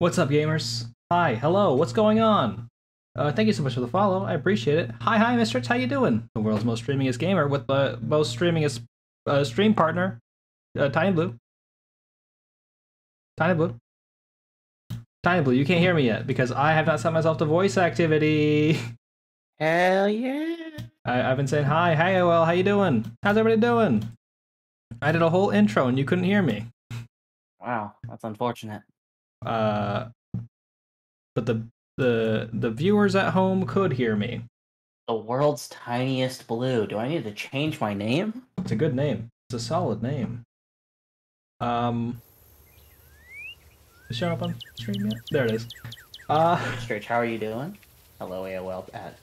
What's up, gamers? Hi, hello, what's going on? Thank you so much for the follow. I appreciate it. Hi, Mr. How you doing? The world's most streamingest gamer with the most streamingest stream partner, Tiny Blue. Tiny Blue. Tiny Blue, you can't hear me yet because I have not set myself to voice activity. Hell yeah! I've been saying hi, AOL, how you doing? How's everybody doing? I did a whole intro and you couldn't hear me. Wow, that's unfortunate. But the viewers at home could hear me. The world's tiniest blue. Do I need to change my name? It's a good name. It's a solid name. Is it showing up on stream yet? There it is. Stretch, how are you doing? Hello, AOL at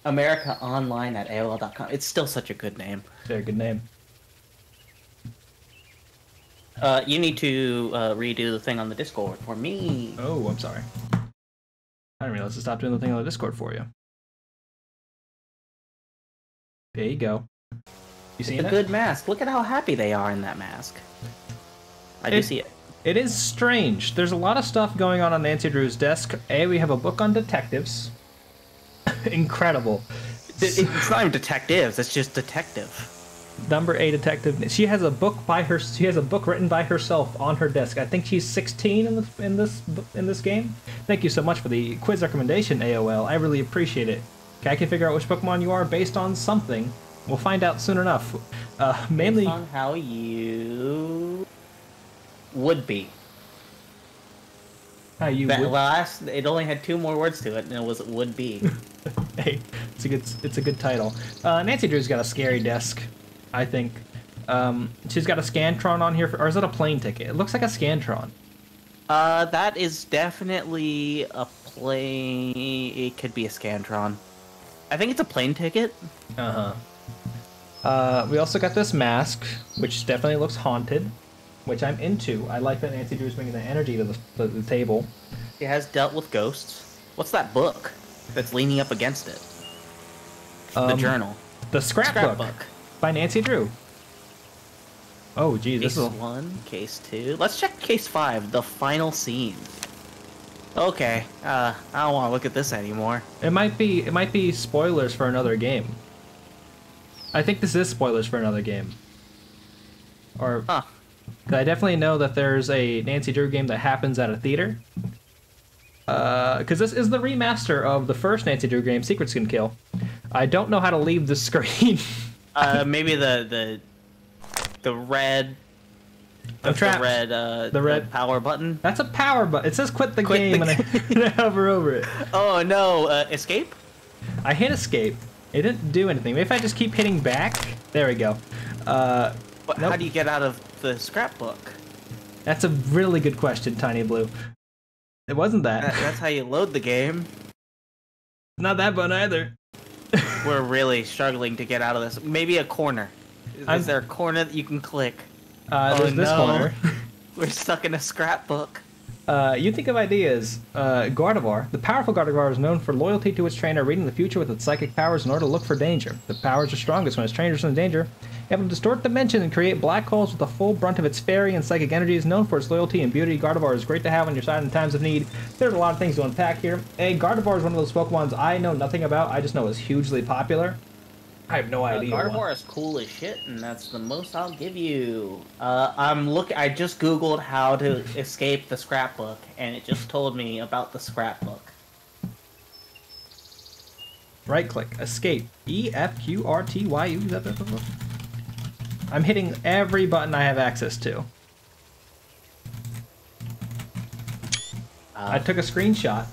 America Online at AOL.com. It's still such a good name. Very good name. You need to redo the thing on the Discord for me. Oh, I'm sorry. I didn't realize to stop doing the thing on the Discord for you. There you go. You see it? It's a good mask. Look at how happy they are in that mask. I do see it. It is strange. There's a lot of stuff going on Nancy Drew's desk. We have a book on detectives. Incredible. It's not even detectives. It's just detective. Number 8 detective. She has a book by her. She has a book written by herself on her desk. I think she's 16 in this game. Thank you so much for the quiz recommendation, AOL. I really appreciate it. Okay, I can figure out which Pokemon you are based on something. We'll find out soon enough. Mainly based on how you would be. How you that would... last, it only had 2 more words to it, and it was would be. Hey, it's a good title. Nancy Drew's got a scary desk, I think. She's got a Scantron on here, or is it a plane ticket? It looks like a Scantron. That is definitely a plane. It could be a Scantron. I think it's a plane ticket. We also got this mask, which definitely looks haunted, which I'm into. I like that Nancy Drew's bringing the energy to the table. It has dealt with ghosts. What's that book that's leaning up against it? The journal. The scrapbook by Nancy Drew. Oh, geez, Case this is 1, case 2. Let's check case 5, the final scene. Okay, I don't want to look at this anymore. It might be spoilers for another game. I think this is spoilers for another game. Or, I definitely know that there's a Nancy Drew game that happens at a theater. Because this is the remaster of the first Nancy Drew game, Secret Skin Kill. I don't know how to leave the screen. Maybe the red. I'm trapped. The red power button. That's a power button. It says quit the game when I hover over it. Oh no! Escape. I hit escape. It didn't do anything. Maybe if I just keep hitting back. There we go. Nope. Nope. How do you get out of the scrapbook? That's a really good question, Tiny Blue. It wasn't that. That's how you load the game. Not that button either. We're really struggling to get out of this. Maybe a corner. Is there a corner that you can click? There's this corner. We're stuck in a scrapbook. You think of ideas. Gardevoir. The powerful Gardevoir is known for loyalty to its trainer, reading the future with its psychic powers in order to look for danger. The powers are strongest when its trainer is in danger. Able to distort dimension and create black holes with the full brunt of its fairy and psychic energies. Known for its loyalty and beauty, Gardevoir is great to have on your side in times of need. There's a lot of things to unpack here. Gardevoir is one of those Pokemons I know nothing about. I just know it's hugely popular. I have no idea. Gardevoir is cool as shit, and that's the most I'll give you. I just googled how to escape the scrapbook, and it just told me about the scrapbook. Right click, escape. EFQRTYU. I'm hitting every button I have access to. I took a screenshot.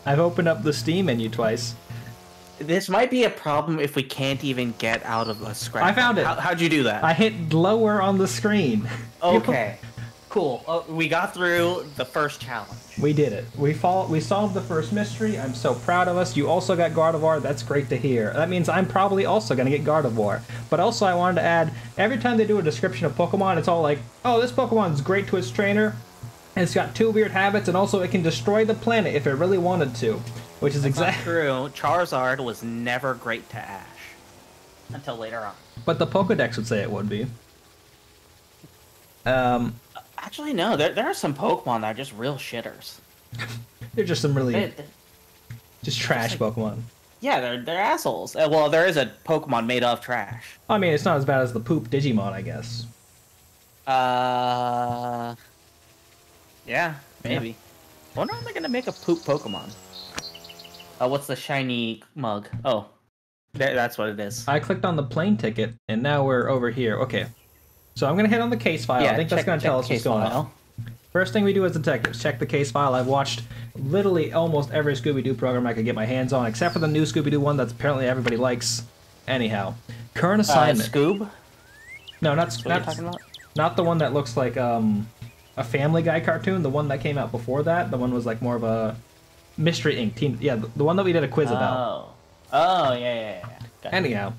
I've opened up the Steam menu twice. This might be a problem if we can't even get out of a scrapbook. I found it. How'd you do that? I hit lower on the screen. Okay. Cool. We got through the first challenge. We did it. We solved the first mystery. I'm so proud of us. You also got Gardevoir. That's great to hear. That means I'm probably also going to get Gardevoir. But also I wanted to add, every time they do a description of Pokemon, it's all like, oh, this Pokemon's great to its trainer. And it's got 2 weird habits, and also it can destroy the planet if it really wanted to. Which is exactly true. Charizard was never great to Ash. Until later on. But the Pokedex would say it would be. Actually, no. There are some Pokemon that are just real shitters. They're just some really They- just trash like- Pokemon. yeah, they're assholes. Well, there is a Pokemon made of trash. I mean, it's not as bad as the poop Digimon, I guess. Yeah, maybe. I wonder when they're gonna make a poop Pokemon. What's the shiny mug? Oh, that's what it is. I clicked on the plane ticket, and now we're over here. Okay. So I'm going to hit on the case file. I think that's going to tell us what's going on. First thing we do as detectives, check the case file. I've watched literally almost every Scooby-Doo program I could get my hands on, except for the new Scooby-Doo one that's apparently everybody likes. Anyhow. Current assignment. Scoob? No, What are you talking about? not the one that looks like a Family Guy cartoon. The one that came out before that. The one was like more of a Mystery Inc. Team. Yeah, the one that we did a quiz about. Oh, yeah. Gotcha. Anyhow,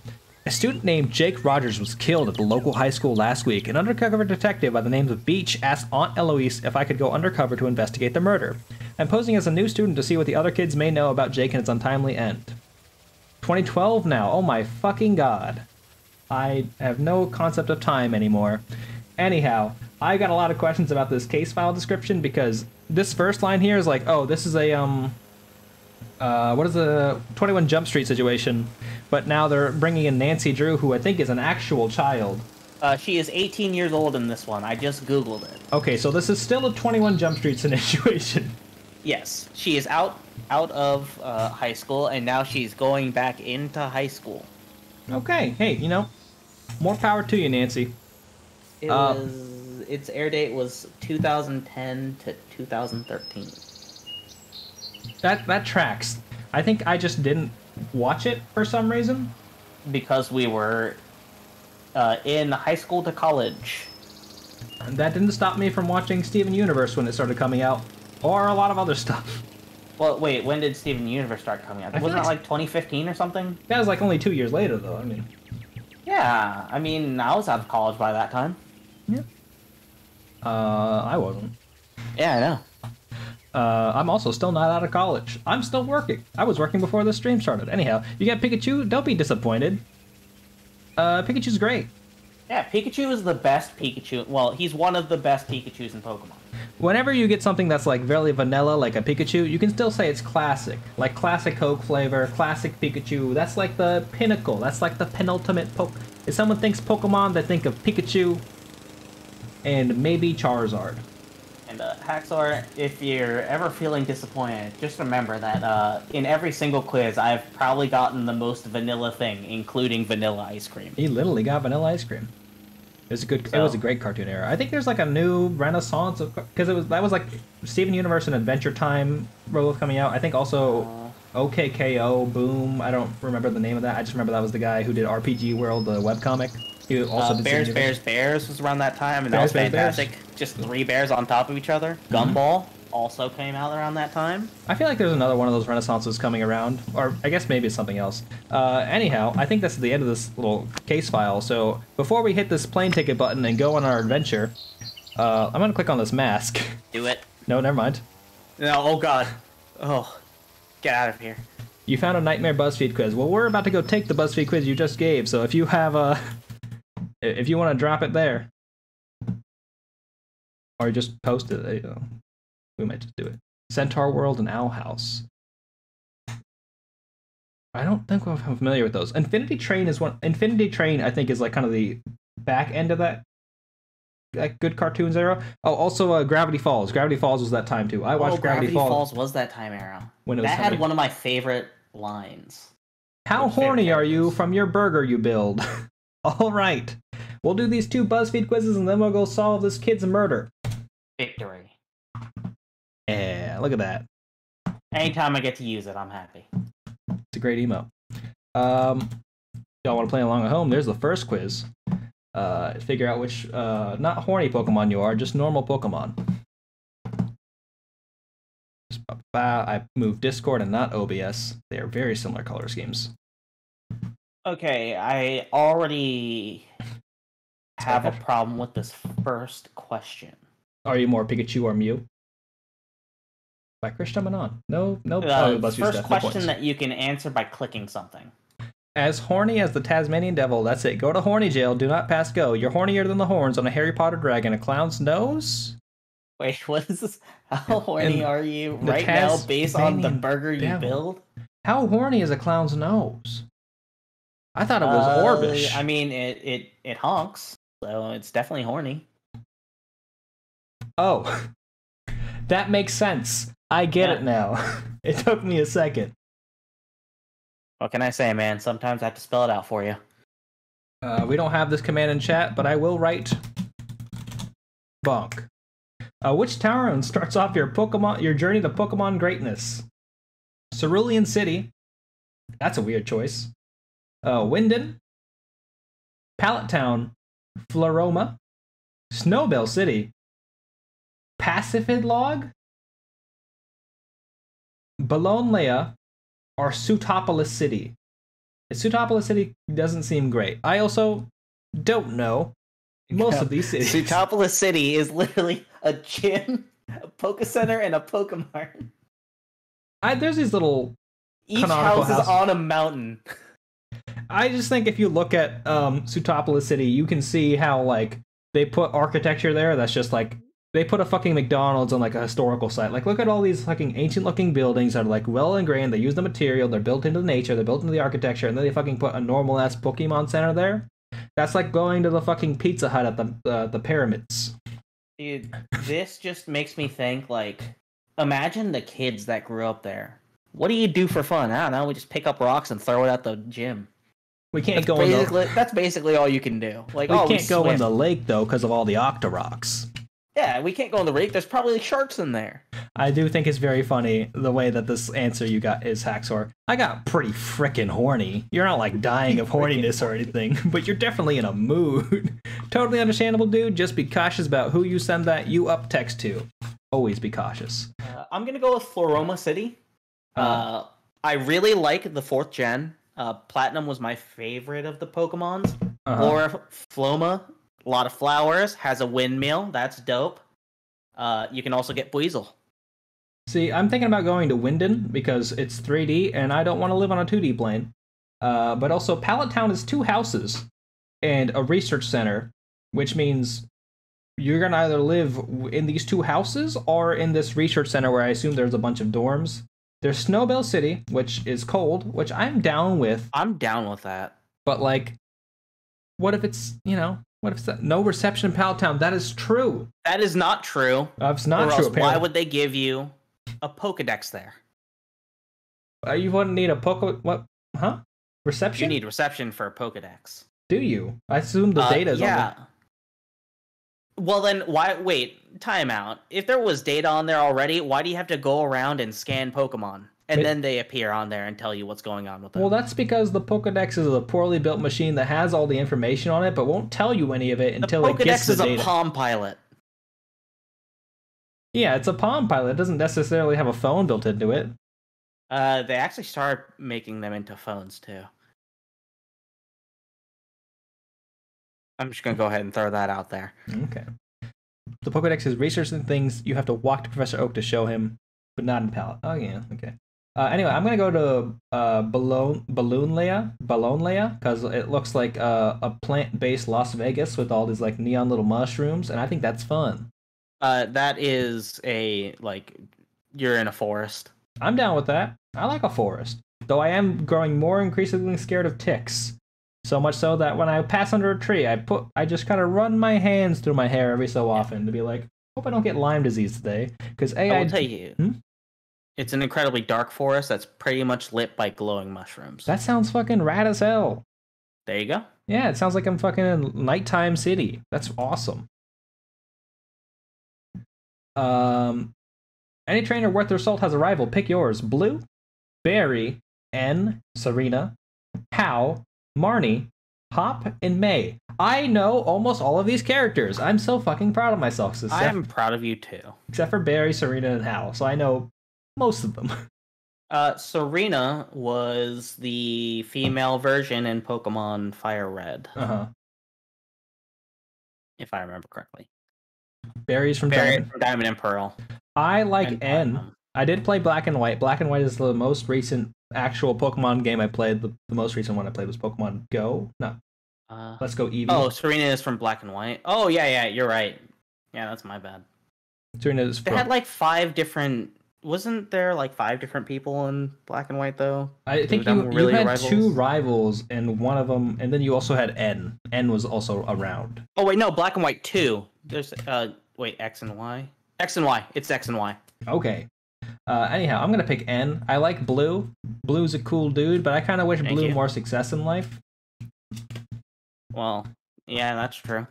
a student named Jake Rogers was killed at the local high school last week. An undercover detective by the name of Beach asked Aunt Eloise if I could go undercover to investigate the murder. I'm posing as a new student to see what the other kids may know about Jake and its untimely end. 2012 now. Oh my fucking god. I have no concept of time anymore. Anyhow, I got a lot of questions about this case file description because this first line here is like, oh, this is a, what is the 21 Jump Street situation? But now they're bringing in Nancy Drew, who I think is an actual child. She is 18 years old in this one. I just Googled it. Okay, so this is still a 21 Jump Street situation. Yes, she is out of high school, and now she's going back into high school. Okay, hey, you know, more power to you, Nancy. Its air date was 2010 to 2013. That tracks. I think I just didn't watch it for some reason. Because we were in high school to college. And that didn't stop me from watching Steven Universe when it started coming out, or a lot of other stuff. Well, wait, when did Steven Universe start coming out? Wasn't that like 2015 or something? That was like only 2 years later, though. I mean, yeah, I mean, I was out of college by that time. yeah. I wasn't. Yeah, I know. I'm also still not out of college. I'm still working. I was working before the stream started. Anyhow, you got Pikachu? Don't be disappointed. Pikachu's great. Yeah, Pikachu is the best Pikachu. Well, he's one of the best Pikachus in Pokemon. Whenever you get something that's like very vanilla, like a Pikachu, you can still say it's classic. Like classic Coke flavor, classic Pikachu. That's like the pinnacle. That's like the penultimate If someone thinks Pokemon, they think of Pikachu and maybe Charizard. And Haxor, if you're ever feeling disappointed, just remember that in every single quiz, I've probably gotten the most vanilla thing, including vanilla ice cream. He literally got vanilla ice cream. It was a good. It was a great cartoon era. I think there's like a new renaissance of because that was like Steven Universe and Adventure Time were both coming out. I think also OKKO Boom. I don't remember the name of that. I just remember that was the guy who did RPG World, the webcomic. He also did Bears was around that time, and that was fantastic. Just 3 bears on top of each other. Gumball also came out around that time. I feel like there's another one of those renaissances coming around, or I guess maybe it's something else. Anyhow, I think that's the end of this little case file. So before we hit this plane ticket button and go on our adventure, I'm gonna click on this mask. Do it. No, never mind. No, oh god. Oh, get out of here. You found a Nightmare BuzzFeed quiz. Well, we're about to go take the BuzzFeed quiz you just gave, so if you have if you want to drop it there, or just post it, we might just do it. Centaur World and Owl House. I don't think I'm familiar with those. Infinity Train is one. Infinity Train, I think, is like kind of the back end of that good cartoons era. Oh, also Gravity Falls. Gravity Falls was that time too. I watched Gravity Falls. Was that time era. When it was that had one of my favorite lines. How horny are you from your burger you build? All right. We'll do these 2 BuzzFeed quizzes and then we'll go solve this kid's murder. Victory. Yeah, look at that. Anytime I get to use it, I'm happy. It's a great emo. Y'all want to play along at home? There's the first quiz. Figure out which, not horny Pokemon you are, just normal Pokemon. I moved Discord and not OBS. They are very similar color schemes. Okay, I already have a problem with this first question. Are you more Pikachu or Mew? By Krish Manon. No. First question that you can answer by clicking something. As horny as the Tasmanian devil. That's it. Go to horny jail. Do not pass go. You're hornier than the horns on a Harry Potter dragon. A clown's nose? Wait, what is this? How horny are you the right now based on the Tasmanian burger you devil. build? How horny is a clown's nose? I thought it was orbish. I mean, it honks, so it's definitely horny. Oh, that makes sense. I get it now. It took me a second. What can I say, man? Sometimes I have to spell it out for you. We don't have this command in chat, but I will write bonk. Which town starts off your journey to Pokemon greatness? Cerulean City. That's a weird choice. Wyndon. Pallet Town. Floroma. Snowbell City. Pacifid Log. Bologna. Or Sutopolis City. Sutopolis City doesn't seem great. I also don't know most of these cities. Sutopolis City is literally a gym, a Poke Center, and a Pokemon. There's these little Each house is on a mountain. I just think if you look at Sutopolis City, you can see how like they put architecture there that's just like they put a fucking McDonald's on like a historical site. Like, look at all these fucking ancient looking buildings that are like well ingrained. They use the material. They're built into nature. They're built into the architecture, and then they fucking put a normal ass Pokemon Center there. That's like going to the fucking Pizza Hut at the pyramids. Dude, this just makes me think like, imagine the kids that grew up there. What do you do for fun? I don't know. We just pick up rocks and throw it at the gym. We can't That's basically all you can do. Like, we can't go in the lake though because of all the Octorocks. Yeah, we can't go in the lake. There's probably sharks in there. I do think it's very funny the way that this answer you got is Haxor. I got pretty frickin' horny. You're not like dying of horniness or anything, but you're definitely in a mood. Totally understandable, dude. Just be cautious about who you send that you up text to. Always be cautious. I'm gonna go with Floroma City. I really like the 4th gen. Platinum was my favorite of the Pokemons. Floma. A lot of flowers, has a windmill. That's dope. You can also get Buizel. See, I'm thinking about going to Wyndon because it's 3D and I don't want to live on a 2D plane. But also, Pallet Town is 2 houses and a research center, which means you're going to either live in these 2 houses or in this research center where I assume there's a bunch of dorms. There's Snowbell City, which is cold, which I'm down with. I'm down with that. But, like, what if it's, what if it's no reception in Pallet Town? That is true. That is not true. It's not true. Why would they give you a Pokedex there? You wouldn't need a what? Huh? Reception? You need reception for a Pokedex. Do you? I assume the data is on there. Well, then why? Wait, time out. If there was data on there already, why do you have to go around and scan Pokemon? And then they appear on there and tell you what's going on with them. Well, that's because the Pokedex is a poorly built machine that has all the information on it, but won't tell you any of it until it gets the data. The Pokedex is a Palm Pilot. Yeah, it's a Palm Pilot. It doesn't necessarily have a phone built into it. They actually started making them into phones, too. I'm just going to go ahead and throw that out there. Okay. The Pokedex is researching things you have to walk to Professor Oak to show him, but not in Pallet. Oh, yeah, okay. Anyway, I'm going to go to Bologna, because it looks like a plant-based Las Vegas with all these like neon little mushrooms, and I think that's fun. That is you're in a forest. I'm down with that. I like a forest, though I am growing more increasingly scared of ticks. So much so that when I pass under a tree, I just kind of run my hands through my hair every so often to be like, hope I don't get Lyme disease today. Because I will tell you. It's an incredibly dark forest that's pretty much lit by glowing mushrooms. That sounds fucking rad as hell. There you go. Yeah, it sounds like I'm fucking in nighttime city. That's awesome. Any trainer worth their salt has a rival. Pick yours. Blue, Barry, N, Serena, How, Marnie, Hop, and May. I know almost all of these characters. I'm so fucking proud of myself. I am proud of you too. Except for Barry, Serena, and How. So I know most of them. Serena was the female version in Pokemon Fire Red. If I remember correctly. Barry's from Diamond and Pearl. I like N. I did play Black and White. Black and White is the most recent actual Pokemon game I played. The most recent one I played was Pokemon Go. No. Let's Go Eevee. Oh, Serena is from Black and White. Oh, yeah, you're right. Yeah, that's my bad. Serena is They had like 5 different... Wasn't there like 5 different people in Black and White, though? I think you had 2 rivals, and one of them... And then you also had N. N was also around. Oh, wait, no, Black and White 2. There's... Wait, X and Y? X and Y. It's X and Y. Okay. Anyhow, I'm going to pick N. I like Blue. Blue's a cool dude, but I kind of wish Blue more success in life. Well, yeah, that's true.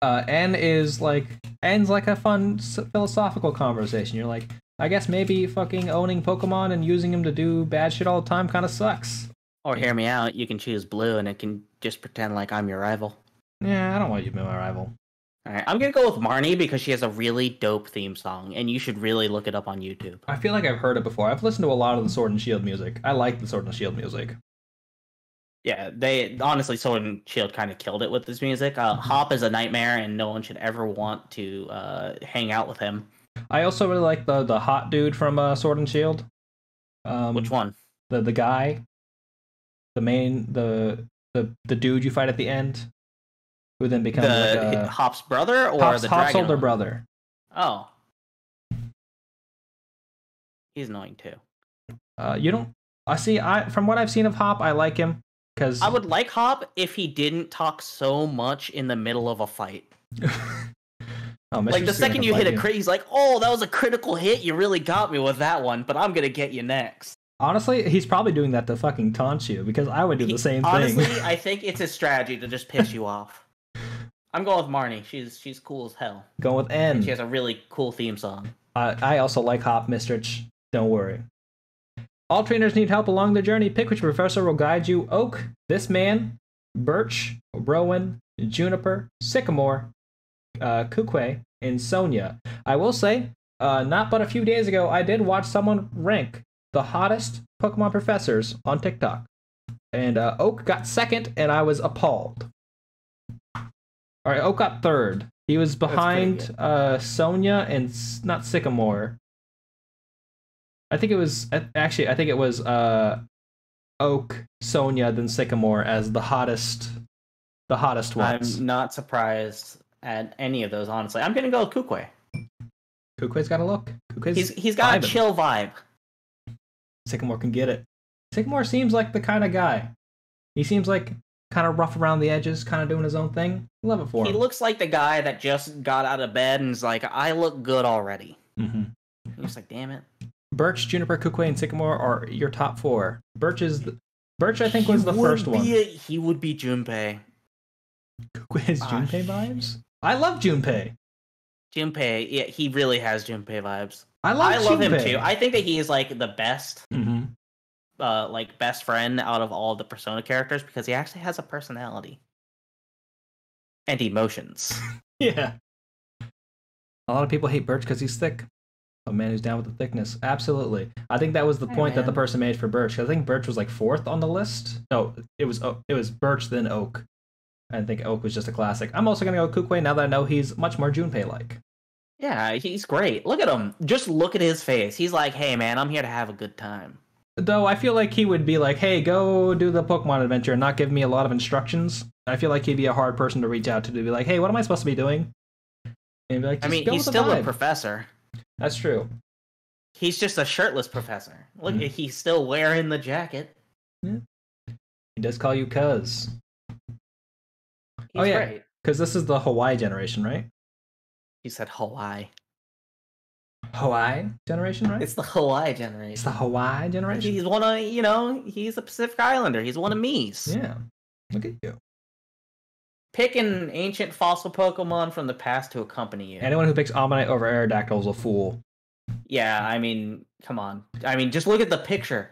N's like a fun philosophical conversation. You're like, I guess maybe fucking owning Pokemon and using them to do bad shit all the time kind of sucks. Or hear me out, you can choose Blue and it can just pretend like I'm your rival. Yeah, I don't want you to be my rival. Alright, I'm gonna go with Marnie because she has a really dope theme song, and you should really look it up on YouTube. I feel like I've heard it before. I've listened to a lot of the Sword and Shield music. I like the Sword and Shield music. Yeah, they honestly, Sword and Shield kind of killed it with this music. Hop is a nightmare, and no one should ever want to hang out with him. I also really like the hot dude from Sword and Shield. Which one? The guy, the dude you fight at the end, who then becomes Hop's brother or Hop's dragon older brother. Oh, he's annoying too. You don't. From what I've seen of Hop, I like him. I would like Hop if he didn't talk so much in the middle of a fight. Like the second you hit a crit, he's like, "Oh, that was a critical hit. You really got me with that one, but I'm gonna get you next." Honestly, he's probably doing that to fucking taunt you because I would do the same thing. Honestly, I think it's a strategy to just piss you off. I'm going with Marnie. She's cool as hell. Going with N. And she has a really cool theme song. I also like Hop, Mistrich. Don't worry. All trainers need help along the journey. Pick which professor will guide you. Oak, this man, Birch, Rowan, Juniper, Sycamore, Kukwe, and Sonia. I will say, not but a few days ago, I did watch someone rank the hottest Pokemon professors on TikTok. And Oak got second, and I was appalled. Alright, Oak got third. He was behind Sonia and not Sycamore. I think it was Oak, Sonia, then Sycamore as the hottest ones. I'm not surprised at any of those, honestly. I'm gonna go with Kukwe. Kukwe's got a look. He's got a chill vibe. Sycamore can get it. Sycamore seems like the kind of guy. He seems like kind of rough around the edges, kind of doing his own thing. Love it for him. He looks like the guy that just got out of bed and is like, I look good already. Mm-hmm. He's like, damn it. Birch, Juniper, Kukwe, and Sycamore are your top 4. Birch, I think, was the first one. He would be Junpei. Kukwe has Junpei vibes? I love Junpei. Junpei, yeah, he really has Junpei vibes. I love him too. I think that he is like the best, mm-hmm. Like best friend out of all the Persona characters because he actually has a personality and emotions. Yeah. A lot of people hate Birch because he's thick. A man who's down with the thickness. Absolutely. I think that was the point that the person made for Birch. I think Birch was like 4th on the list. No, it was Birch then Oak. I think Oak was just a classic. I'm also going to go Kukwe now that I know he's much more Junpei-like. Yeah, he's great. Look at him. Just look at his face. He's like, hey, man, I'm here to have a good time. Though I feel like he would be like, hey, go do the Pokemon adventure and not give me a lot of instructions. I feel like he'd be a hard person to reach out to be like, hey, what am I supposed to be doing? And be like, he's still a professor. That's true. He's just a shirtless professor. Look, he's still wearing the jacket. Yeah. He does call you cuz. He's great. Because this is the Hawaii generation, right? You said Hawaii. Hawaii generation, right? It's the Hawaii generation. It's the Hawaii generation? He's one of, he's a Pacific Islander. He's one of me's. Yeah. Look at you. Pick an ancient fossil Pokemon from the past to accompany you. Anyone who picks Ammonite over Aerodactyl is a fool. Yeah, I mean, come on. I mean, just look at the picture.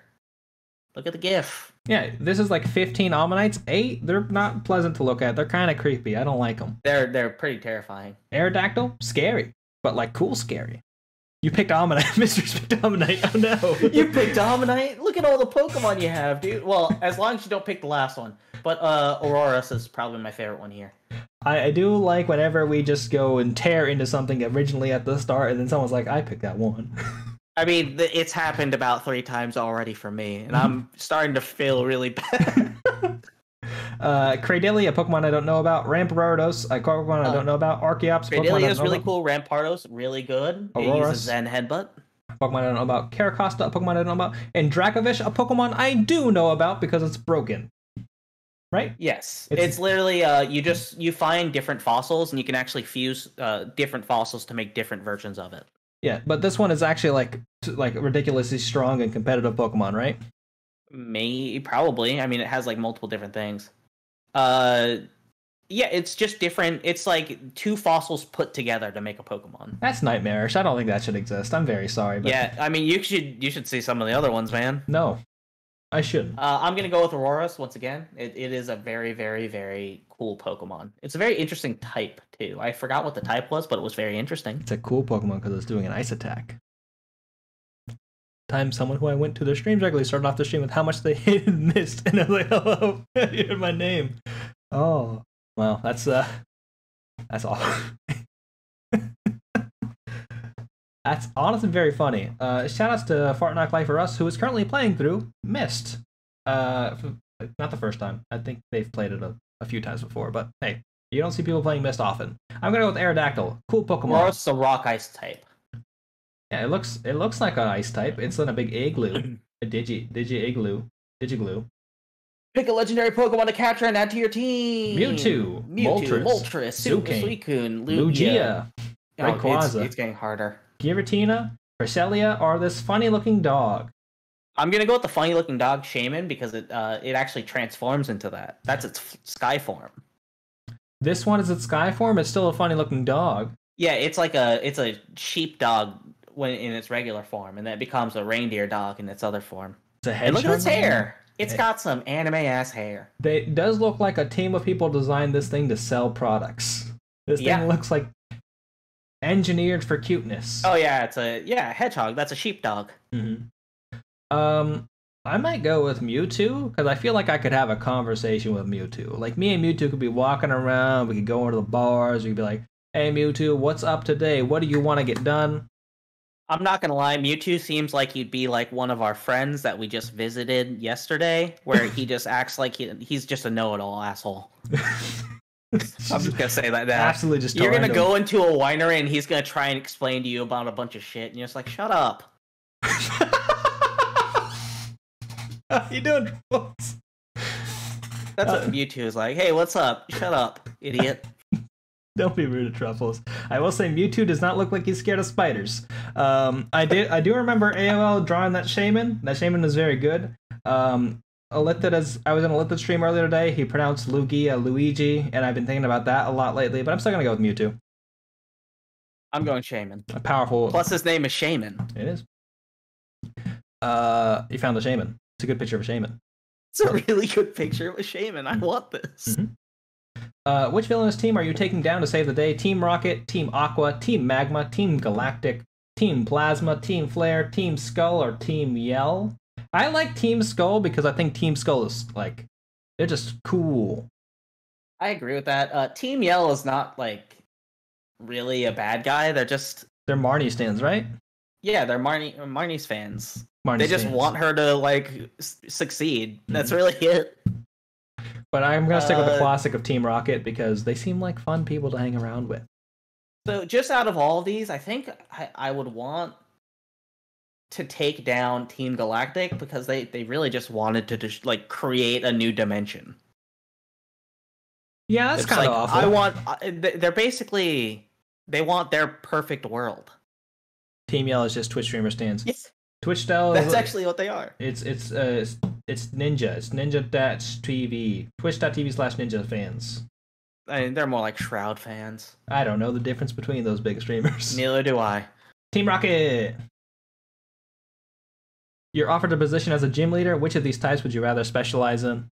Look at the GIF. Yeah, this is like 15 Ammonites. 8, they're not pleasant to look at. They're kind of creepy. I don't like them. They're pretty terrifying. Aerodactyl, scary, but like cool scary. You picked Ammonite. Mistress picked Ammonite. Oh no. You picked Ammonite? Look at all the Pokemon you have, dude. Well, as long as you don't pick the last one. But Aurorus is probably my favorite one here. I do like whenever we just go and tear into something originally at the start, and then someone's like, I picked that one. I mean, it's happened about 3 times already for me, and I'm starting to feel really bad. Cradily, a Pokemon I don't know about. Rampardos, a Pokemon I don't know about. Archeops, a Pokemon I don't know Cradily is really about. cool. Rampardos, really good. It Aurorus, uses Zen Headbutt. Pokemon I don't know about. Caracosta, a Pokemon I don't know about. And Dracovish, a Pokemon I do know about because it's broken. Right? Yes, it's literally you find different fossils and you can actually fuse different fossils to make different versions of it. Yeah, but this one is actually like ridiculously strong and competitive Pokemon, right? Probably. I mean, it has like multiple different things. Yeah, it's just different. It's like 2 fossils put together to make a Pokemon. That's nightmarish. I don't think that should exist. I'm very sorry, but yeah, I mean, you should see some of the other ones, man. No, I shouldn't. I'm gonna go with Aurorus once again. It is a very, very, very cool Pokemon. It's a very interesting type too. I forgot what the type was, but it was very interesting. It's a cool Pokemon because it's doing an ice attack. Someone who I went to their streams regularly started off the stream with how much they hated Mist, and I was like, "Hello, you heard my name." Oh, well, that's all. That's honestly very funny. Shout outs to Fartnock Life for Us, who is currently playing through Mist. Not the first time. I think they've played it a few times before, but hey, you don't see people playing Mist often. I'm gonna go with Aerodactyl. Cool Pokemon. Or it's a rock ice type. Yeah, it looks like an ice type. It's in a big igloo. A Digigloo. Pick a legendary Pokemon to capture and add to your team. Mewtwo, Moltres, Suicune, Lugia, Rayquaza. It's getting harder. Giratina, Cresselia, or this funny-looking dog. I'm gonna go with the funny-looking dog, Shaman, because it actually transforms into that. That's its sky form. This one is its sky form. It's still a funny-looking dog. Yeah, it's a sheep dog when in its regular form, and then it becomes a reindeer dog in its other form. It's a hedgehog. And look at its hair. It's got some anime-ass hair. It does look like a team of people designed this thing to sell products. This thing looks like engineered for cuteness. Oh yeah, it's a hedgehog. That's a sheepdog. Mm-hmm. I might go with Mewtwo because I feel like I could have a conversation with Mewtwo. Like me and Mewtwo could be walking around. We could go into the bars. We could be like, "Hey Mewtwo, what's up today? What do you want to get done?" I'm not gonna lie, Mewtwo seems like he'd be like one of our friends that we just visited yesterday, where he just acts like he's just a know-it-all asshole. I'm just gonna say that now. Absolutely, just you're gonna go into a winery and he's gonna try and explain to you about a bunch of shit, and you're just like, shut up. How you doing, folks? That's what Mewtwo is like. Hey, what's up? Shut up, idiot. Don't be rude to Truffles. I will say Mewtwo does not look like he's scared of spiders. I do remember AOL drawing that Shaman. That Shaman is very good. I was in a Lithid stream earlier today. He pronounced Lugia Luigi, and I've been thinking about that a lot lately, but I'm still going to go with Mewtwo. I'm going Shaman. A powerful... Plus his name is Shaman. It is. You found the Shaman. It's a good picture of a Shaman. It's a really good picture of a Shaman. I want this. Mm-hmm. Which villainous team are you taking down to save the day? Team Rocket, Team Aqua, Team Magma, Team Galactic, Team Plasma, Team Flare, Team Skull, or Team Yell? I like Team Skull because I think Team Skull is, like, they're just cool. I agree with that. Team Yell is not, like, really a bad guy. They're Marnie stands, right? Yeah, they're Marnie's fans. Marnie's they just fans. want her to, like, succeed. Mm-hmm. That's really it. But I'm going to stick with the classic of Team Rocket because they seem like fun people to hang around with. So just out of all of these, I think I would want to take down Team Galactic because they really just wanted to just, like, create a new dimension. Yeah, that's kind of awful. They're basically, they want their perfect world. Team Yell is just Twitch streamer stands. Yes. Twitch style. That's actually what they are. It's Ninja. It's Ninja.TV. Twitch.tv/Ninja fans. I mean, they're more like Shroud fans. I don't know the difference between those big streamers. Neither do I. Team Rocket. You're offered a position as a gym leader. Which of these types would you rather specialize in?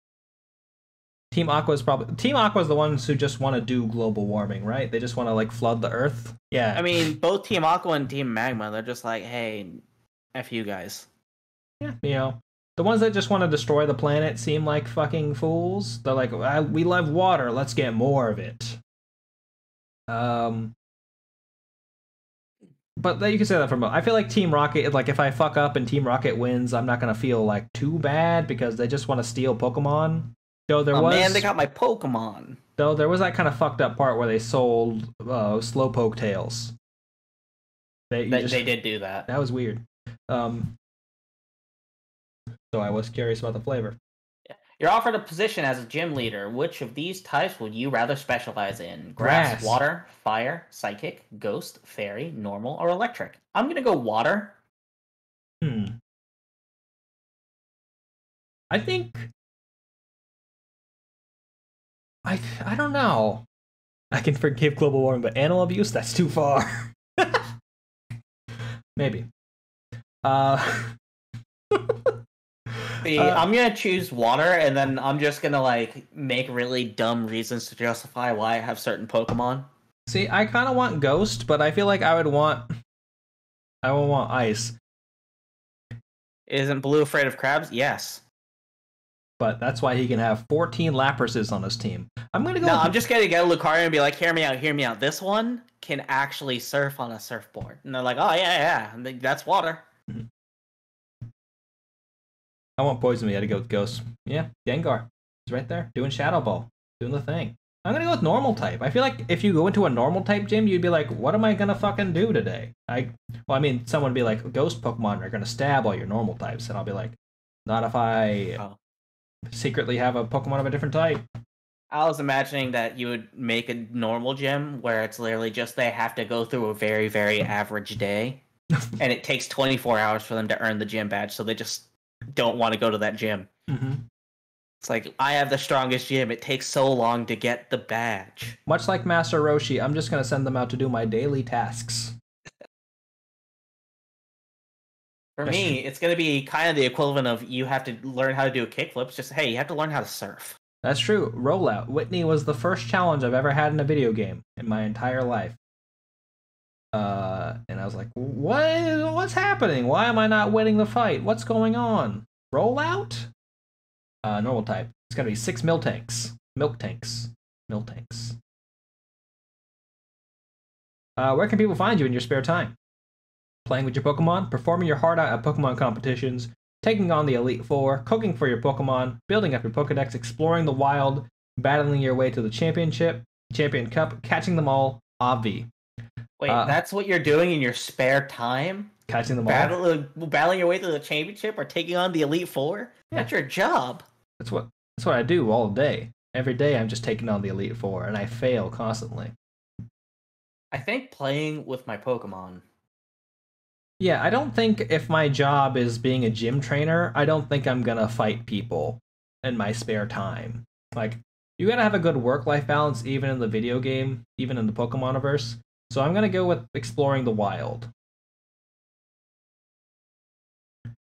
Team Aqua is the ones who just want to do global warming, right? They just want to, like, flood the Earth. Yeah. I mean, both Team Aqua and Team Magma, they're just like, hey, F you guys. Yeah, you know. The ones that just want to destroy the planet seem like fucking fools. They're like, we love water, let's get more of it. but you can say that for both. I feel like Team Rocket, like if I fuck up and Team Rocket wins, I'm not gonna feel like too bad because they just want to steal Pokemon. Though man, they got my Pokemon. Though there was that kind of fucked up part where they sold Slowpoke tails. They did do that. That was weird. So I was curious about the flavor. You're offered a position as a gym leader. Which of these types would you rather specialize in? Grass, water, fire, psychic, ghost, fairy, normal, or electric? I'm going to go water. I think... I don't know. I can forgive global warming, but animal abuse, that's too far. Maybe. See, I'm gonna choose water, and then I'm just gonna like make really dumb reasons to justify why I have certain Pokemon. See, I kind of want Ghost, but I feel like I would want Ice. Isn't Blue afraid of crabs? Yes. But that's why he can have 14 Laprases on his team. I'm gonna go. No, I'm just gonna get a Lucario and be like, hear me out. This one can actually surf on a surfboard, and they're like, oh yeah, that's water. Mm-hmm. I want Poison Me. I had to go with Ghost. Yeah, Gengar. It's right there, doing Shadow Ball, doing the thing. I'm gonna go with normal type. I feel like if you go into a normal type gym, you'd be like, what am I gonna fucking do today? Someone would be like, Ghost Pokemon are gonna stab all your normal types, and I'll be like, not if I secretly have a Pokemon of a different type. I was imagining that you would make a normal gym where it's literally just they have to go through a very, very average day, and it takes 24 hours for them to earn the gym badge, so they just don't want to go to that gym. Mm-hmm. It's like, I have the strongest gym. It takes so long to get the badge. Much like Master Roshi, I'm just going to send them out to do my daily tasks. For me, it's going to be kind of the equivalent of you have to learn how to do a kickflip. It's just, hey, you have to learn how to surf. That's true. Rollout. Whitney was the first challenge I've ever had in a video game in my entire life. And I was like, what's happening? Why am I not winning the fight? What's going on? Rollout? Normal type. It's gonna be 6 milk tanks. Milk tanks. Where can people find you in your spare time? Playing with your Pokemon, performing your heart out at Pokemon competitions, taking on the Elite Four, cooking for your Pokemon, building up your Pokedex, exploring the wild, battling your way to the Champion Cup, catching them all, Obvi. Wait, that's what you're doing in your spare time? Catching them all? Battling your way to the championship or taking on the Elite Four? Yeah. That's your job. That's what I do all day. Every day I'm just taking on the Elite Four, and I fail constantly. I think playing with my Pokemon. Yeah, I don't think if my job is being a gym trainer, I don't think I'm gonna fight people in my spare time. Like, you gotta have a good work-life balance even in the video game, even in the Pokemoniverse. So I'm gonna go with exploring the wild.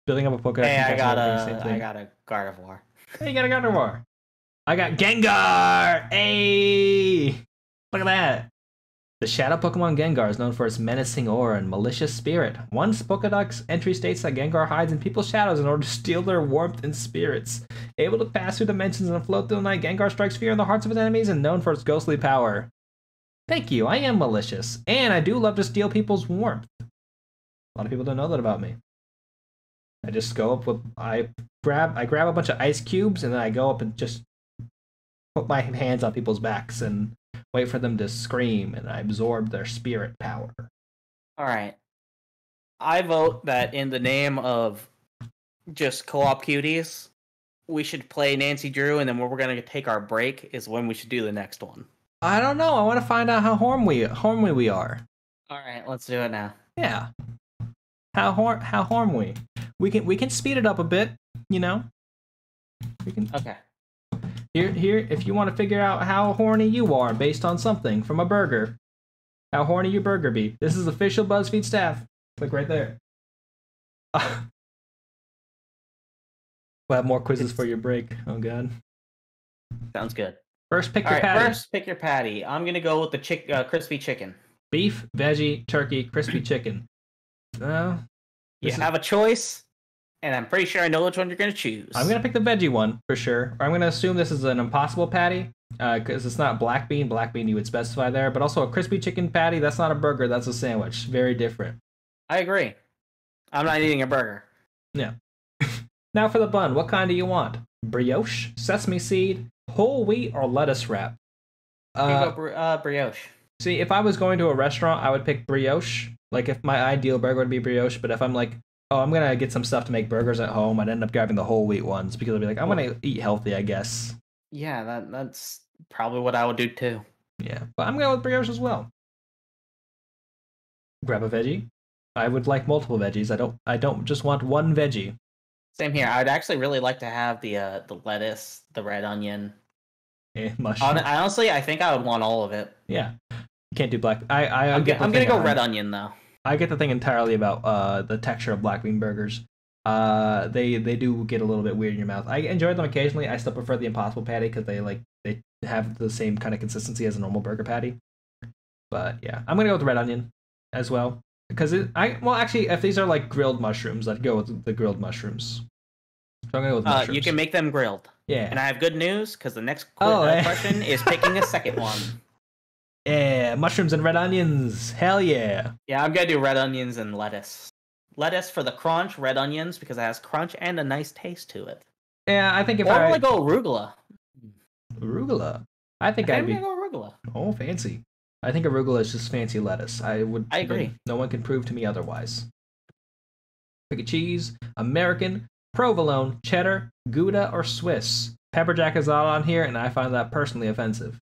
Building up a Pokedex. Hey, I got a Gardevoir. Hey, you got a Gardevoir. I got Gengar! Hey! Look at that! The Shadow Pokemon Gengar is known for its menacing aura and malicious spirit. Once Pokedex entry states that Gengar hides in people's shadows in order to steal their warmth and spirits. Able to pass through dimensions and float through the night, Gengar strikes fear in the hearts of its enemies and known for its ghostly power. Thank you, I am malicious. And I do love to steal people's warmth. A lot of people don't know that about me. I just go up with... I grab a bunch of ice cubes and then I go up and just put my hands on people's backs and wait for them to scream, and I absorb their spirit power. Alright. I vote that in the name of just co-op cuties, we should play Nancy Drew, and then when we're going to take our break is when we should do the next one. I don't know. I want to find out how horny we are. Alright, let's do it now. Yeah. How horny we can speed it up a bit, you know? We can. Okay. Here, if you want to figure out how horny you are based on something from a burger, how horny your burger be. This is official BuzzFeed staff. Click right there. We'll have more quizzes for your break. Oh, God. Sounds good. First, pick your patty. First, pick your patty. I'm going to go with the crispy chicken. Beef, veggie, turkey, crispy chicken. You have a choice, and I'm pretty sure I know which one you're going to choose. I'm going to pick the veggie one, for sure. Or I'm going to assume this is an impossible patty. because it's not black bean. Black bean you would specify there, but also a crispy chicken patty. That's not a burger. That's a sandwich. Very different. I agree. I'm not eating a burger. Yeah. Now for the bun. What kind do you want? Brioche, sesame seed, whole wheat, or lettuce wrap? Brioche. See, if I was going to a restaurant, I would pick brioche. Like, if my ideal burger would be brioche, but if I'm like, oh, I'm gonna get some stuff to make burgers at home, I'd end up grabbing the whole wheat ones because I'd be like, I'm gonna eat healthy, I guess. Yeah, that's probably what I would do too. Yeah, but I'm going with brioche as well. Grab a veggie. I would like multiple veggies. I don't just want one veggie. Same here. I'd actually really like to have the lettuce, the red onion. Mushroom. Honestly, I think I would want all of it. Yeah, you can't do black. I'm gonna go red onion though. I get the thing entirely about the texture of black bean burgers. They do get a little bit weird in your mouth. I enjoy them occasionally. I still prefer the Impossible Patty because they have the same kind of consistency as a normal burger patty. But yeah, I'm gonna go with the red onion as well because actually, if these are like grilled mushrooms, I'd go with the grilled mushrooms. So I'm gonna go with mushrooms. You can make them grilled. Yeah. And I have good news because the next question is picking a second one. Yeah, mushrooms and red onions. Hell yeah. Yeah, I'm gonna do red onions and lettuce. Lettuce for the crunch, red onions because it has crunch and a nice taste to it. Yeah, I think if I want to go arugula. Arugula. I think I'd go arugula. Oh, fancy. I think arugula is just fancy lettuce. I agree. No one can prove to me otherwise. Pick a cheese. American, provolone, cheddar, Gouda, or Swiss. Pepper jack is all on here, and I find that personally offensive.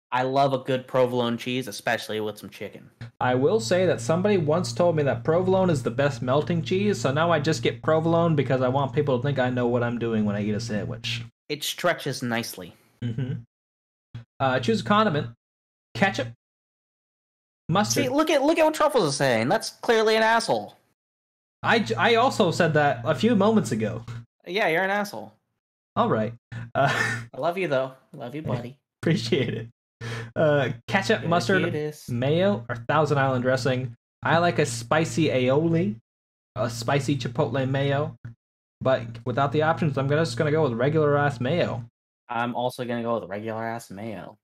I love a good provolone cheese, especially with some chicken. I will say that somebody once told me that provolone is the best melting cheese, so now I just get provolone because I want people to think I know what I'm doing when I eat a sandwich. It stretches nicely. Mm-hmm. Choose a condiment. Ketchup. Mustard. See, look at what Truffles is saying. That's clearly an asshole. I also said that a few moments ago. Yeah, you're an asshole. All right. I love you, though. Love you, buddy. Appreciate it. Ketchup, mustard, mayo, or Thousand Island dressing. I like a spicy aioli, a spicy chipotle mayo, but without the options, I'm just gonna go with regular ass mayo. I'm also gonna go with regular ass mayo.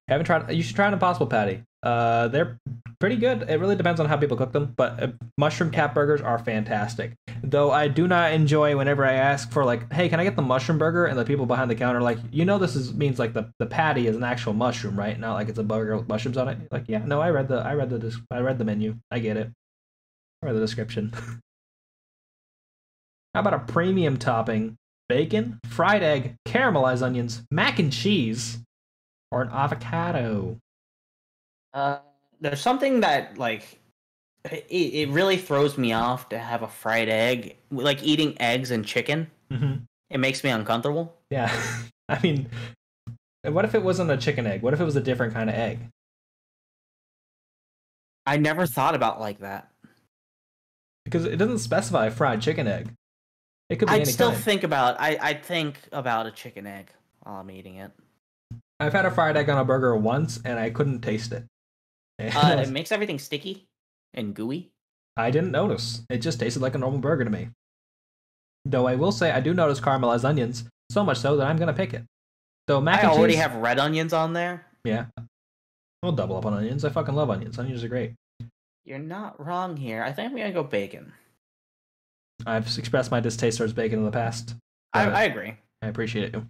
Haven't tried. You should try an Impossible Patty. They're pretty good. It really depends on how people cook them, but mushroom cap burgers are fantastic. Though I do not enjoy whenever I ask for like, hey, can I get the mushroom burger? And the people behind the counter are like, means like the patty is an actual mushroom, right? Not like it's a burger with mushrooms on it. Like, yeah, no, I read the menu. I get it. I read the description. How about a premium topping? Bacon, fried egg, caramelized onions, mac and cheese, or an avocado? There's something that like it really throws me off to have a fried egg, like eating eggs and chicken. Mm-hmm. It makes me uncomfortable. Yeah, I mean, what if it wasn't a chicken egg? What if it was a different kind of egg? I never thought about like that because it doesn't specify fried chicken egg. It could be any kind. I'd think about a chicken egg while I'm eating it. I've had a fried egg on a burger once, and I couldn't taste it. It makes everything sticky and gooey. I didn't notice. It just tasted like a normal burger to me. Though I will say I do notice caramelized onions, so much so that I'm going to pick it. So mac and cheese... I already have red onions on there. Yeah. I'll double up on onions. I fucking love onions. Onions are great. You're not wrong here. I think I'm going to go bacon. I've expressed my distaste towards bacon in the past. I agree. I appreciate it.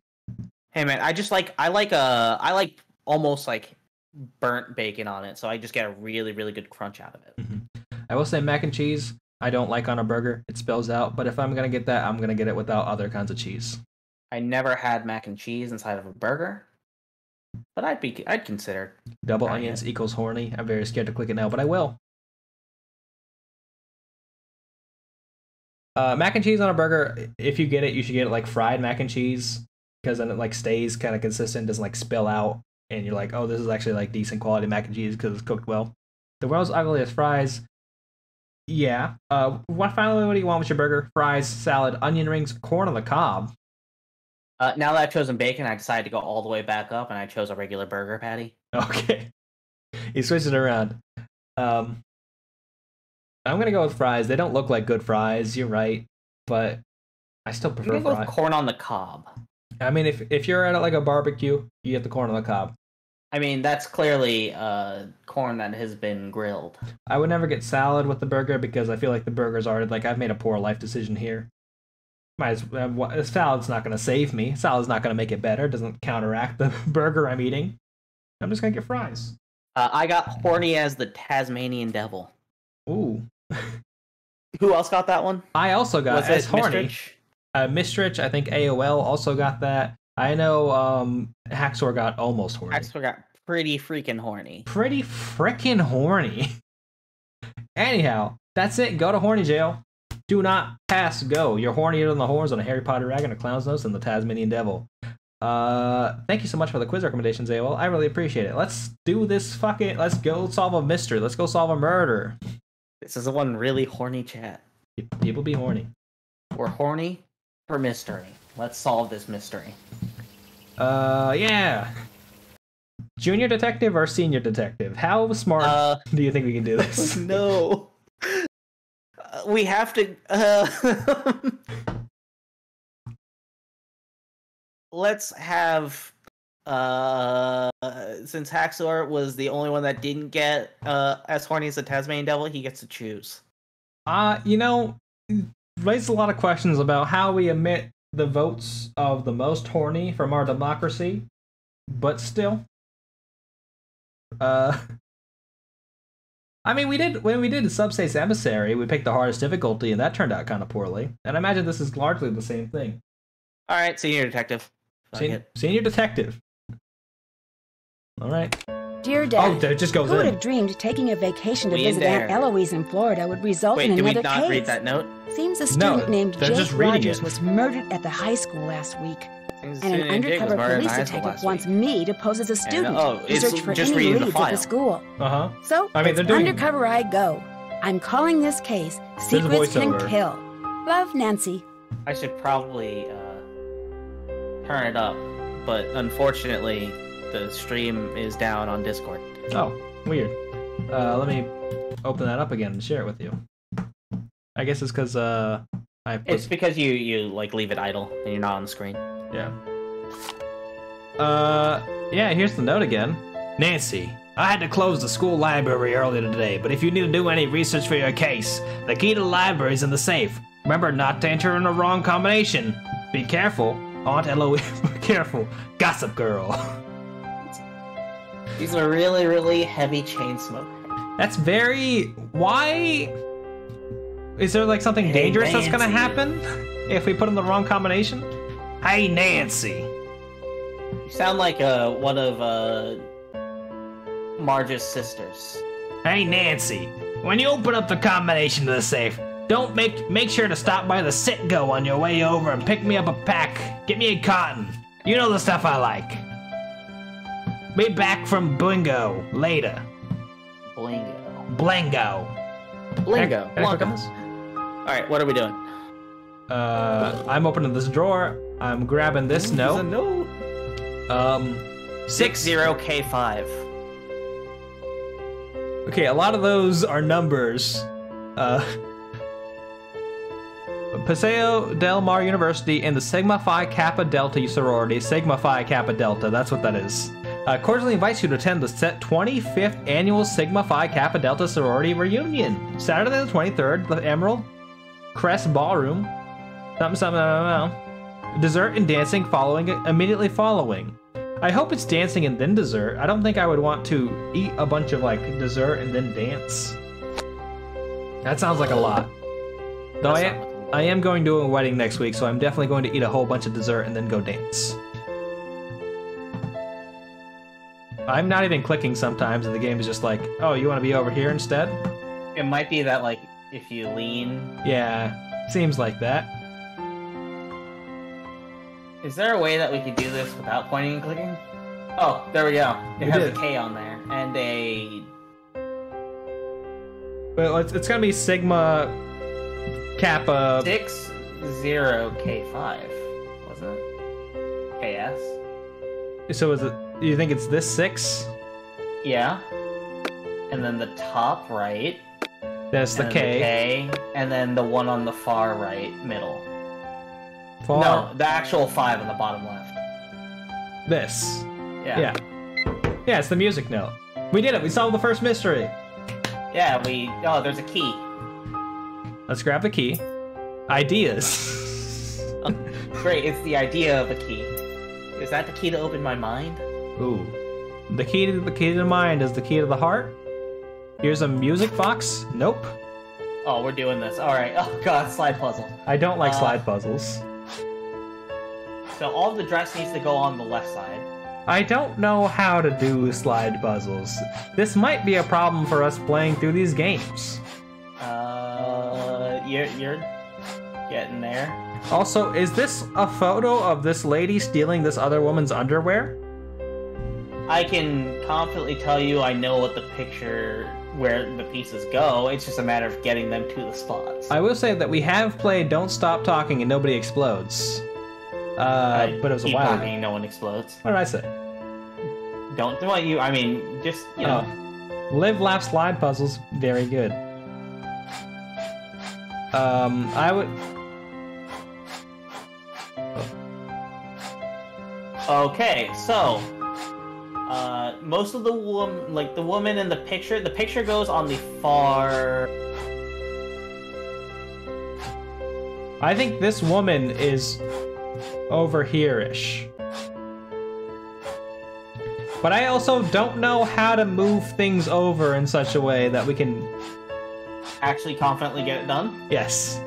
Hey man, I like almost like burnt bacon on it, so I just get a really, really good crunch out of it. Mm-hmm. I will say mac and cheese, I don't like on a burger. It spills out, but if I'm gonna get that, I'm gonna get it without other kinds of cheese. I never had mac and cheese inside of a burger, but I'd consider. Double onions equals horny. I'm very scared to click it now, but I will. Mac and cheese on a burger, if you get it, you should get it like fried mac and cheese, because then it like stays kind of consistent, doesn't like spill out, and you're like, oh, this is actually like decent quality mac and cheese because it's cooked well. The world's ugliest fries. Yeah. What do you want with your burger? Fries, salad, onion rings, corn on the cob. Now that I've chosen bacon, I decided to go all the way back up, and I chose a regular burger patty. Okay. You switched it around. I'm gonna go with fries. They don't look like good fries. You're right, but I still prefer fries. Corn on the cob. I mean, if you're at like a barbecue, you get the corn on the cob. I mean, that's clearly corn that has been grilled. I would never get salad with the burger because I feel like the burger's already like I've made a poor life decision here. Salad's not going to save me. Salad's not going to make it better. It doesn't counteract the burger I'm eating. I'm just going to get fries. I got horny as the Tasmanian devil. Ooh. Who else got that one? I also got Was as it horny. Mistrich? Mistrich, I think AOL also got that. I know Haxor got almost horny. Haxor got pretty freaking horny. Pretty freaking horny. Anyhow, that's it. Go to horny jail. Do not pass go. You're hornier than the horns on a Harry Potter dragon, a clown's nose, and the Tasmanian devil. Thank you so much for the quiz recommendations, AOL. I really appreciate it. Let's do this let's go solve a mystery. Let's go solve a murder. This is one really horny chat. People be horny. We're horny for mystery. Let's solve this mystery. Yeah. Junior detective or senior detective? How smart do you think we can do this? No. We have to... Let's have... since Haxor was the only one that didn't get as horny as the Tasmanian devil, he gets to choose. Raised a lot of questions about how we omit the votes of the most horny from our democracy, but still. I mean, when we did Subspace Emissary, we picked the hardest difficulty, and that turned out kind of poorly. And I imagine this is largely the same thing. All right, senior detective. Senior detective. All right. Dear Dad, it just goes who would in. have dreamed taking a vacation to We visit there. Aunt Eloise in Florida would result in Wait, did we another not case? read that note? Seems a student named they're just Jake reading Rogers it. was murdered at the high school last week. Seems And an student Jake was undercover murdered in police high school detective last wants week. me to pose as a student it's and search for just any reading the leads at file. the school. Uh-huh. So, I mean, it's they're doing- undercover I go. I'm calling this case Secrets Can voiceover. Kill. Love, Nancy. I should probably turn it up, but unfortunately, the stream is down on Discord. Oh, weird. Let me open that up again and share it with you. I guess it's because It's because you like leave it idle and you're not on the screen. Yeah. Yeah, here's the note again. Nancy, I had to close the school library earlier today, but if you need to do any research for your case, the key to the library is in the safe. Remember not to enter in the wrong combination. Be careful. Aunt Eloise, be careful. Gossip girl. These are really, really heavy chain smoke. That's very... Why? Is there like something dangerous that's gonna Nancy. happen if we put in the wrong combination? Hey, Nancy. You sound like one of Marge's sisters. Hey, Nancy. When you open up the combination to the safe, don't make sure to stop by the Sit-Go on your way over and pick me up a pack. Get me a cotton. You know the stuff I like. Be back from Blingo later. Blingo. Blango. Blingo. Can I click on this? Alright, what are we doing? I'm opening this drawer. I'm grabbing this note. note. 60K5. Okay, a lot of those are numbers. Paseo Del Mar University and the Sigma Phi Kappa Delta sorority. Sigma Phi Kappa Delta, that's what that is. Cordially invites you to attend the 25th annual Sigma Phi Kappa Delta sorority reunion. Saturday the 23rd, the Emerald Crest Ballroom. Something. Dessert and dancing immediately following. I hope it's dancing and then dessert. I don't think I would want to eat a bunch of like dessert and then dance. That sounds like a lot. Though I am going to a wedding next week, so I'm definitely going to eat a whole bunch of dessert and then go dance. I'm not even clicking sometimes, and the game is just like, oh, you want to be over here instead? It might be that, like, if you lean... Yeah, seems like that. Is there a way that we could do this without pointing and clicking? Oh, there we go. It has a K on there, and a... Well, it's gonna be Sigma Kappa... 60K5, wasn't it? KS? So is it... You think it's this 6? Yeah. And then the top right. That's the and K. then the K. And then the one on the far right, middle. Far. No, the actual 5 on the bottom left. This. Yeah. Yeah, it's the music note. We did it. We solved the first mystery. Yeah, oh, there's a key. Let's grab the key. Ideas. Oh, great, it's the idea of a key. Is that the key to open my mind? Ooh. The key to the mind is the key to the heart. Here's a music box. Nope. Oh, we're doing this. Alright. Oh god, slide puzzle. I don't like slide puzzles. So all of the dress needs to go on the left side. I don't know how to do slide puzzles. This might be a problem for us playing through these games. You're getting there. Also, is this a photo of this lady stealing this other woman's underwear? I can confidently tell you I know what the picture, where the pieces go. It's just a matter of getting them to the spots. I will say that we have played Don't Stop Talking and Nobody Explodes. But it was a while ago. No one explodes. What did I say? Don't do what you. I mean, just you know. Live, laugh, slide puzzles. Very good. I would. Okay, so most of the woman in the picture goes on the far. I think this woman is over here-ish. But I also don't know how to move things over in such a way that we can actually confidently get it done? Yes.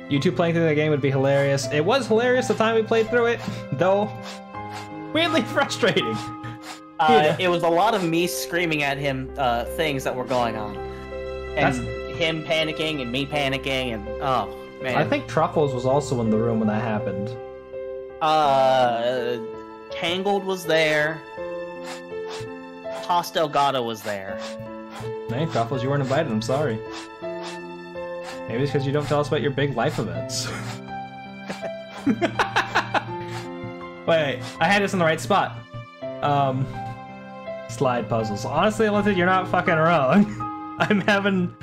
You two playing through the game would be hilarious. It was hilarious the time we played through it, though weirdly frustrating. It was a lot of me screaming at him things that were going on. And him panicking and me panicking and oh man. I think Truffles was also in the room when that happened. Tangled was there. Toss Delgado was there. Hey, Truffles, you weren't invited, I'm sorry. Maybe it's because you don't tell us about your big life events. Wait, I had this in the right spot. Slide puzzles. Honestly, Lindsay, you're not fucking wrong. I'm having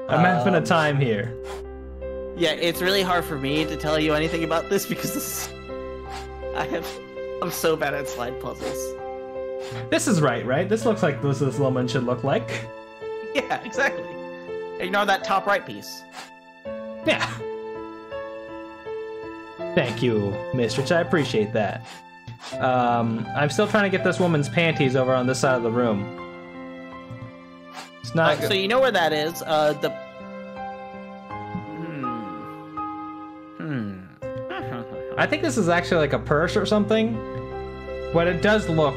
a time here. Yeah, it's really hard for me to tell you anything about this because I'm so bad at slide puzzles. This is right? This looks like this woman should look like. Yeah, exactly. Ignore that top right piece. Yeah. Thank you, Mistrich. I appreciate that. I'm still trying to get this woman's panties over on this side of the room. It's not good. So you know where that is? I think this is actually like a purse or something, but it does look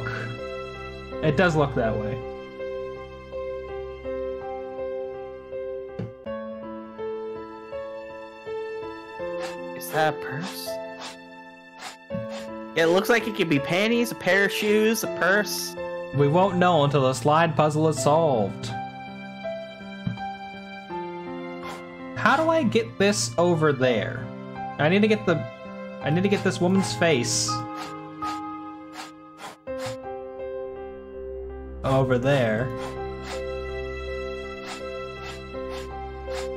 that way. Is that a purse? Yeah, it looks like it could be panties, a pair of shoes, a purse. We won't know until the slide puzzle is solved. How do I get this over there? I need to get this woman's face over there.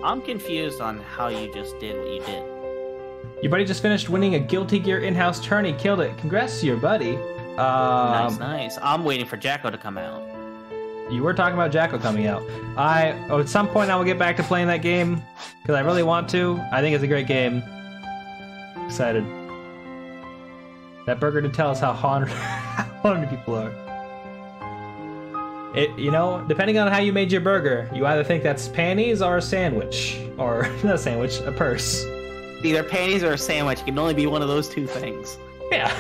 I'm confused on how you just did what you did. Your buddy just finished winning a Guilty Gear in-house tourney. Killed it. Congrats to your buddy. Nice. I'm waiting for Jacko to come out. You were talking about Jacko coming out. At some point I will get back to playing that game because I really want to. I think it's a great game. Excited. That burger did tell us how haunted people are. Depending on how you made your burger, you either think that's panties or a sandwich. Or, not a sandwich, a purse. Either panties or a sandwich. It can only be one of those two things. Yeah.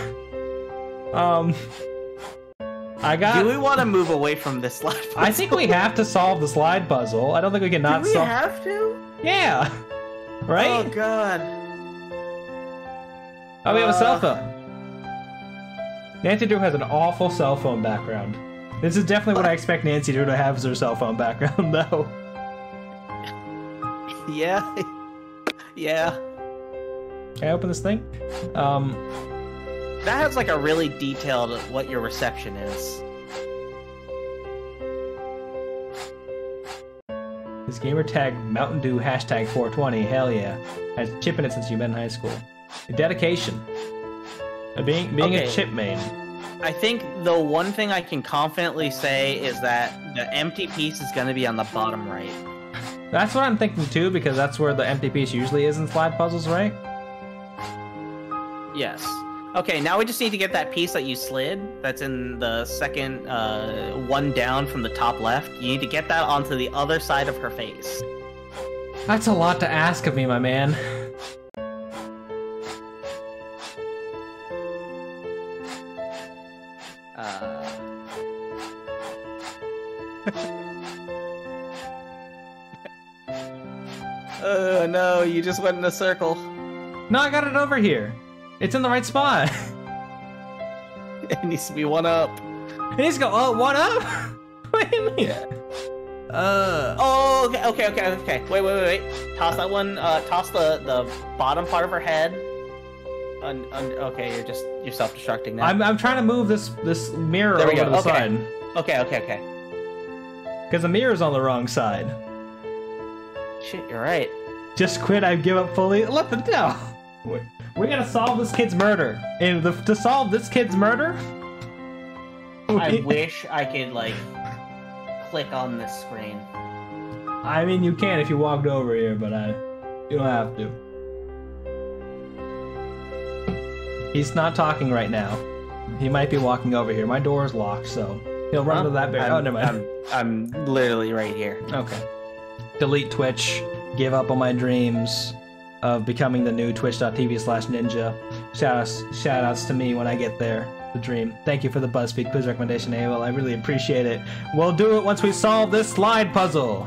Do we want to move away from this slide puzzle? I think we have to solve the slide puzzle. I don't think we can not solve... Do we have to? Yeah. Right? Oh, God. Oh, we have a cell phone. Nancy Drew has an awful cell phone background. This is definitely what I expect Nancy Drew to have as her cell phone background, though. Yeah. Yeah. Can I open this thing? That has like a really detailed what your reception is. His gamer tag Mountain Dew hashtag 420. Hell yeah. Has chip in it since you've been in high school. Dedication. Being Okay. a chip main. I think the one thing I can confidently say is that the empty piece is going to be on the bottom right. That's what I'm thinking too, because that's where the empty piece usually is in slide puzzles, right? Yes. Okay, now we just need to get that piece that you slid. That's in the second one down from the top left. You need to get that onto the other side of her face. That's a lot to ask of me, my man. Oh no, you just went in a circle. No, I got it over here. It's in the right spot. It needs to be one up. It needs to go, oh, one up? What do you mean? Yeah. Oh, okay. Wait. Toss that one. Toss the bottom part of her head. Okay, you're self-destructing now. I'm trying to move this mirror There we over go. to the Okay. side. Okay. Because the mirror's on the wrong side. Shit, you're right. Just quit, I give up fully. Let them know. We're gonna solve this kid's murder. And to solve this kid's murder... I wish I could, like, click on this screen. I mean, you can if you walked over here, but you don't have to. He's not talking right now. He might be walking over here. My door is locked, so he'll run to that barrier. Oh, never mind. I'm literally right here. Okay. Delete Twitch. Give up on my dreams of becoming the new twitch.tv/ninja. Shout-outs to me when I get there. The dream. Thank you for the BuzzFeed quiz recommendation, AOL. I really appreciate it. We'll do it once we solve this slide puzzle.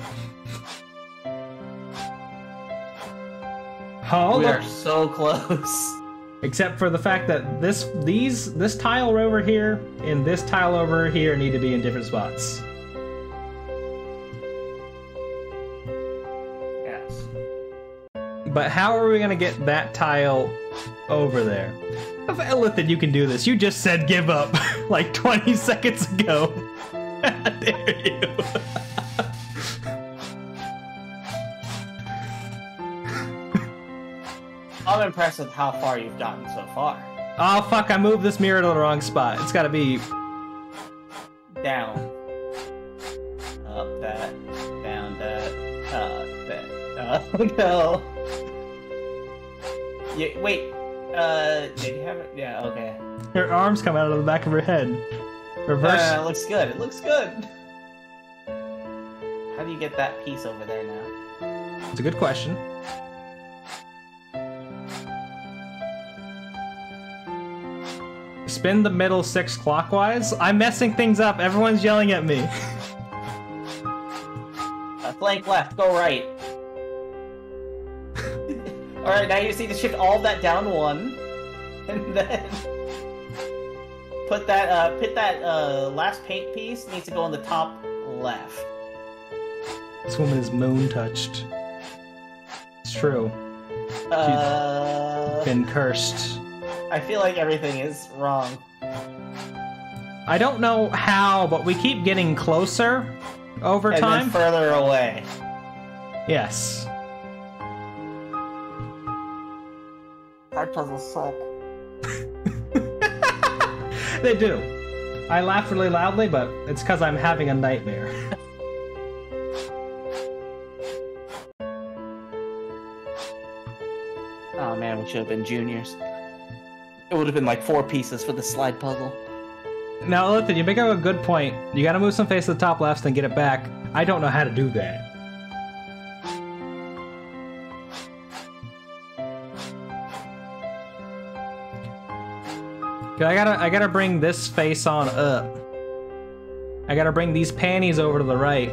Oh, We look. are so close. Except for the fact that this tile over here and this tile over here need to be in different spots. Yes. But how are we gonna get that tile over there? Listen, you can do this. You just said give up like 20 seconds ago. How dare you? I'm impressed with how far you've gotten so far. Oh fuck, I moved this mirror to the wrong spot. It's gotta be... Down. Up that. Down that. That. No. Wait. Did you have it? Yeah, okay. Her arms come out of the back of her head. Reverse. It looks good. It looks good. How do you get that piece over there now? It's a good question. Spin the middle 6 clockwise? I'm messing things up. Everyone's yelling at me. Flank left, go right. Alright, now you just need to shift all of that down one. And then put that last paint piece needs to go on the top left. This woman is moon touched. It's true. Been cursed. I feel like everything is wrong. I don't know how, but we keep getting closer over And time. then further away. Yes. Side puzzles suck. They do. I laugh really loudly, but it's because I'm having a nightmare. Oh man, we should have been juniors. It would have been like 4 pieces for the slide puzzle. Now, listen, you make up a good point. You gotta move some face to the top left and get it back. I don't know how to do that. I gotta bring this face on up. I gotta bring these panties over to the right.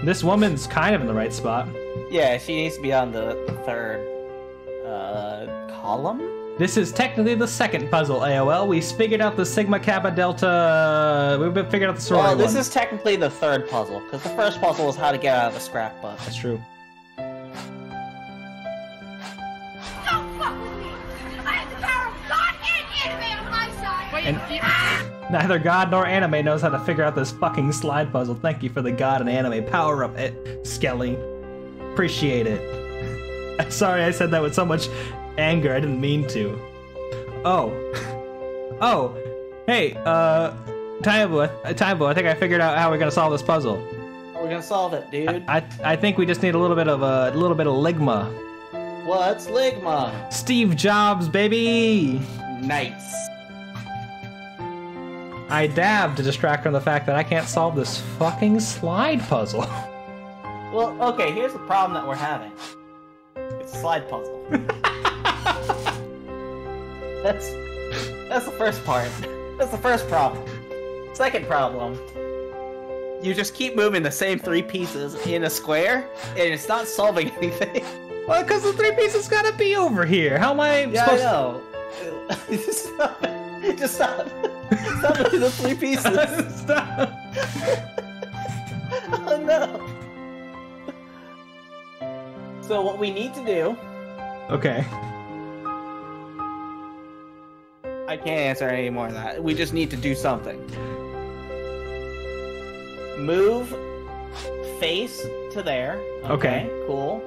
This woman's kind of in the right spot. Yeah, she needs to be on the third column? This is technically the second puzzle, AOL. We figured out the Sigma Kappa Delta... We've figured out the sorority Well, this one. is technically the third puzzle, because the first puzzle was how to get out of the scrapbook. That's true. Don't fuck with me! I have the power of God and anime on my side! And Neither God nor anime knows how to figure out this fucking slide puzzle. Thank you for the God and anime power up, Skelly. Appreciate it. Sorry I said that with so much anger. I didn't mean to. Oh. Oh. Hey, Taibo, I think I figured out how we're gonna solve this puzzle. How are we gonna solve it, dude? I think we just need a little bit of ligma. What's ligma? Steve Jobs, baby. Nice. I dab to distract from the fact that I can't solve this fucking slide puzzle. Well, okay, here's the problem that we're having. It's a slide puzzle. That's the first part. That's the first problem. Second problem. You just keep moving the same 3 pieces in a square, and it's not solving anything. Well, because the 3 pieces gotta be over here. How am I supposed to... Just stop. Just stop. Stop moving the 3 pieces. Stop. Oh no. So what we need to do... Okay. I can't answer any more of that. We just need to do something. Move face to there. Okay. Cool.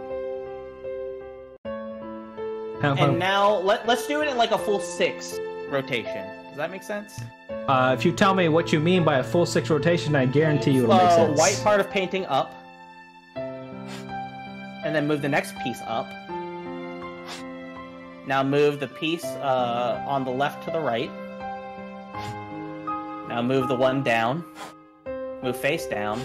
And now let's do it in like a full 6 rotation. Does that make sense? If you tell me what you mean by a full 6 rotation, I guarantee you it'll make sense. White part of painting up. And then move the next piece up. Now move the piece on the left to the right. Now move the one down. Move face down.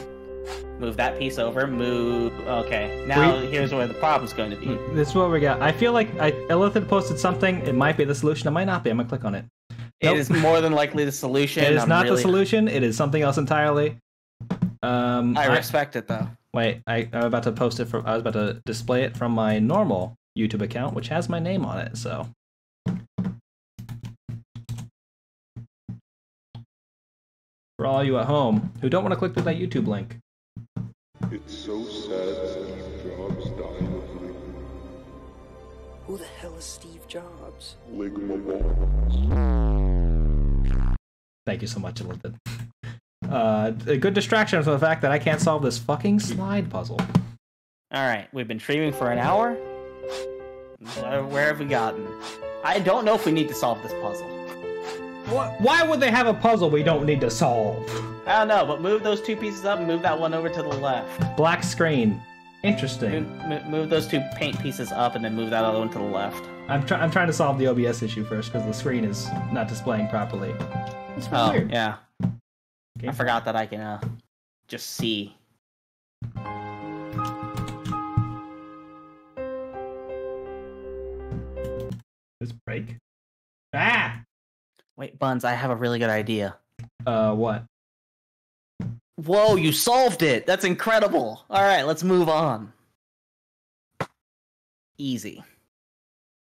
Move that piece over. Move... Okay, now here's where the problem's going to be. This is what we got. I feel like Illithid posted something. It might be the solution. It might not be. I'm going to click on it. It is more than likely the solution. It is not the solution. It is something else entirely. I respect it, though. Wait, I'm about to post it from... I was about to display it from my normal YouTube account, which has my name on it, so... For all you at home who don't want to click through that YouTube link. It's so sad Steve Jobs died of Ligma. Who the hell is Steve Jobs? Ligma balls. Thank you so much, Illithid. A good distraction from the fact that I can't solve this fucking slide puzzle. Alright, we've been streaming for an hour. Where have we gotten? I don't know if we need to solve this puzzle. Why would they have a puzzle we don't need to solve? I don't know, but move those 2 pieces up and move that one over to the left. Black screen. Interesting. Move those 2 paint pieces up and then move that other one to the left. I'm trying to solve the OBS issue first because the screen is not displaying properly. It's weird. Yeah. Okay. I forgot that I can just see. This break. Ah! Wait, Buns, I have a really good idea. What? Whoa, you solved it! That's incredible! Alright, let's move on. Easy.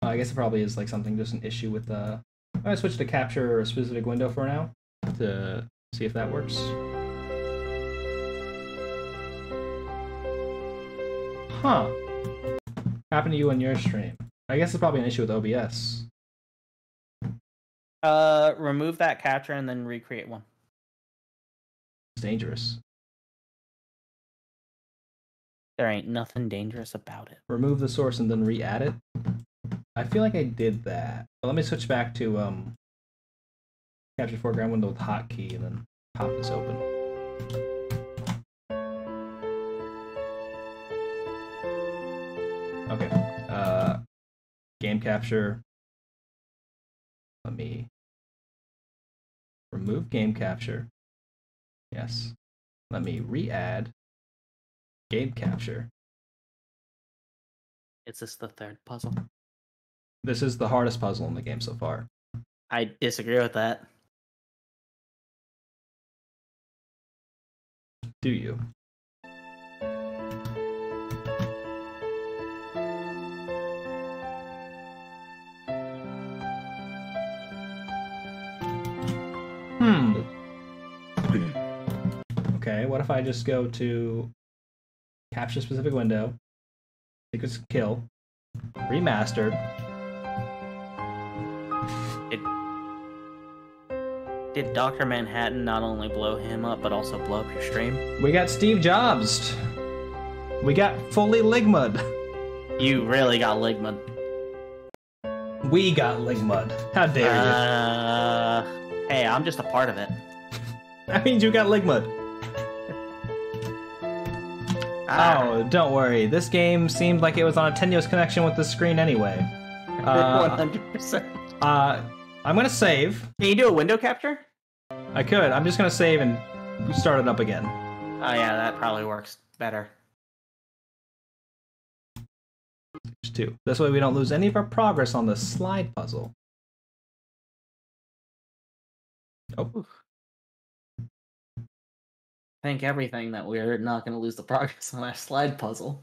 I guess it probably is like something, just an issue with I'm gonna switch to capture a specific window for now to see if that works. Huh. Happened to you on your stream. I guess it's probably an issue with OBS. Remove that capture and then recreate one. It's dangerous. There ain't nothing dangerous about it. Remove the source and then re-add it. I feel like I did that. But let me switch back to capture foreground window with hotkey and then pop this open. Okay. Game capture. Let me remove game capture. Yes. Let me re-add game capture. Is this the 3rd puzzle? This is the hardest puzzle in the game so far. I disagree with that. Do you? Okay, what if I just go to capture specific window, sequence kill, remastered. Did Dr. Manhattan not only blow him up, but also blow up your stream? We got Steve Jobs. We got fully Ligmud. You really got Ligmud. We got Ligmud. How dare you? Hey, I'm just a part of it. That means you got Ligmud. Oh, don't worry. This game seemed like it was on a tenuous connection with the screen anyway. 100%. I'm gonna save. Can you do a window capture? I could. I'm just gonna save and start it up again. Oh yeah, that probably works better. Stage 2. This way we don't lose any of our progress on the slide puzzle. Oh. Think everything that we're not going to lose the progress on our slide puzzle.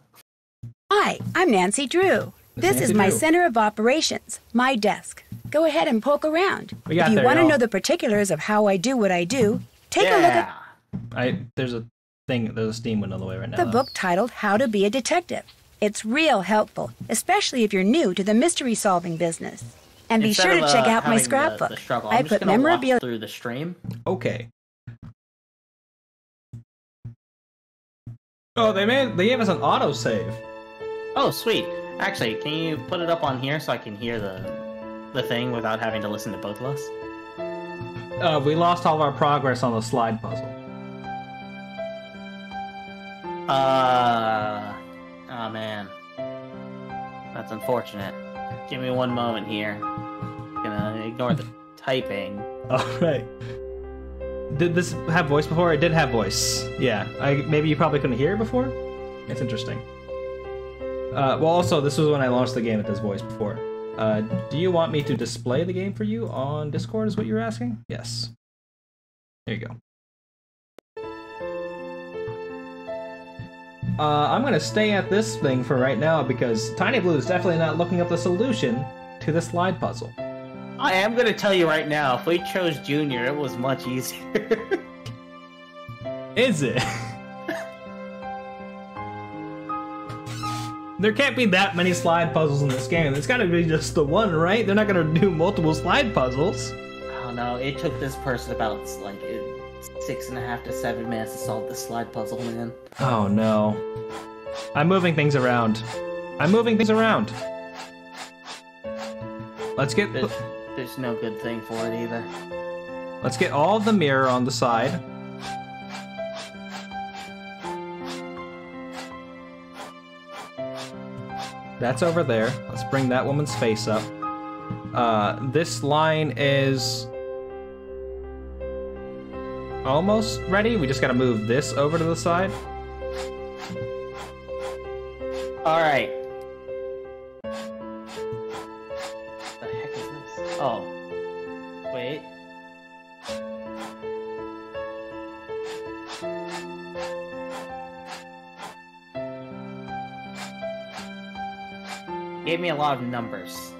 Hi, I'm Nancy Drew. This is my center of operations, my desk. Go ahead and poke around. If you want to know the particulars of how I do what I do, take a look at... There's a Steam window on the way right now. The book titled How to Be a Detective. It's real helpful, especially if you're new to the mystery-solving business. And be sure to check out my scrapbook. I put memorabilia through the stream. Okay. Oh, they gave us an autosave. Oh, sweet. Actually, can you put it up on here so I can hear the thing without having to listen to both of us? We lost all of our progress on the slide puzzle. Oh man. That's unfortunate. Give me one moment here. Gonna ignore the typing. Alright. Did this have voice before? It did have voice. Yeah. Maybe you probably couldn't hear it before? It's interesting. Well, also, this was when I launched the game at this voice before. Do you want me to display the game for you on Discord, is what you were asking? Yes. There you go. I'm gonna stay at this thing for right now because Tiny Blue is definitely not looking up the solution to the slide puzzle. I am gonna tell you right now, if we chose Junior, it was much easier. Is it? There can't be that many slide puzzles in this game. It's gotta be just the one, right? They're not gonna do multiple slide puzzles. I don't know, it took this person about, like, 6.5 to 7 minutes to solve this slide puzzle, man. Oh no. I'm moving things around. Let's get... There's no good thing for it either. Let's get all of the mirror on the side. That's over there. Let's bring that woman's face up. This line is almost ready. We just gotta move this over to the side. Alright. The heck is this? Oh. Wait. Gave me a lot of numbers.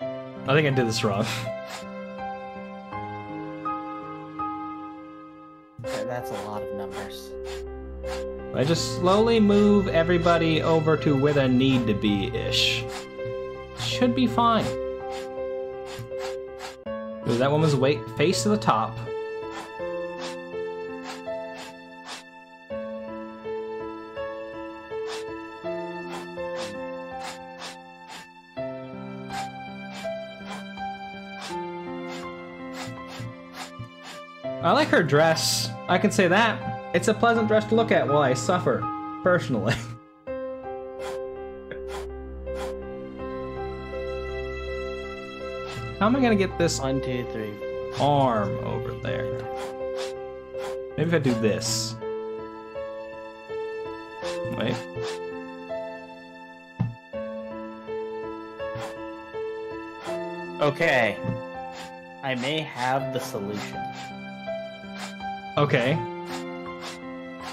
I think I did this wrong. That's a lot of numbers. I just slowly move everybody over to where they need to be-ish. Should be fine. Move that woman's face to the top. I like her dress. I can say that. It's a pleasant dress to look at while I suffer, personally. How am I gonna get this 1, 2, 3, 4. arm over there? Maybe if I do this. Wait. Okay. I may have the solution. Okay.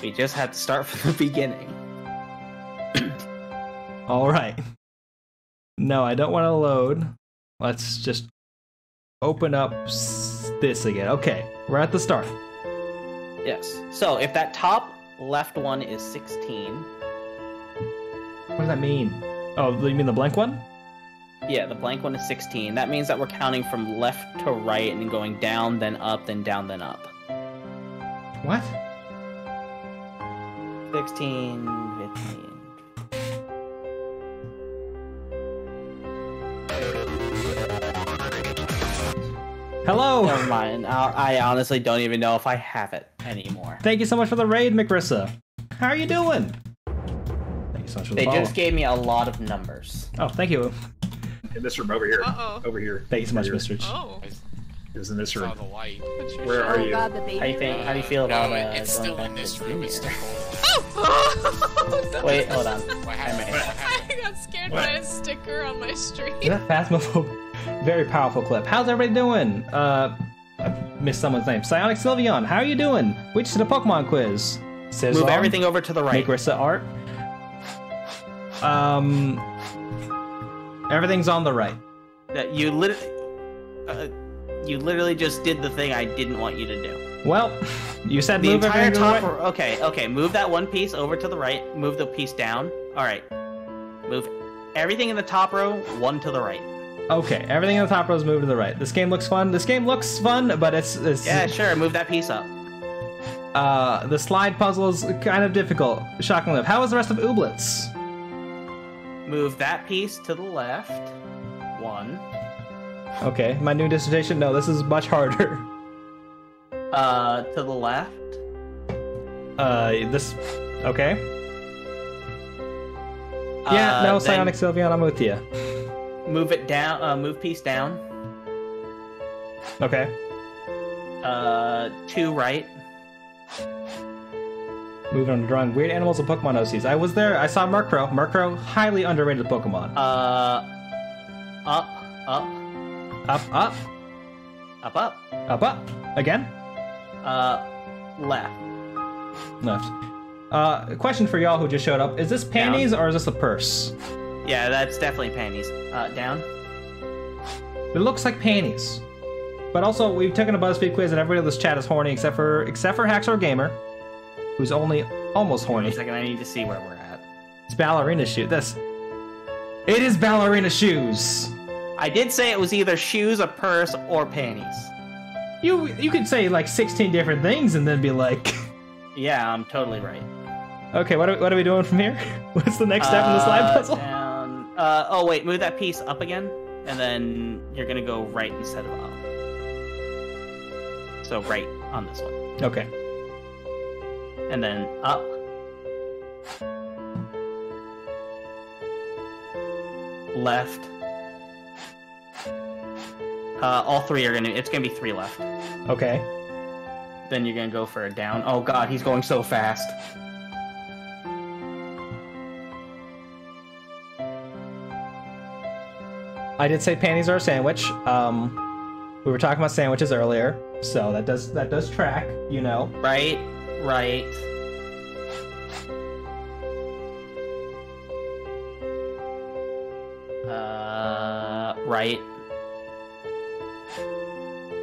We just had to start from the beginning. Alright. No, I don't want to load. Let's just open up this again. Okay, we're at the start. Yes. So if that top left one is 16. What does that mean? Oh, you mean the blank one? Yeah, the blank one is 16. That means that we're counting from left to right and going down, then up, then down, then up. What? 16, 15. Hello! Never mind. I honestly don't even know if I have it anymore. Thank you so much for the raid, McRissa. How are you doing? Thank you so much for the follow. They just gave me a lot of numbers. Oh, thank you. In this room over here. Uh-oh. Over here. Thank you so much, Mr. Oh. It was in this room. Saw the light. Where are you? God, the baby. How do you feel about it's going still back in to this room. It's junior? still cold. Wait, hold on. What happened? I I got scared by a sticker on my street. That Phasmophobe. Very powerful clip. How's everybody doing? I missed someone's name. Psionic Sylveon, how are you doing? We just did a Pokemon quiz. Says Move everything over to the right. McRissa art. Everything's on the right. That you literally just did the thing I didn't want you to do. Well, you said The move entire everything top to the right. okay. Move that one piece over to the right. Move the piece down. All right. Move everything in the top row one to the right. Okay, everything in the top row is moved to the right. This game looks fun. This game looks fun, but it's Yeah, sure. Move that piece up. the slide puzzle is kind of difficult. Shockingly. How is the rest of Ooblets? Move that piece to the left. One. Okay, my new dissertation. No, this is much harder. To the left. This. Okay. Yeah, no, then Psionic Sylveon, I'm with you. Move it down. Move piece down. Okay. To right. Moving on to drawing weird animals and Pokemon OCs. I was there. I saw Murkrow. Murkrow, highly underrated Pokemon. Up. Up. Up, up. Up. Again? Left. Left. Question for y'all who just showed up. Is this panties or is this a purse? Yeah, that's definitely panties. Down. It looks like panties. But also, we've taken a BuzzFeed quiz and everybody in this chat is horny except for Haxor Gamer, who's only almost horny. Wait a second, I need to see where we're at. It's ballerina shoes. It is ballerina shoes. I did say it was either shoes, a purse, or panties. You could say like 16 different things and then be like... Yeah, I'm totally right. Okay, what are we doing from here? What's the next step in the slide puzzle? Down. Oh wait, move that piece up again, and then you're gonna go right instead of up. So right on this one. Okay. And then up. Left. All three are it's gonna be 3 left. Okay. Then you're gonna go for a down. Oh god, he's going so fast. I did say panties are a sandwich. We were talking about sandwiches earlier, so that does track, you know. Right. Right.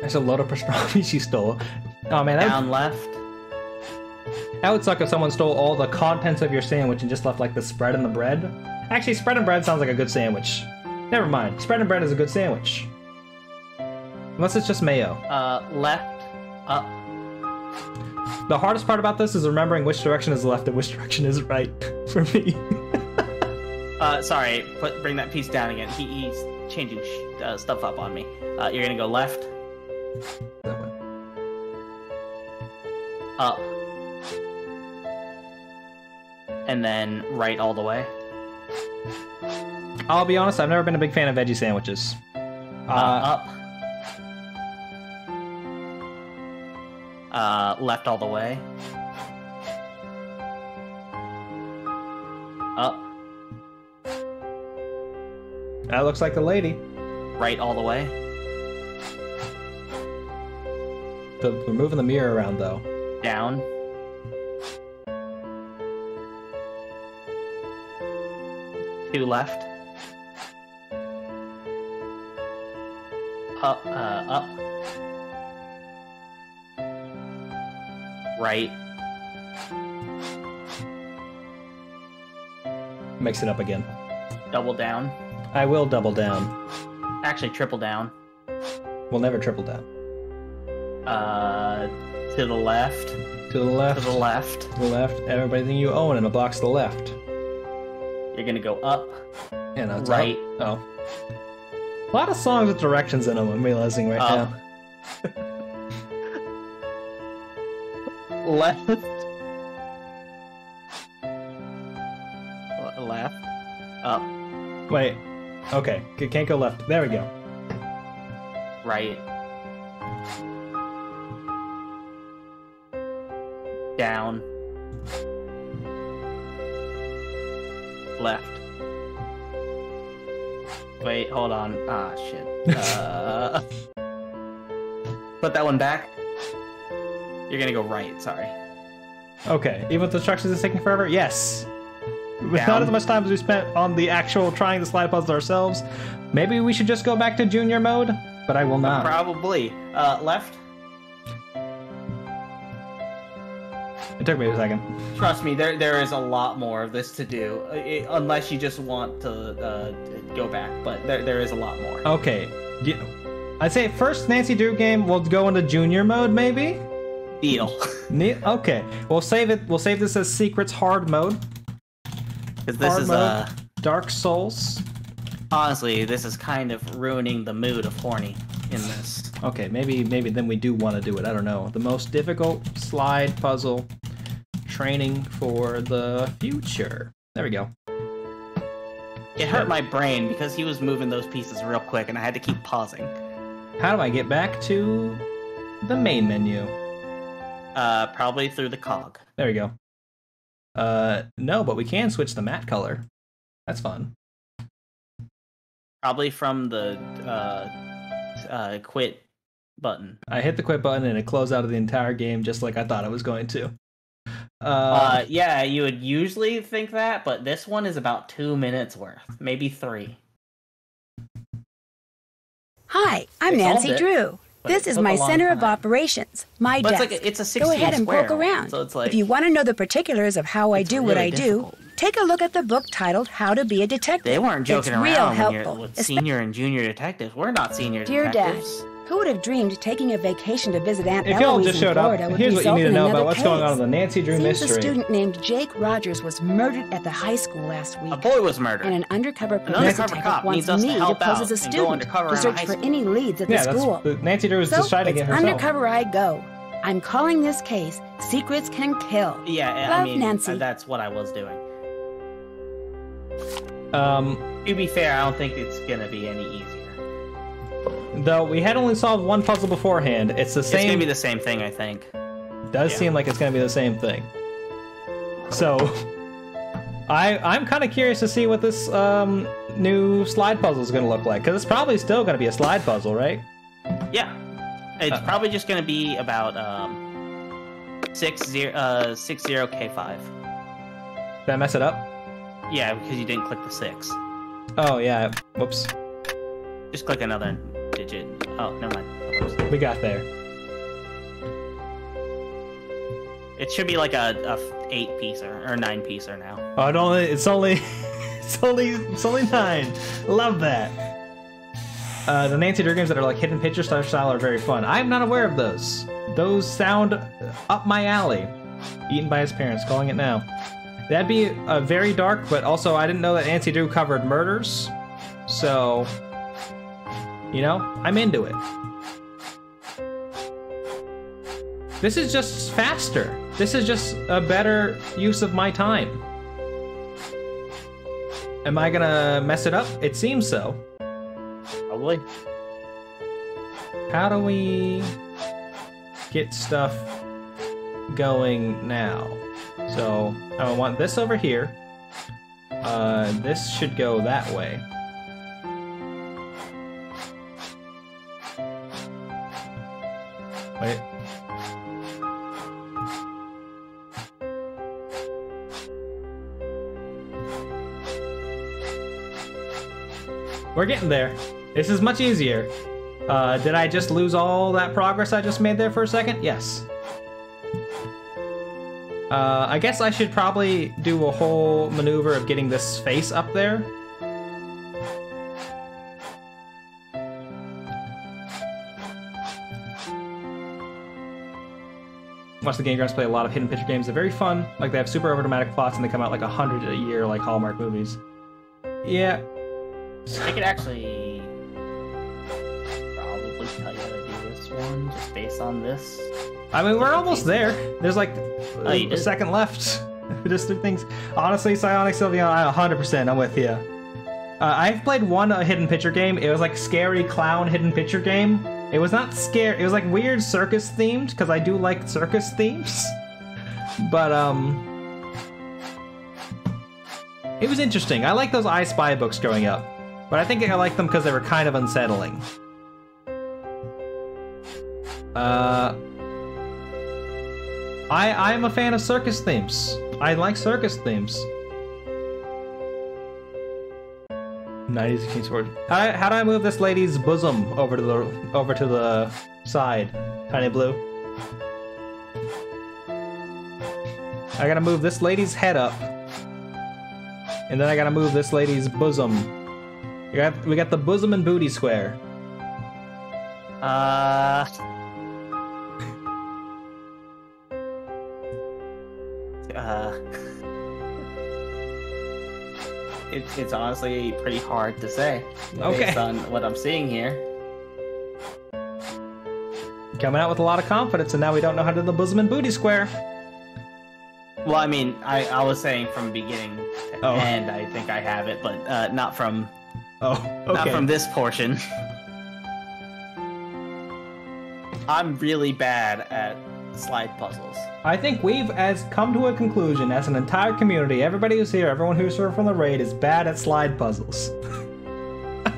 There's a load of pastrami she stole. Oh man, Down left. That would suck if someone stole all the contents of your sandwich and just left like the spread and the bread. Actually, spread and bread sounds like a good sandwich. Never mind. Spread and bread is a good sandwich. Unless it's just mayo. Left. Up. The hardest part about this is remembering which direction is left and which direction is right for me. Sorry. Bring that piece down again. He's changing stuff up on me. You're gonna go left. Up. And then right all the way. I'll be honest, I've never been a big fan of veggie sandwiches. Up. Left all the way. Up. That looks like the lady. Right all the way. We're moving the mirror around, though. Down. Two left. Up. Right. Mix it up again. Double down. I will double down. Actually, triple down. We'll never triple down. To the left. To the left. To the left. To the left. Everything you own in a box to the left. You're gonna go up. Yeah, no, it's right. Up. Oh. A lot of songs with directions in them, I'm realizing right now. Left. Left. Up. Wait. Okay. Can't go left. There we go. Right. Down. Left. Wait, hold on. Ah, shit. Put that one back. You're gonna go right, sorry. Okay. Even with the instructions it's taking forever? Yes. With Down. not as much time as we spent on the actual trying the slide puzzles ourselves, maybe we should just go back to junior mode, but I will not. Probably. Left. It took me a second. Trust me, there is a lot more of this to do, unless you just want to go back, but there is a lot more. Okay. I'd say first Nancy Drew game, we'll go into junior mode, maybe? Deal. Okay. We'll save it. We'll save this as Secrets Hard mode. Because this is Dark Souls. Honestly, this is kind of ruining the mood of horny in this. Okay, maybe then we do want to do it. I don't know. The most difficult slide puzzle training for the future. There we go. It hurt my brain because he was moving those pieces real quick and I had to keep pausing. How do I get back to the main menu? Probably through the cog. There we go. No, but we can switch the matte color. That's fun. Probably from the quit button. I hit the quit button and it closed out of the entire game just like I thought it was going to. Yeah, you would usually think that, but this one is about 2 minutes worth, maybe 3. Hi, I'm Nancy Drew. This is my center of operations, my desk. It's a 16 Go ahead and square, poke around. so it's like, if you want to know the particulars of how I do what I do, take a look at the book titled How to Be a Detective. They weren't joking it's real around helpful, with senior and junior detectives. We're not senior Dear detectives. Dad, who would have dreamed taking a vacation to visit Aunt If y'all Eloise just in showed up, Florida would here's what you result need to in know another about what's going on case? in the Nancy Drew Seems mystery. a student named Jake Rogers was murdered at the high school last week. A boy was murdered. And an undercover police undercover detective cop wants needs us to me to help pose out as a and go student undercover to in a search high for school. any leads at the school. Nancy Drew was So just trying to it's get herself. undercover I go. I'm calling this case Secrets Can Kill. Yeah, Love, I mean, Nancy. that's what I was doing. To be fair, I don't think it's gonna be any easier. Though we had only solved one puzzle beforehand, it's the same. It's gonna be the same thing, I think. Does seem like it's gonna be the same thing. So, I'm kind of curious to see what this new slide puzzle is gonna look like, because it's probably still gonna be a slide puzzle, right? Yeah, it's probably just gonna be about 60K5. Did I mess it up? Yeah, because you didn't click the 6. Oh yeah. Whoops. Just click another digit. Oh, never mind. We got there. It should be like a 8-piecer or 9-piecer now. Oh, it's only 9. Love that. The Nancy Drew games that are like hidden picture style are very fun. I'm not aware of those. Those sound up my alley. Eaten by his parents, calling it now. That'd be very dark, but also I didn't know that Nancy Drew covered murders. So, you know, I'm into it. This is just faster. This is just a better use of my time. Am I gonna mess it up? It seems so. Probably. How do we get stuff going now? So I want this over here. This should go that way. Wait. We're getting there. This is much easier. Did I just lose all that progress I just made there for a second? Yes. I guess I should probably do a whole maneuver of getting this face up there. watch the Game Grumps play a lot of hidden picture games. They're very fun. Like, they have super overdramatic plots, and they come out like 100 a year, like Hallmark movies. Yeah. I could actually probably tell you how to do this one just based on this. I mean, we're almost there. There's like a second left. Just 3 things. Honestly, Psionic Sylveon, 100%, I'm with you. I've played one hidden picture game. It was like scary clown hidden picture game. It was not scary. It was like weird circus themed, because I do like circus themes. But, it was interesting. I like those I Spy books growing up. But I think I liked them because they were kind of unsettling. I'm a fan of circus themes. I like circus themes. 90s King Sword. How do I move this lady's bosom over to the side? Tiny Blue. I gotta move this lady's head up. And then I gotta move this lady's bosom. We got the bosom and booty square. It's honestly pretty hard to say based on what I'm seeing here. Coming out with a lot of confidence, and now we don't know how to do the bosom and booty square. Well, I mean, I was saying from beginning to end, I think I have it, but not from not from this portion. I'm really bad at slide puzzles. I think we've come to a conclusion as an entire community. Everybody who's here, everyone who's served from the raid, is bad at slide puzzles.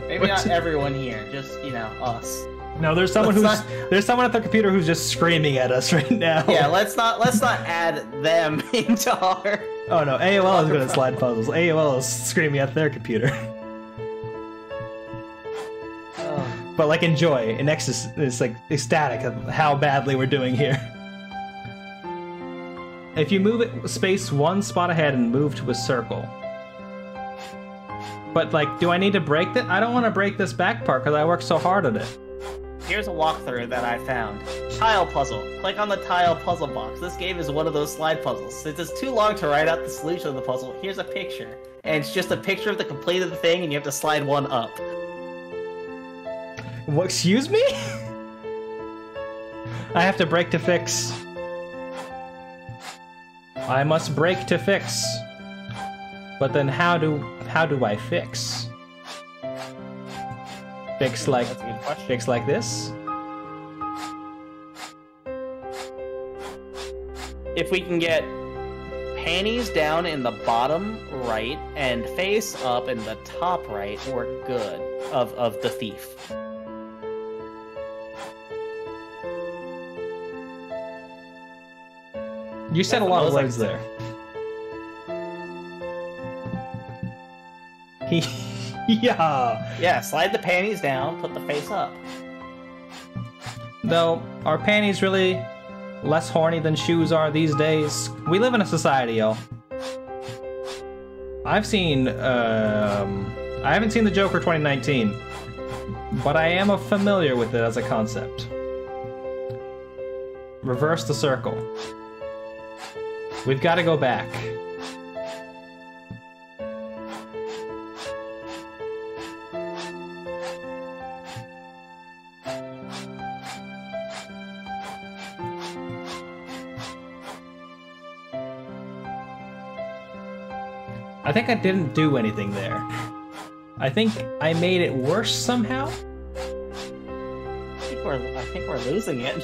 Maybe not everyone here, just us. No, there's someone there's someone at their computer who's just screaming at us right now. Yeah, let's not add them into our. Oh no, AOL is good at slide puzzles. AOL is screaming at their computer. But like enjoy, and Nexus is like ecstatic of how badly we're doing here. If you move it space 1 spot ahead and move to a circle. But like, do I need to break that? I don't want to break this back part because I worked so hard at it. Here's a walkthrough that I found. Tile puzzle. Click on the tile puzzle box. This game is one of those slide puzzles. Since it's too long to write out the solution of the puzzle, here's a picture. And it's just a picture of the completed thing, and you have to slide one up. What, excuse me? I have to break to fix. I must break to fix. But then how do I fix? Fix like this? If we can get panties down in the bottom right and face up in the top right, we're good of the thief. You said a lot of words there. Yeah, slide the panties down, put the face up. Though, are panties really less horny than shoes are these days? We live in a society, y'all. I haven't seen the Joker 2019, but I am familiar with it as a concept. Reverse the circle. We've got to go back. I think I didn't do anything there. I think I made it worse somehow. I think we're losing it.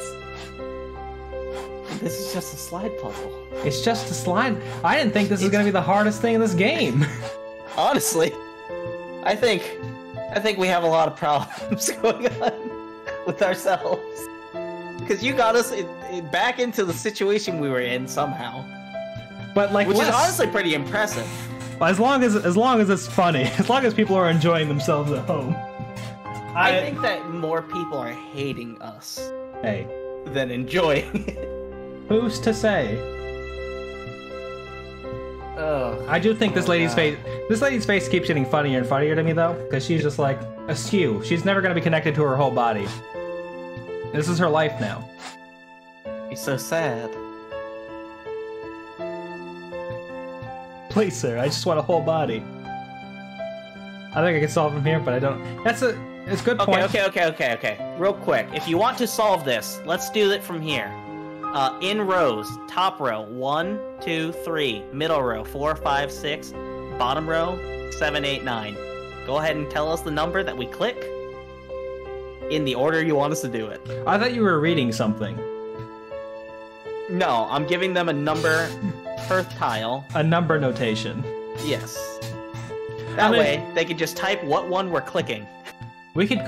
This is just a slide puzzle. It's just a slide. I didn't think this was going to be the hardest thing in this game. Honestly, I think we have a lot of problems going on with ourselves. Because you got us back into the situation we were in somehow. But like, which is honestly pretty impressive. As long as it's funny, as long as people are enjoying themselves at home. I think that more people are hating us. Hey. Than enjoying it. Who's to say? Oh, I do think this lady's face keeps getting funnier and funnier to me though, because she's just like askew. She's never gonna be connected to her whole body. This is her life now. He's so sad. place there. I just want a whole body. I think I can solve from here, but I don't. It's a good point. Okay. Real quick, if you want to solve this, let's do it from here. In rows, top row 1, 2, 3, middle row 4, 5, 6, bottom row 7, 8, 9. Go ahead and tell us the number that we click in the order you want us to do it. I thought you were reading something. No, I'm giving them a number per tile. A number notation. Yes. That way, they could just type what one we're clicking. We could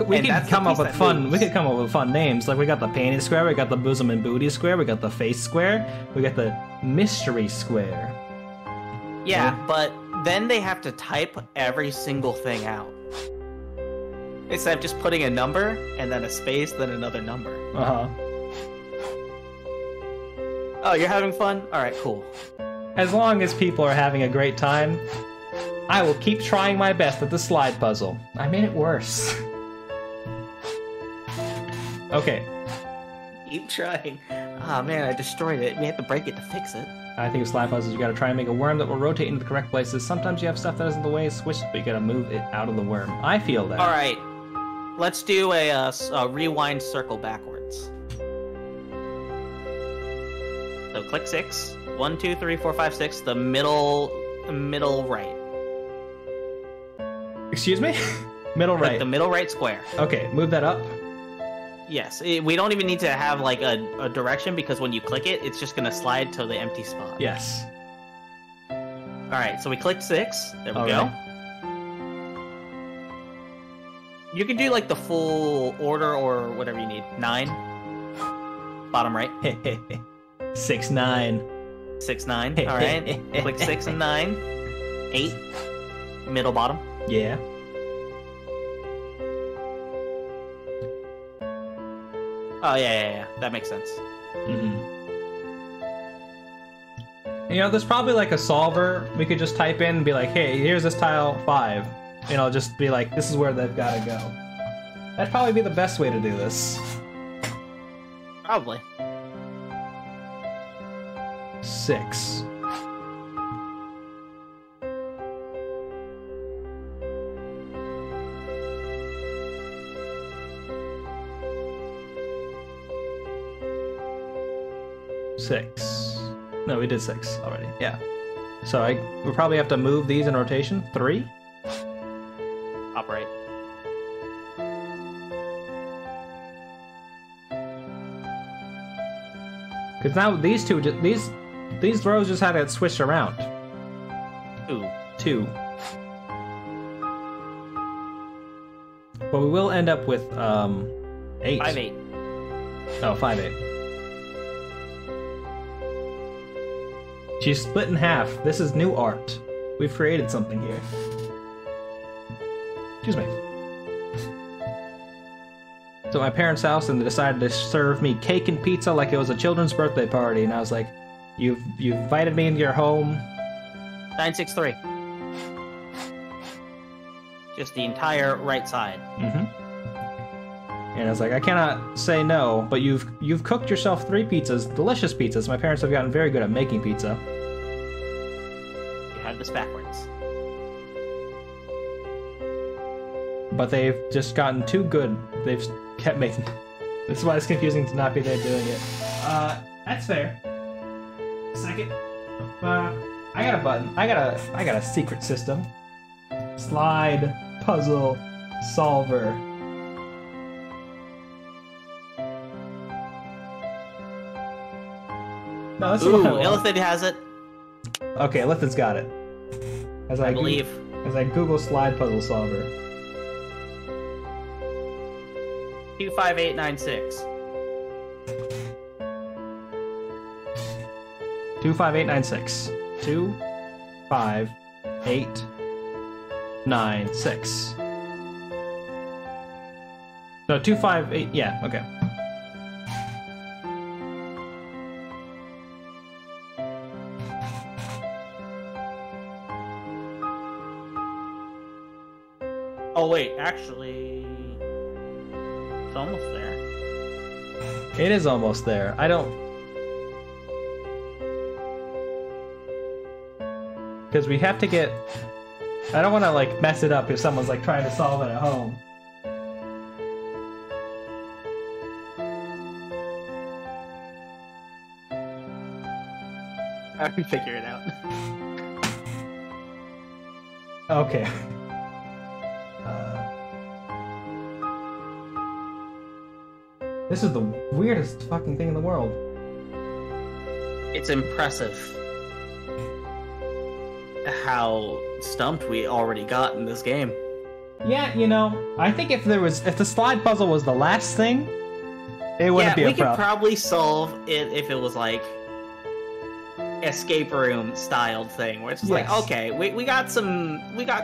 come up with fun. We could come up with fun names. Like we got the panty square, we got the bosom and booty square, we got the face square, we got the mystery square. Yeah, but then they have to type every single thing out. Instead of just putting a number and then a space, then another number. Oh, you're having fun? All right, cool. As long as people are having a great time, I will keep trying my best at the slide puzzle. I made it worse. Okay. Keep trying. Ah, man, I destroyed it. We have to break it to fix it. I think with slide puzzles, you gotta try and make a worm that will rotate into the correct places. Sometimes you have stuff that is in the way, switch, but you gotta move it out of the worm. I feel that. All right. Let's do a rewind circle backwards. So click 6. 1, 2, 3, 4, 5, 6. The middle right. Excuse me? Middle right. Like the middle right square. Okay, move that up. Yes, we don't even need to have like a direction because when you click it, it's just gonna slide to the empty spot. Yes. All right, so we clicked 6. There we go. You can do like the full order or whatever you need. 9. Bottom right. 6, 9. 6, 9. All right. Click 6 and 9. 8. Middle bottom. Yeah. Oh, yeah. That makes sense. Mm-hmm. You know, there's probably like a solver we could just type in and be like, hey, here's this tile 5. You know, just be like, this is where they've got to go. That'd probably be the best way to do this. Probably. 6. No, we did 6 already. Yeah. So we probably have to move these in rotation. 3. Top right. Because now these rows just had to get switched around. 2. But we will end up with 8. 5, 8. Oh, 5, 8. She's split in half. This is new art. We've created something here. Excuse me. So at my parents' house, and they decided to serve me cake and pizza like it was a children's birthday party, and I was like, "You've invited me into your home." 963. Just the entire right side. Mm-hmm. And I was like, I cannot say no, but you've cooked yourself 3 pizzas, delicious pizzas. My parents have gotten very good at making pizza. You have this backwards. But they've just gotten too good. They've kept making. This is why it's confusing to not be there doing it. That's fair. Second. I got a button. I got a secret system. Slide puzzle solver. No, this is what I want. Illithid has it. Okay, Illithid's got it. As I believe. As I Google slide puzzle solver. 25896. 25896. 25896. No, 258. Yeah, okay. Oh wait, actually, it's almost there. It is almost there. I don't. because we have to get... I don't want to, like, mess it up if someone's, like, trying to solve it at home. I can figure it out. Okay. This is the weirdest fucking thing in the world. It's impressive how stumped we already got in this game. Yeah, you know, I think if the slide puzzle was the last thing, it wouldn't be a problem. We could probably solve it if it was like escape room styled thing, where it's just like, okay, we got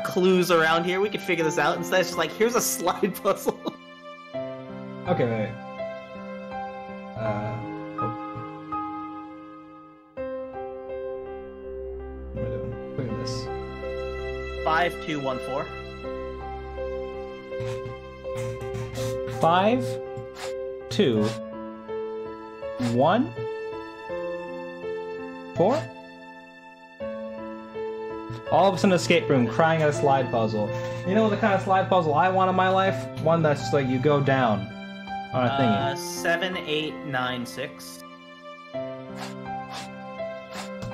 clues around here, we could figure this out. Instead, it's just like, here's a slide puzzle. Okay, wait. What am I doing? Look at this. 5214. 5, 2, 1, 4. All of us in an escape room crying at a slide puzzle. You know the kind of slide puzzle I want in my life? One that's just like you go down on a thingy. 7896.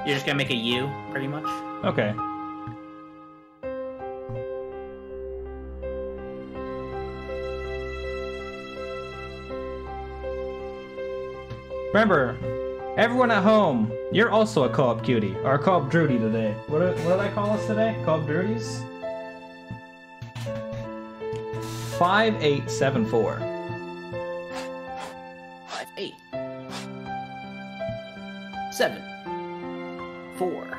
You're just gonna make a U, pretty much. Okay. Remember, everyone at home, you're also a co-op cutie, or a co-op drewtie today. What did I call us today? Co-op drewties? 5874. 5874.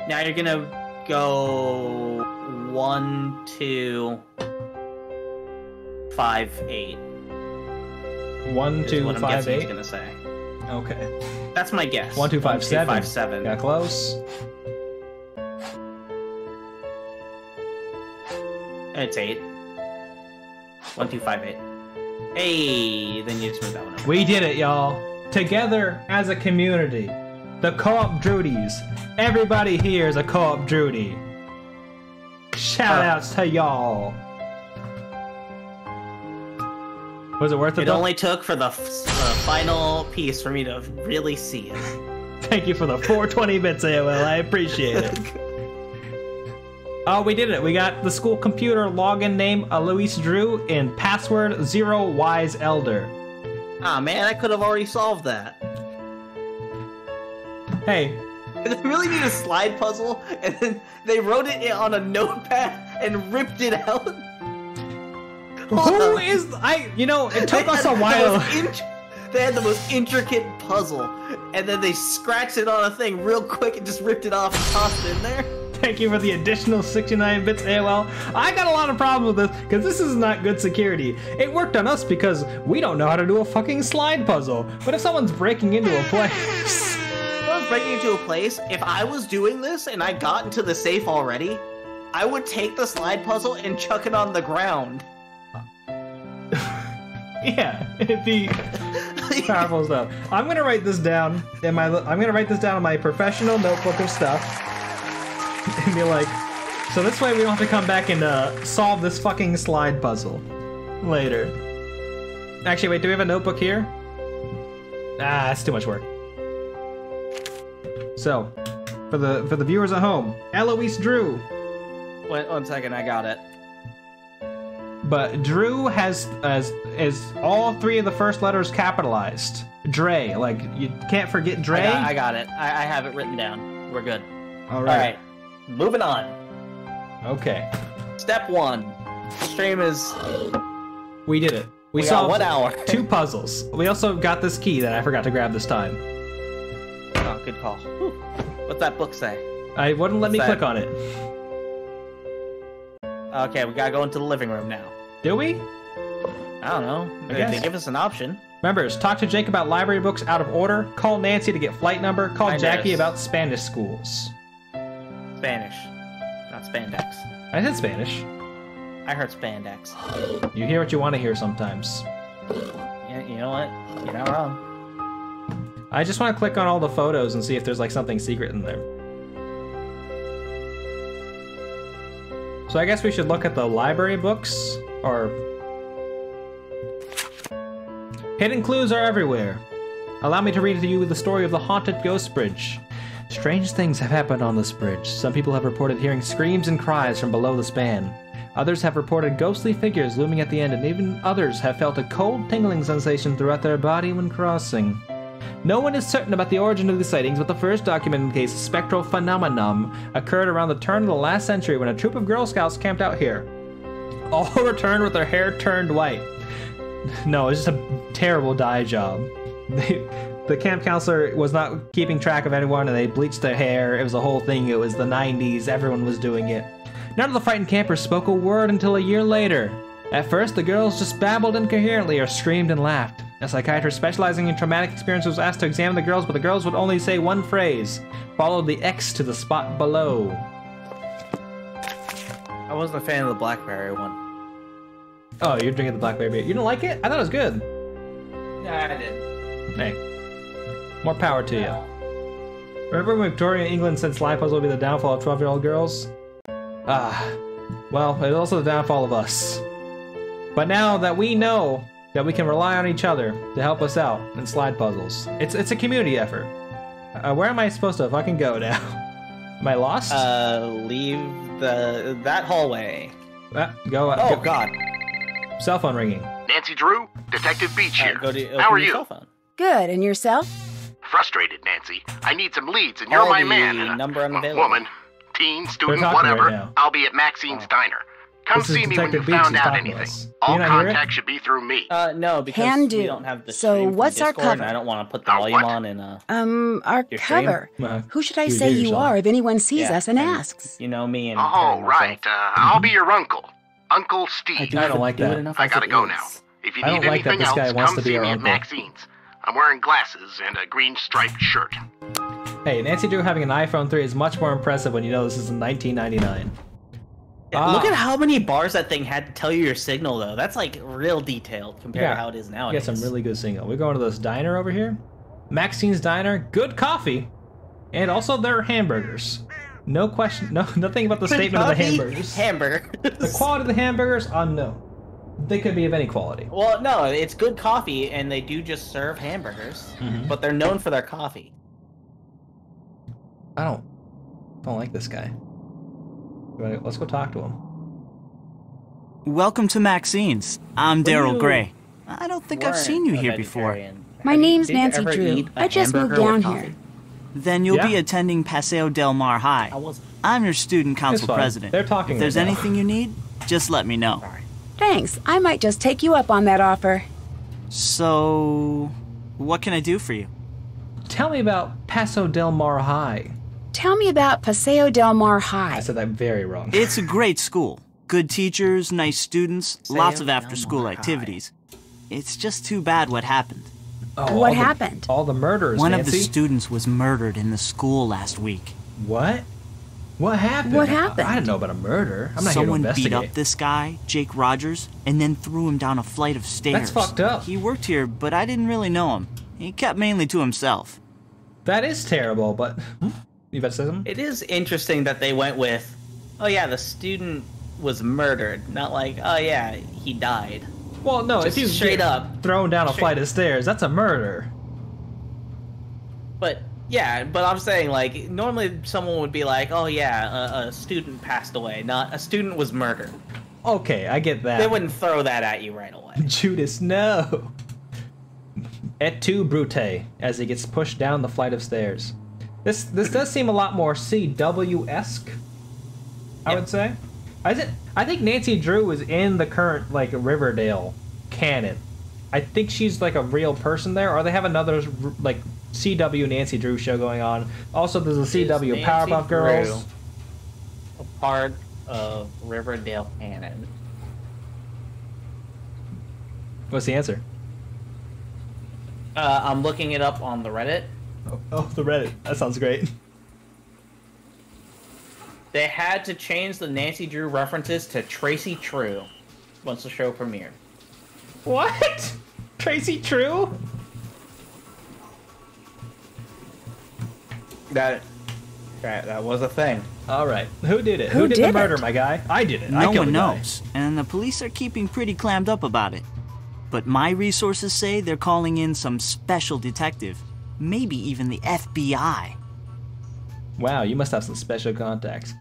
Now you're gonna go 1, 2, 5, 8. 1, 2, what 5, I'm guessing 8. he's gonna say. Okay. That's my guess. 1, 2, 5, 7. 5, 7. Got close. It's 8. 1, 2, 5, 8. Hey, then you just move that one over. We did it, y'all. Together as a community. The co-op drewties. Everybody here is a co-op drewtie. Shout outs to y'all. Was it worth it? It only took for the final piece for me to really see it. Thank you for the 420 bits, AOL. I appreciate it. Oh, we did it. We got the school computer login name, Luis Drew, and password 0 Wise Elder. Ah, man, I could have already solved that. Hey. They really need a slide puzzle, and then they wrote it on a notepad and ripped it out. Who is... You know, it took us a while. They had the most intricate puzzle, and then they scratched it on a thing real quick and just ripped it off and tossed it in there. Thank you for the additional 69 bits, AOL. I got a lot of problems with this, because this is not good security. It worked on us because we don't know how to do a fucking slide puzzle. But if someone's breaking into a place... breaking into a place, if I was doing this and I got into the safe already, I would take the slide puzzle and chuck it on the ground. Yeah, it'd be powerful stuff. I'm gonna write this down in my. I'm gonna write this down in my professional notebook of stuff, and be like, so this way we don't have to come back and solve this fucking slide puzzle later. Actually, wait, do we have a notebook here? Ah, that's too much work. So, for the viewers at home, Eloise Drew. Wait, 1 second, I got it. But Drew is all 3 of the first letters capitalized. Dre, like you can't forget Dre. I got it. I have it written down. We're good. All right. Moving on. Okay. Step 1. Stream is. We did it. We got solved 1 hour. 2 puzzles. We also got this key that I forgot to grab this time. Oh, good call. Whew. What's that book say? I wouldn't let me click on it. Okay, we gotta go into the living room now. Do we? I don't know. They give us an option. Members, talk to Jake about library books out of order. Call Nancy to get flight number. Call Jackie about Spanish schools. Spanish, not spandex. I said Spanish. I heard spandex. You hear what you want to hear sometimes. Yeah, you know what? You're not wrong. I just want to click on all the photos and see if there's like something secret in there. So I guess we should look at the library books, or... Hidden clues are everywhere. Allow me to read to you the story of the haunted ghost bridge. Strange things have happened on this bridge. Some people have reported hearing screams and cries from below the span. Others have reported ghostly figures looming at the end, and even others have felt a cold tingling sensation throughout their body when crossing. No one is certain about the origin of these sightings, but the first documented case of spectral phenomenon occurred around the turn of the last century when a troop of Girl Scouts camped out here. All returned with their hair turned white. No, it's just a terrible dye job. The camp counselor was not keeping track of anyone, and they bleached their hair. It was a whole thing. It was the 90s. Everyone was doing it. None of the frightened campers spoke a word until a year later. At first, the girls just babbled incoherently or screamed and laughed. A psychiatrist specializing in traumatic experiences was asked to examine the girls, but the girls would only say one phrase, followed the X to the spot below. I wasn't a fan of the blackberry one. Oh, you're drinking the blackberry beer. You don't like it? I thought it was good. Yeah, I did. Hey, more power to you. Remember when Victorian England said slide puzzle would be the downfall of 12-year-old girls? Well, it's also the downfall of us. But now that we know that we can rely on each other to help us out in slide puzzles, it's a community effort. Where am I supposed to fucking go now? Am I lost? Leave that hallway. Go. God. Cell phone ringing. Nancy Drew, Detective Beach here. How are you? Good, and yourself? Frustrated, Nancy. I need some leads, and you're my man. Number unavailable. Woman, teen, student, whatever. Right, I'll be at Maxine's Diner. Come see me when you found out anything. All contact should be through me. No, because Can do. we don't have the So stream what's from our Discord, cover? and I don't want to put the volume on in Our your cover. Who should I you say do you yourself. are if anyone sees Yeah, us and and asks? You know me and Oh, right. I'll be your uncle. Uncle Steve. I don't like that. I gotta go now. If you I need don't like that anything this else, guy wants come to be see our me at uncle. Maxine's. I'm wearing glasses and a green striped shirt. Hey, Nancy Drew having an iPhone 3 is much more impressive when you know this is in 1999. Look at how many bars that thing had to tell you your signal, though. That's like real detailed compared to how it is You nowadays. get some really good signal. We're going to this diner over here. Maxine's Diner, good coffee, and also their hamburgers. No question, nothing about the statement of the hamburgers. Hamburgers. The quality of the hamburgers, unknown. They could be of any quality. Well, no, it's good coffee, and they do just serve hamburgers, but they're known for their coffee. I don't like this guy. Let's go talk to him. Welcome to Maxine's. I'm Daryl Gray. I don't think I've seen you here before. My name's Nancy Drew. I just moved down here. Then you'll be attending Paseo Del Mar High. I'm your student council president. They're talking. If there's right now. anything you need, just let me know. Thanks. I might just take you up on that offer. So, what can I do for you? Tell me about Paso Del Mar High. Tell me about Paseo Del Mar High. I said that very wrong. It's a great school. Good teachers, nice students, lots of after-school activities. It's just too bad what happened. Oh, what happened? All the murders, One Nancy. of the students was murdered in the school last week. What? What happened? What happened? I didn't know about a murder. I'm not Someone here to beat investigate. up this guy, Jake Rogers, and then threw him down a flight of stairs. That's fucked up. He worked here, but I didn't really know him. He kept mainly to himself. That is terrible, but... You about to say something? It is interesting that they went with, oh yeah, the student was murdered, not like, oh yeah, he died. Well, no, Just if you straight get up. thrown down a flight of stairs, that's a murder. But yeah, but I'm saying like normally someone would be like, oh yeah, a student passed away, not a student was murdered. Okay, I get that. They wouldn't throw that at you right away. Judas, no. Et tu, Brute, as he gets pushed down the flight of stairs. This does seem a lot more CW-esque, I would say. I think Nancy Drew is in the current like Riverdale canon. I think she's like a real person there, or they have another like CW Nancy Drew show going on. Also, there's a CW Powerpuff Girls. A part of Riverdale canon. What's the answer? I'm looking it up on the Reddit. Oh, the Reddit. That sounds great. They had to change the Nancy Drew references to Tracy True once the show premiered. What? Tracy True? That was a thing. All right. Who did it? Who did the murder, my guy? I did it. No one knows, and the police are keeping pretty clammed up about it. But my resources say they're calling in some special detective, maybe even the FBI. Wow, you must have some special contacts.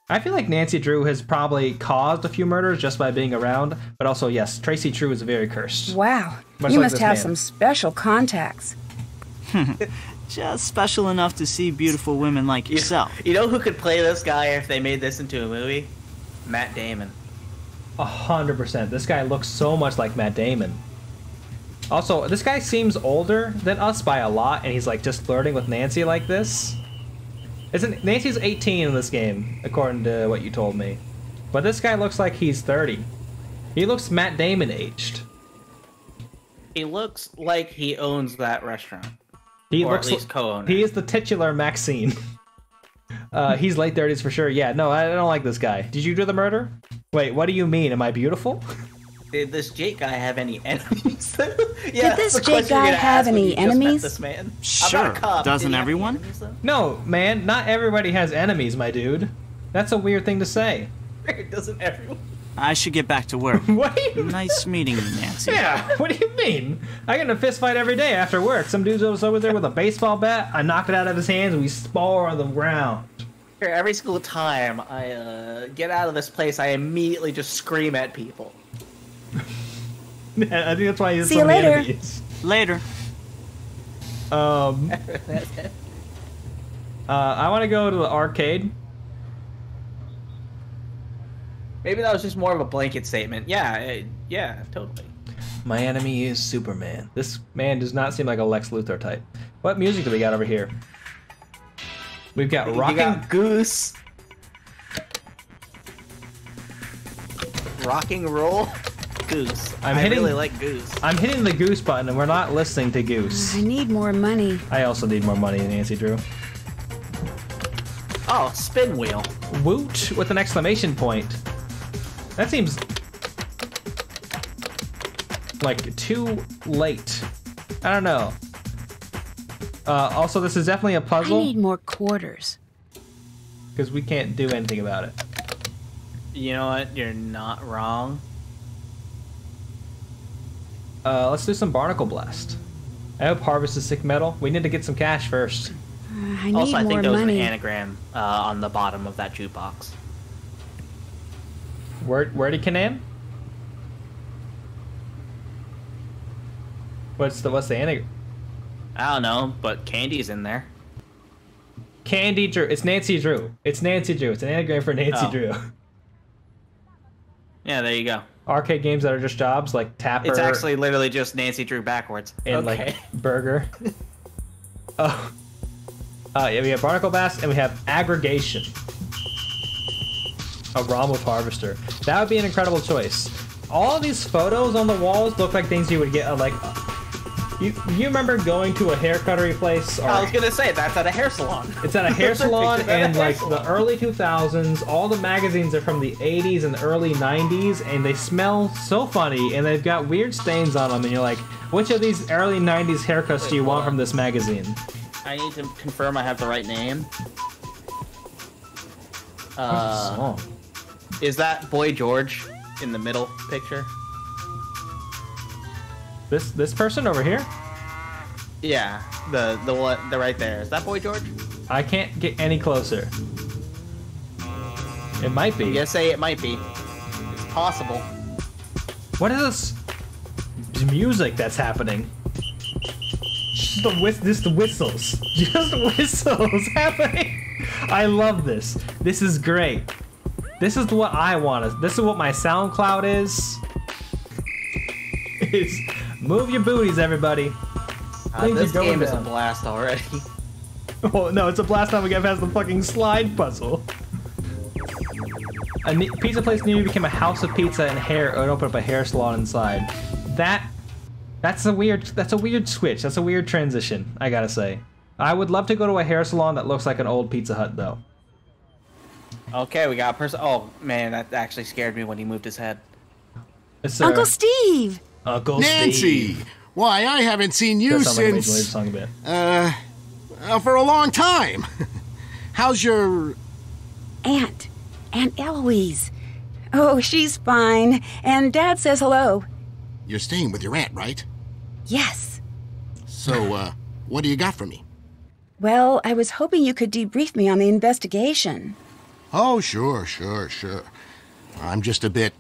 I feel like Nancy Drew has probably caused a few murders just by being around, but also, yes, Tracy True is very cursed. Wow, you must have some special contacts. Just special enough to see beautiful women like yourself. You know who could play this guy if they made this into a movie? Matt Damon. 100%. This guy looks so much like Matt Damon. Also, this guy seems older than us by a lot, and he's like just flirting with Nancy like this. Isn't Nancy's 18 in this game, according to what you told me. But this guy looks like he's 30. He looks Matt Damon aged. He looks like he owns that restaurant. He or looks at least co-owner. He is the titular Maxine. He's late 30s for sure. Yeah, no, I don't like this guy. Did you do the murder? Wait, what do you mean? Am I beautiful? Did this Jake guy have any enemies? Yeah, did this Jake guy have any enemies? This man. Sure, doesn't everyone? No, man, not everybody has enemies, my dude. That's a weird thing to say. Doesn't everyone? I should get back to work. What do you Nice meeting you, Nancy. Yeah, what do you mean? I get in a fist fight every day after work. Some dude's over there with a baseball bat. I knock it out of his hands and we spar on the ground. Every single time I get out of this place, I immediately just scream at people. I think that's why he has See so you many later. enemies. Later. I want to go to the arcade. Maybe that was just more of a blanket statement. Yeah, yeah, totally. My enemy is Superman. This man does not seem like a Lex Luthor type. What music do we got over here? We've got Rocking Goose. Rocking Roll Goose. I really like Goose. I'm hitting the Goose button and we're not listening to Goose. I need more money. I also need more money, Nancy Drew. Oh, Spin Wheel. Woot with an exclamation point. That seems like too late. I don't know. Also, this is definitely a puzzle. I need more quarters. Because we can't do anything about it. You know what? You're not wrong. Let's do some Barnacle Blast. I hope Harvest is sick metal. We need to get some cash first. I need also, I more think there was money. an anagram on the bottom of that jukebox. Wordy Canan? What's the anagram? I don't know, but Candy's in there. Candy Drew. It's Nancy Drew. It's Nancy Drew. It's an anagram for Nancy Drew. Yeah, there you go. Arcade games that are just jobs, like Tapper. It's actually literally just Nancy Drew backwards. And like Burger. Oh. Yeah, we have Barnacle Blast and we have Aggregation. A ROM with Harvester. That would be an incredible choice. All these photos on the walls look like things you would get like. You remember going to a hair cuttery place? Or, I was gonna say that's at a hair salon. It's at a hair salon, and like the early 2000s. All the magazines are from the 80s and early 90s, and they smell so funny, and they've got weird stains on them. And you're like, which of these early 90s haircuts do you want from this magazine? I need to confirm I have the right name. Is that Boy George in the middle picture? This person over here? Yeah, the one right there. Is that Boy George? I can't get any closer. It might be. I'm gonna say it might be. It's possible. What is this music that's happening? Just the whistles. Just whistles happening. I love this. This is great. This is what I want. This is what my SoundCloud is. It's move your booties, everybody. This game is a blast already. Oh no, it's a blast time we get past the fucking slide puzzle. A pizza place near you became a house of pizza and hair, and open up a hair salon inside. That's a weird switch. That's a weird transition, I gotta say. I would love to go to a hair salon that looks like an old Pizza Hut, though. Okay, we got a person. Oh man, that actually scared me when he moved his head. Uncle Steve. Uncle Nancy! Steve. Why, I haven't seen you since... Song a bit. For a long time. How's your... Aunt Eloise. Oh, she's fine. And Dad says hello. You're staying with your aunt, right? Yes. So, what do you got for me? Well, I was hoping you could debrief me on the investigation. Oh, sure. I'm just a bit...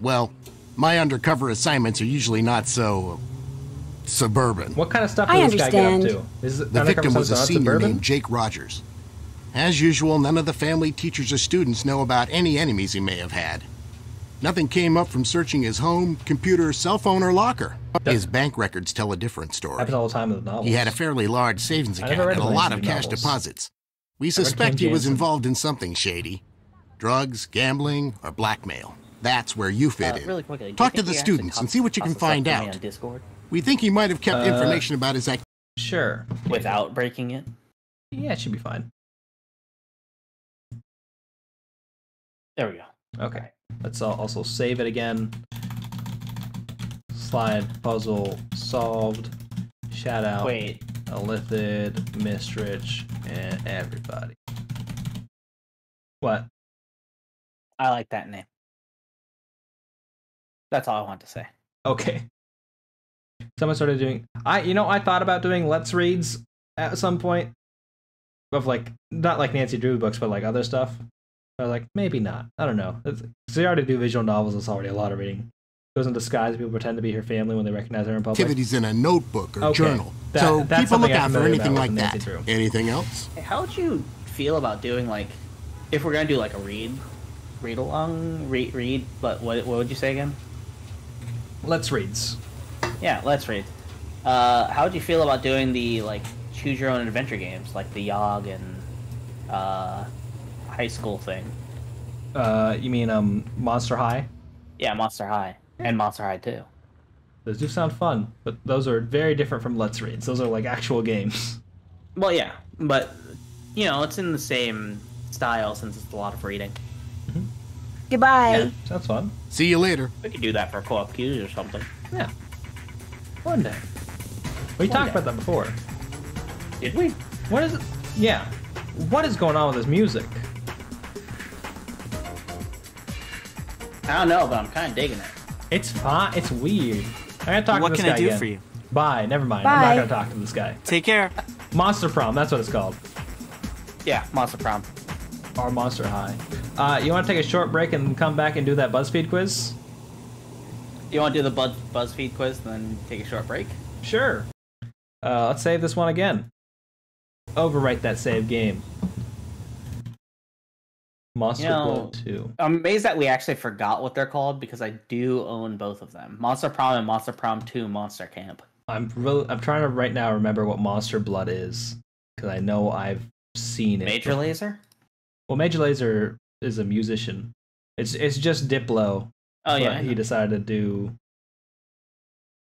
Well, my undercover assignments are usually not so... suburban. What kind of stuff does this guy get up to? The victim was a senior named Jake Rogers. As usual, none of the family, teachers, or students know about any enemies he may have had. Nothing came up from searching his home, computer, cell phone, or locker. His bank records tell a different story. Happens all the time in the novels. He had a fairly large savings account and a lot of cash deposits. We suspect he was involved in something shady. Drugs, gambling, or blackmail. That's where you fit in. Really quickly, talk to the students and see what you can find out. We think he might have kept information about his activity. Sure. Without breaking it? Yeah, it should be fine. There we go. Okay. Let's also save it again. Slide puzzle solved. Shout out. Wait. Elithid, Mistrich, and everybody. What? I like that name. That's all I want to say. Okay. Someone started doing... I thought about doing Let's Reads at some point. Of not like Nancy Drew books, but like other stuff. I was like, maybe not. I don't know. They already do visual novels. It's already a lot of reading. Goes in disguise. People pretend to be her family when they recognize her in public. Activities in a notebook or journal. So people look out for anything like that. Anything else? Hey, how would you feel about doing if we're gonna do a read along, but what would you say again? Let's Reads. Yeah, Let's Read. How would you feel about doing the choose your own adventure games, like the Yog and high school thing? You mean Monster High? Yeah, Monster High and Monster High 2. Those do sound fun, but those are very different from Let's Reads. Those are actual games. Well, yeah, but it's in the same style since it's a lot of reading. Mm-hmm. Goodbye. Yeah, sounds fun. See you later. We could do that for co-op queues or something. Yeah. One day. We talked about that before. Did we? What is it? Yeah. What is going on with this music? I don't know, but I'm kind of digging it. It's fine. It's weird. I gotta talk to this guy again. What can I do for you? Bye. Never mind. Bye. I'm not gonna talk to this guy. Take care. Monster Prom. That's what it's called. Yeah, Monster Prom. Or Monster High. You want to take a short break and come back and do that BuzzFeed quiz? You want to do the BuzzFeed quiz, then take a short break? Sure. Let's save this one again. Overwrite that save game. Monster Blood 2. I'm amazed that we actually forgot what they're called because I do own both of them. Monster Prom and Monster Prom 2 Monster Camp. I'm trying to right now remember what Monster Blood is because I know I've seen it. Major Lazer? Well, Major Lazer is a musician. It's just Diplo. Oh yeah. He decided to do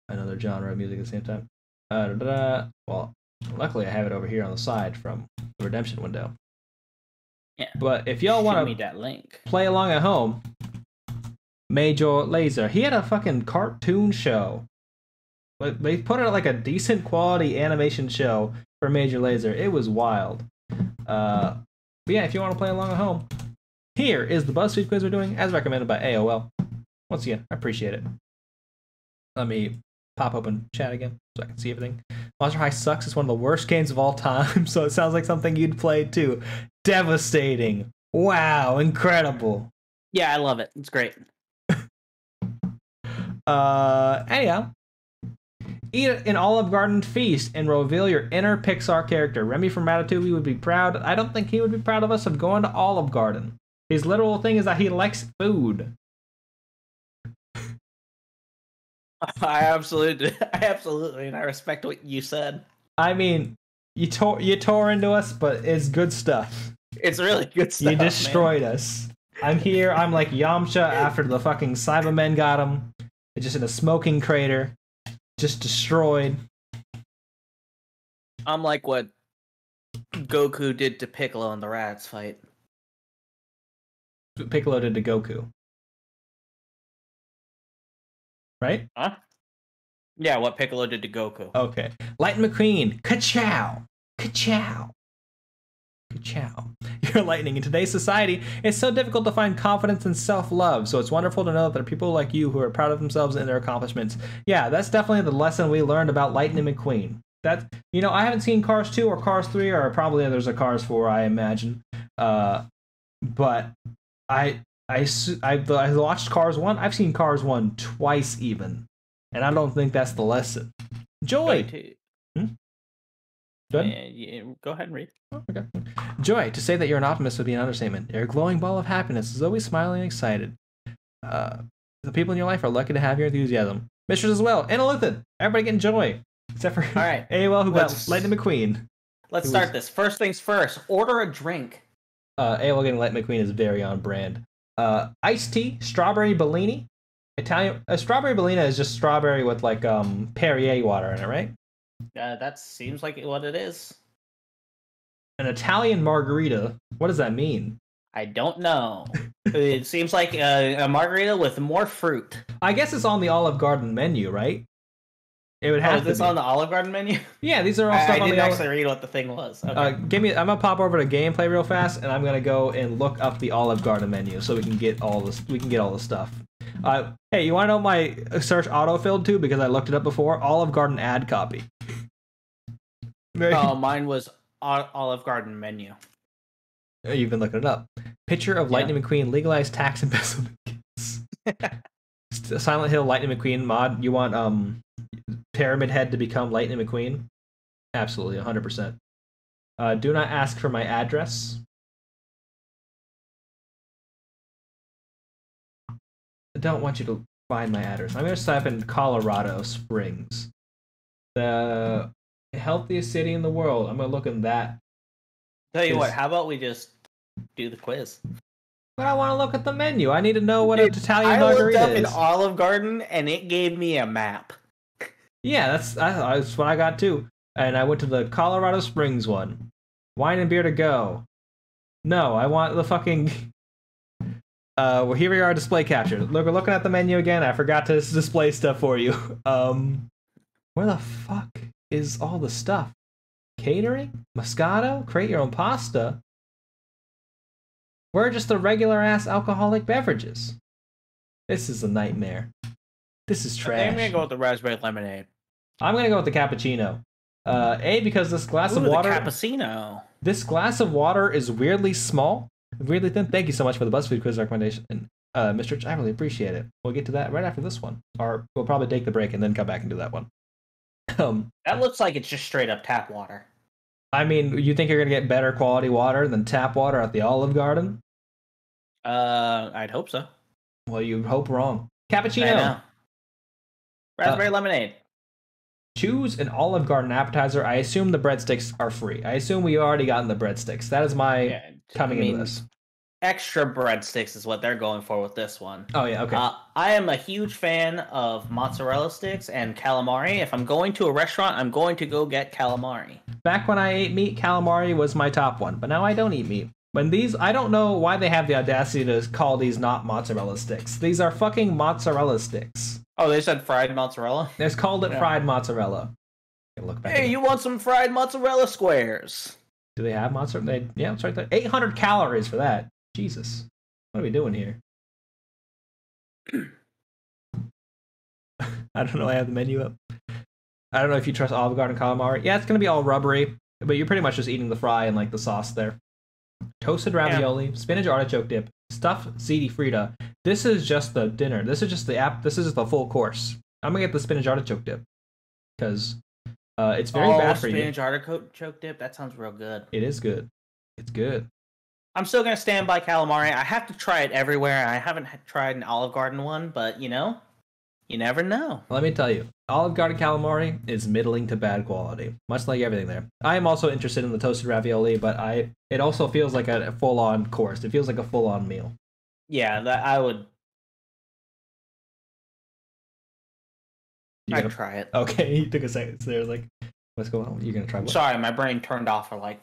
another genre of music at the same time. Well, luckily I have it over here on the side from the Redemption window. Yeah. But if y'all want to play along at home, Major Lazer. He had a fucking cartoon show. But they put it like a decent quality animation show for Major Lazer. It was wild. But yeah, if you want to play along at home, here is the BuzzFeed quiz we're doing, as recommended by AOL. Once again, I appreciate it. Let me pop open chat again so I can see everything. Monster High sucks. It's one of the worst games of all time, so it sounds like something you'd play too. Devastating. Wow, incredible. Yeah, I love it. It's great. Anyhow. Eat an Olive Garden feast and reveal your inner Pixar character. Remy from Ratatouille would be proud. I don't think he would be proud of us of going to Olive Garden. His literal thing is that he likes food. I absolutely, and I respect what you said. I mean, you tore into us, but it's good stuff. It's really good stuff. You destroyed us. I'm here. I'm like Yamcha after the fucking Cybermen got him. It's just in a smoking crater, just destroyed. I'm like what Goku did to Piccolo in the Raditz fight. Piccolo did to Goku. Right? Huh? Yeah, what Piccolo did to Goku. Okay. Lightning McQueen, ka-chow! Ka-chow. Ka-chow. You're lightning. In today's society, it's so difficult to find confidence and self-love, so it's wonderful to know that there are people like you who are proud of themselves and their accomplishments. Yeah, that's definitely the lesson we learned about Lightning McQueen. That, you know, I haven't seen Cars 2 or Cars 3, or probably there's a Cars 4, I imagine. But I watched Cars 1. I've seen Cars 1 twice even. And I don't think that's the lesson. Joy. Go ahead and read. Oh, okay. Joy. To say that you're an optimist would be an understatement. You're a glowing ball of happiness, is always smiling and excited. The people in your life are lucky to have your enthusiasm. Mistress as well. And Eluthan. Everybody getting Joy. Except for all right. AOL, who got Lightning McQueen. Let's start this. First things first. Order a drink. AOL getting Lightning McQueen is very on brand. Iced tea, strawberry Bellini. Italian. Strawberry Bellini is just strawberry with like Perrier water in it, right? That seems like what it is. An Italian margarita. What does that mean? I don't know. It seems like a margarita with more fruit. I guess it's on the Olive Garden menu, right? It would have is this on the Olive Garden menu? Yeah, these are all stuff on the I didn't actually read what the thing was. Okay. I'm gonna pop over to gameplay real fast, and I'm gonna go and look up the Olive Garden menu so we can get all this. We can get all the stuff. Hey, you want to know my search autofilled to? Because I looked it up before. Olive Garden ad copy. Oh, mine was Olive Garden menu. You've been looking it up. Picture of Lightning McQueen legalized tax embezzlement case. Silent Hill Lightning McQueen mod. You want Pyramid Head to become Lightning McQueen? Absolutely, 100%. Do not ask for my address. I don't want you to find my address. I'm going to type in Colorado Springs. The healthiest city in the world. I'm going to look in that. Tell you what, how about we just do the quiz? But I want to look at the menu. I need to know what an Italian margarita is. I looked up an Olive Garden, and it gave me a map. Yeah, that's what I got too. And I went to the Colorado Springs one. Wine and beer to go. No, I want the fucking... well, here we are, display capture. Look, we're looking at the menu again. I forgot to display stuff for you. Where the fuck is all the stuff? Catering? Moscato? Create your own pasta? Where are just the regular-ass alcoholic beverages? This is a nightmare. This is trash. I'm gonna go with the raspberry lemonade. I'm gonna go with the cappuccino. Because this glass of water... the cappuccino. This glass of water is weirdly small. Weirdly thin. Thank you so much for the BuzzFeed quiz recommendation, Mr. Rich. I really appreciate it. We'll get to that right after this one, or we'll probably take the break and then come back and do that one. That looks like it's just straight up tap water. I mean, you think you're gonna get better quality water than tap water at the Olive Garden? I'd hope so. Well, you hope wrong. Cappuccino. I know. Raspberry lemonade. Choose an Olive Garden appetizer. I assume the breadsticks are free. I assume we already gotten the breadsticks. That is my into this. Extra breadsticks is what they're going for with this one. Oh, yeah, okay. I am a huge fan of mozzarella sticks and calamari. If I'm going to a restaurant, I'm going to go get calamari. Back when I ate meat, calamari was my top one, but now I don't eat meat. When these, I don't know why they have the audacity to call these not mozzarella sticks. These are fucking mozzarella sticks. Oh, they said fried mozzarella? They called it fried mozzarella. Look back hey, you want some fried mozzarella squares? Do they have mozzarella? Yeah, it's right there. 800 calories for that. Jesus. What are we doing here? I don't know. I have the menu up. I don't know if you trust Olive Garden calamari. Yeah, it's going to be all rubbery, but you're pretty much just eating the fry and like the sauce there. Toasted ravioli, spinach artichoke dip, stuffed ziti frita. This is just the dinner. This is just the full course. I'm going to get the spinach artichoke dip because it's very bad for you. Spinach artichoke dip? That sounds real good. It is good. It's good. I'm still going to stand by calamari. I have to try it everywhere. I haven't tried an Olive Garden one, but, you know, you never know. Let me tell you, Olive Garden calamari is middling to bad quality, much like everything there. I am also interested in the toasted ravioli, but it also feels like a full-on course. It feels like a full-on meal. Yeah, I would... I'd try it. Okay, you took a second. So there's like, what's going on? You're going to try what? Sorry, my brain turned off for like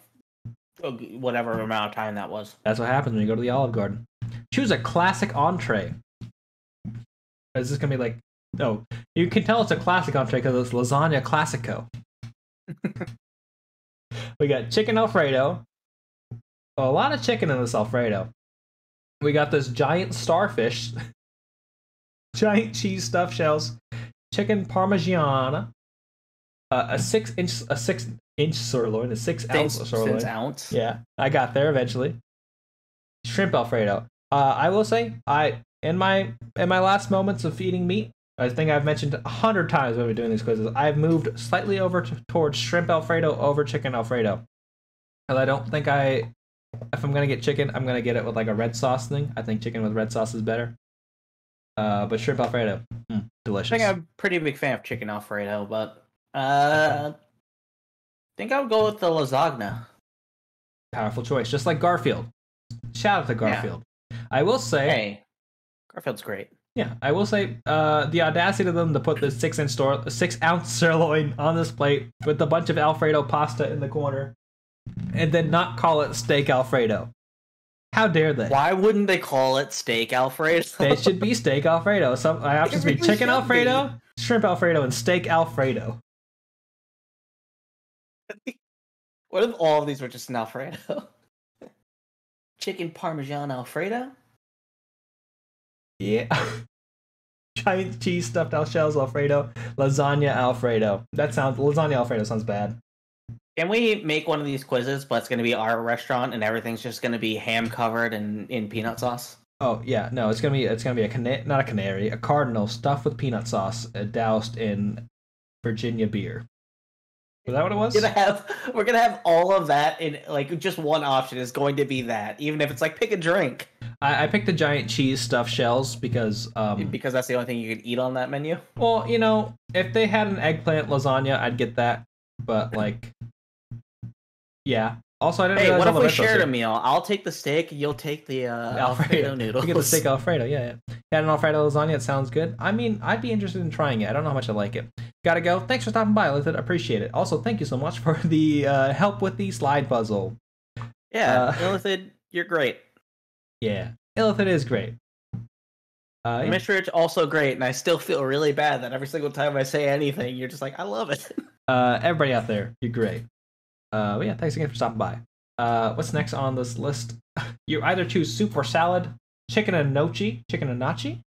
whatever amount of time that was. That's what happens when you go to the Olive Garden. Choose a classic entree. Is this going to be like... No, you can tell it's a classic entree because it's lasagna classico. We got chicken Alfredo. Oh, a lot of chicken in this Alfredo. We got this giant starfish, giant cheese stuffed shells, chicken Parmigiana, a 6-inch sirloin, a 6-ounce sirloin. 6 ounce. Yeah, I got there eventually. Shrimp Alfredo. I will say, in my last moments of eating meat, I think I've mentioned 100 times when we're doing these quizzes, I've moved slightly over towards shrimp Alfredo over chicken Alfredo. And I don't think if I'm gonna get chicken, I'm gonna get it with like a red sauce thing. I think chicken with red sauce is better. But shrimp Alfredo, delicious. I think I'm a pretty big fan of chicken Alfredo, but I think I would go with the lasagna. Powerful choice, just like Garfield. Shout out to Garfield. Yeah. I will say, hey, Garfield's great. Yeah, I will say the audacity of them to put this 6-ounce sirloin on this plate with a bunch of Alfredo pasta in the corner, and then not call it steak Alfredo. How dare they? Why wouldn't they call it steak Alfredo? It should be steak Alfredo. Some options be chicken Alfredo, shrimp Alfredo, and steak Alfredo. What if all of these were just an Alfredo? Chicken Parmesan Alfredo? Yeah. Giant cheese stuffed shells Alfredo, lasagna Alfredo. Lasagna Alfredo sounds bad. Can we make one of these quizzes, but it's going to be our restaurant and everything's just going to be ham covered in peanut sauce? Oh yeah, no, it's gonna be a cardinal stuffed with peanut sauce, doused in Virginia beer. Is that what it was? We're gonna have all of that in like just one option is going to be that, even if it's like pick a drink. I picked the giant cheese stuffed shells because that's the only thing you could eat on that menu. Well, if they had an eggplant lasagna, I'd get that. But like, yeah. Also, I didn't. Hey, what if we shared a meal? I'll take the steak. You'll take the Alfredo noodles. You get the steak Alfredo. Yeah. Had an Alfredo lasagna. It sounds good. I mean, I'd be interested in trying it. I don't know how much I like it. Gotta go. Thanks for stopping by, Illithid. Appreciate it. Also, thank you so much for the help with the slide puzzle. Yeah, Illithid, you're great. Yeah, Illithid is great. Mr. Rich also great, and I still feel really bad that every single time I say anything, you're just like, I love it. Everybody out there, you're great. But yeah, thanks again for stopping by. What's next on this list? You either choose soup or salad, chicken and nachi.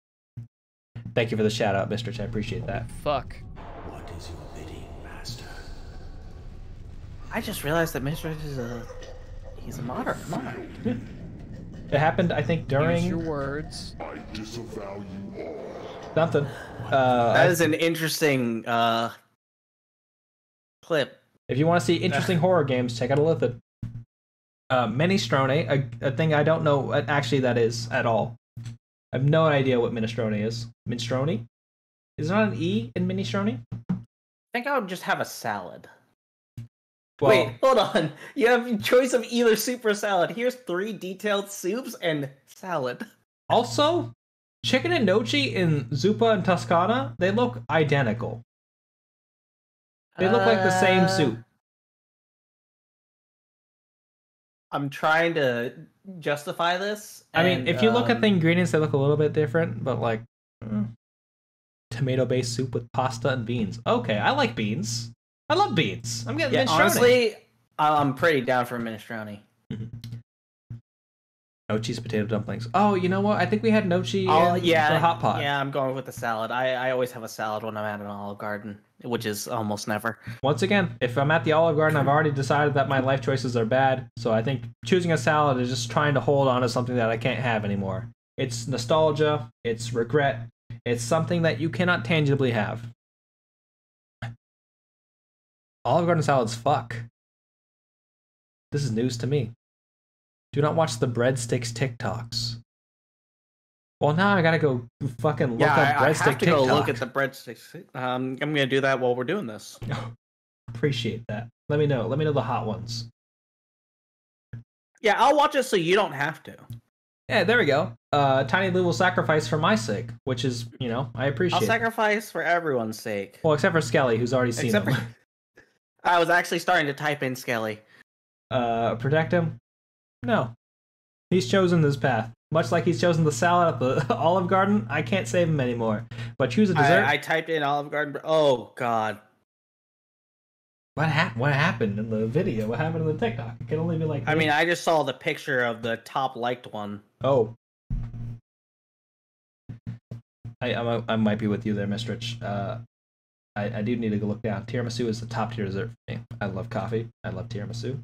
Thank you for the shout out, Mr. Rich. I appreciate that. Fuck. What is your bidding, master? I just realized that Mr. Rich he's a monarch. Yeah. It happened, I think, during... Use your words. I disavow you all. Something. That is an interesting clip. If you want to see interesting horror games, check out Illithid. Minestrone, a thing I don't know what actually that is at all. I have no idea what minestrone is. Minestrone? Is there not an E in minestrone? I think I would just have a salad. Well, wait, hold on. You have a choice of either soup or salad. Here's 3 detailed soups and salad. Also, chicken and gnocchi in Zuppa and Toscana, they look identical. They look like the same soup. I'm trying to justify this. I mean, if you look at the ingredients, they look a little bit different, but like tomato-based soup with pasta and beans. Okay, I like beans. I love beans. I'm getting minestrone. Honestly, I'm pretty down for minestrone. Gnocchi's potato dumplings. Oh, you know what? I think we had gnocchi for hot pot. Yeah, I'm going with the salad. I always have a salad when I'm at an Olive Garden, which is almost never. Once again, if I'm at the Olive Garden, I've already decided that my life choices are bad. So I think choosing a salad is just trying to hold on to something that I can't have anymore. It's nostalgia. It's regret. It's something that you cannot tangibly have. Olive Garden salads fuck. This is news to me. Do not watch the breadsticks TikToks. Well, now I gotta go fucking look up breadstick TikTok. I have to go look at the breadsticks. I'm gonna do that while we're doing this. Appreciate that. Let me know. Let me know the hot ones. Yeah, I'll watch it so you don't have to. Yeah, there we go. Tiny little sacrifice for my sake, which is, I appreciate. I'll sacrifice for everyone's sake. Well, except for Skelly, who's already seen them. I was actually starting to type in Skelly. Protect him? No. He's chosen this path. Much like he's chosen the salad at the Olive Garden, I can't save him anymore. But choose a dessert. I typed in Olive Garden. Oh, God. What happened in the video? What happened in the TikTok? It can only be like... I mean, I just saw the picture of the top liked one. Oh. I might be with you there, Mr. Rich. I do need to go look down. Tiramisu is the top tier dessert for me. I love coffee. I love tiramisu.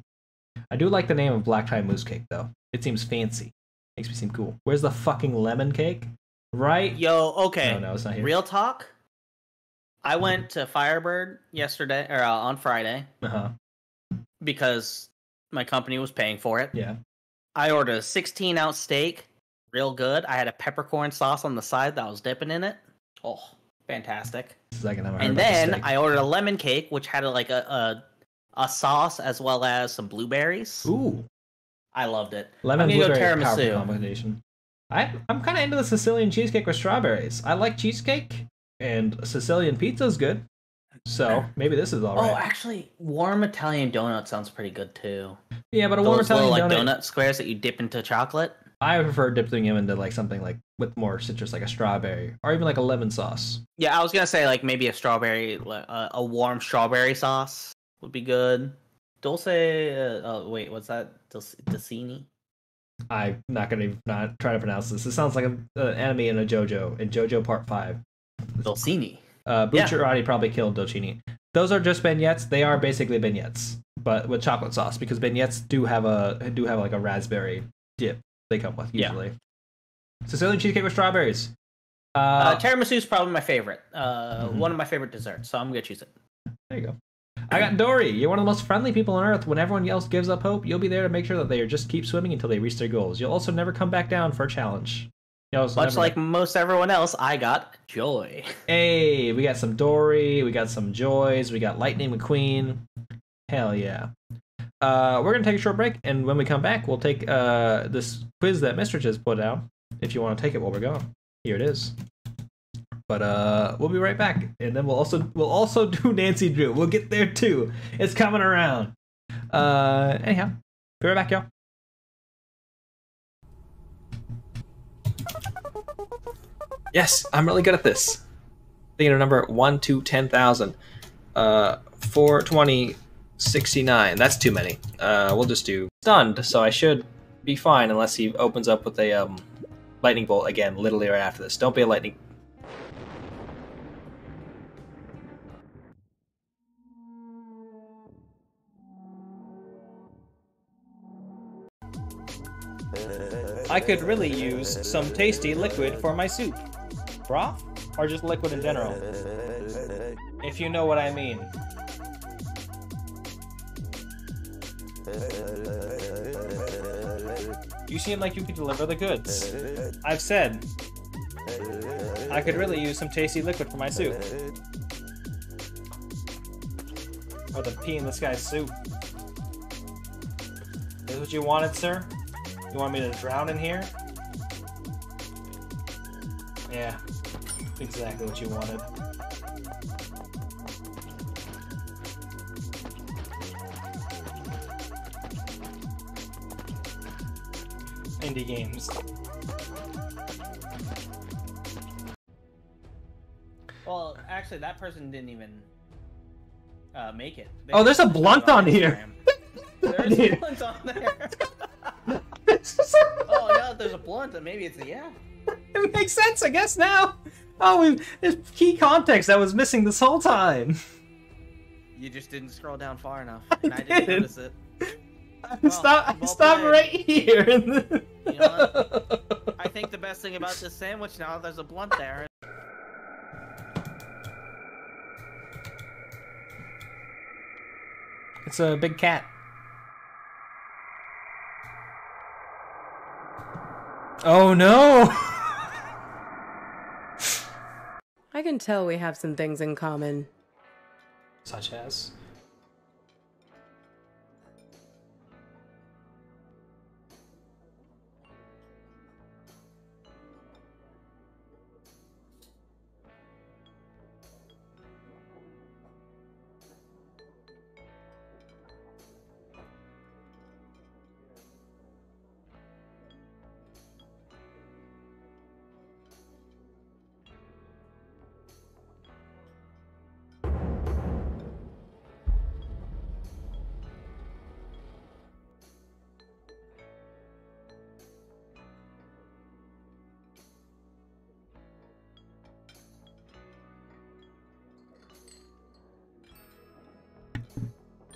I do like the name of black tie mousse cake, though. It seems fancy. Makes me seem cool. Where's the fucking lemon cake? Right? Yo, okay. No, it's not here. Real talk. I went to Firebird yesterday, or on Friday. Because my company was paying for it. Yeah. I ordered a 16-ounce steak. Real good. I had a peppercorn sauce on the side that I was dipping in it. Oh, fantastic. And then I ordered a lemon cake, which had like a sauce as well as some blueberries. Ooh. I loved it. Lemon blueberry powerful combination. I'm kind of into the Sicilian cheesecake with strawberries. I like cheesecake, and Sicilian pizza is good. So maybe this is all right. Oh, actually, warm Italian donut sounds pretty good too. Yeah, but a warm Italian little, donut squares that you dip into chocolate. I prefer dipping them into like something like with more citrus, like a strawberry, or even like a lemon sauce. Yeah, I was gonna say like maybe a warm strawberry sauce would be good. Dulce. Wait, what's that? Dulcini. I'm not gonna try to pronounce this. It sounds like an anime in JoJo Part 5. Dulcini. Bucciarati probably killed Dolcini. Those are just beignets. They are basically beignets, but with chocolate sauce, because beignets do have like a raspberry dip they come with usually. Yeah. Sicilian cheesecake with strawberries. Tiramisu is probably my favorite. One of my favorite desserts, so I'm gonna choose it. There you go. I got Dory. You're one of the most friendly people on Earth. When everyone else gives up hope, you'll be there to make sure that they just keep swimming until they reach their goals. You'll also never come back down for a challenge. Much like most everyone else, I got Joy. Hey, we got some Dory, we got some Joys, we got Lightning McQueen. Hell yeah. We're going to take a short break, and when we come back, we'll take this quiz that Mr. just put out, if you want to take it while we're gone. Here it is. But we'll be right back, and then we'll also do Nancy Drew. We'll get there too. It's coming around. Anyhow, be right back, y'all. Yes, I'm really good at this. Thinking of number 1 to 10,000. 420, 69. That's too many. We'll just do stunned, so I should be fine unless he opens up with a lightning bolt again, literally right after this. Don't be a lightning. I could really use some tasty liquid for my soup. Broth? Or just liquid in general? If you know what I mean. You seem like you could deliver the goods. I've said, I could really use some tasty liquid for my soup. Or the pea in this guy's soup. Is this what you wanted, sir? You want me to drown in here? Yeah, exactly what you wanted. Indie games. Well, actually, that person didn't even make it. Oh, there's a blunt on here! There's a blunt on there! Oh, yeah, there's a blunt, and maybe it's a yeah. It makes sense, I guess, now. Oh, there's key context that was missing this whole time. You just didn't scroll down far enough, and I didn't notice it. Stop right here. You know what? I think the best thing about this sandwich now, there's a blunt there. It's a big cat. Oh no! I can tell we have some things in common. Such as?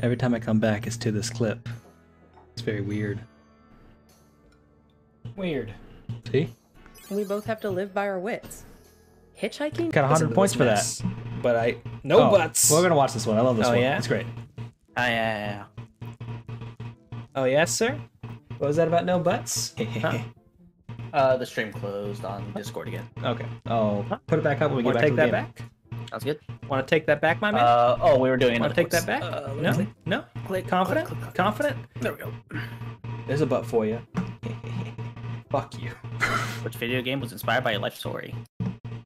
Every time I come back, it's to this clip. It's very weird. Weird. See? We both have to live by our wits. Hitchhiking? Got 100 points for that. But no buts. We're gonna watch this one. I love this one. Yeah? It's great. Yeah. Oh, yes, sir? What was that about no buts? The stream closed on Discord again. Okay. Oh, put it back up when we get back to the game. Back? Sounds good. Want to take that back, my man? We were doing. Want to take that back? No. No. Confident. Confident. There we go. There's a butt for you. Fuck you. Which video game was inspired by your life story?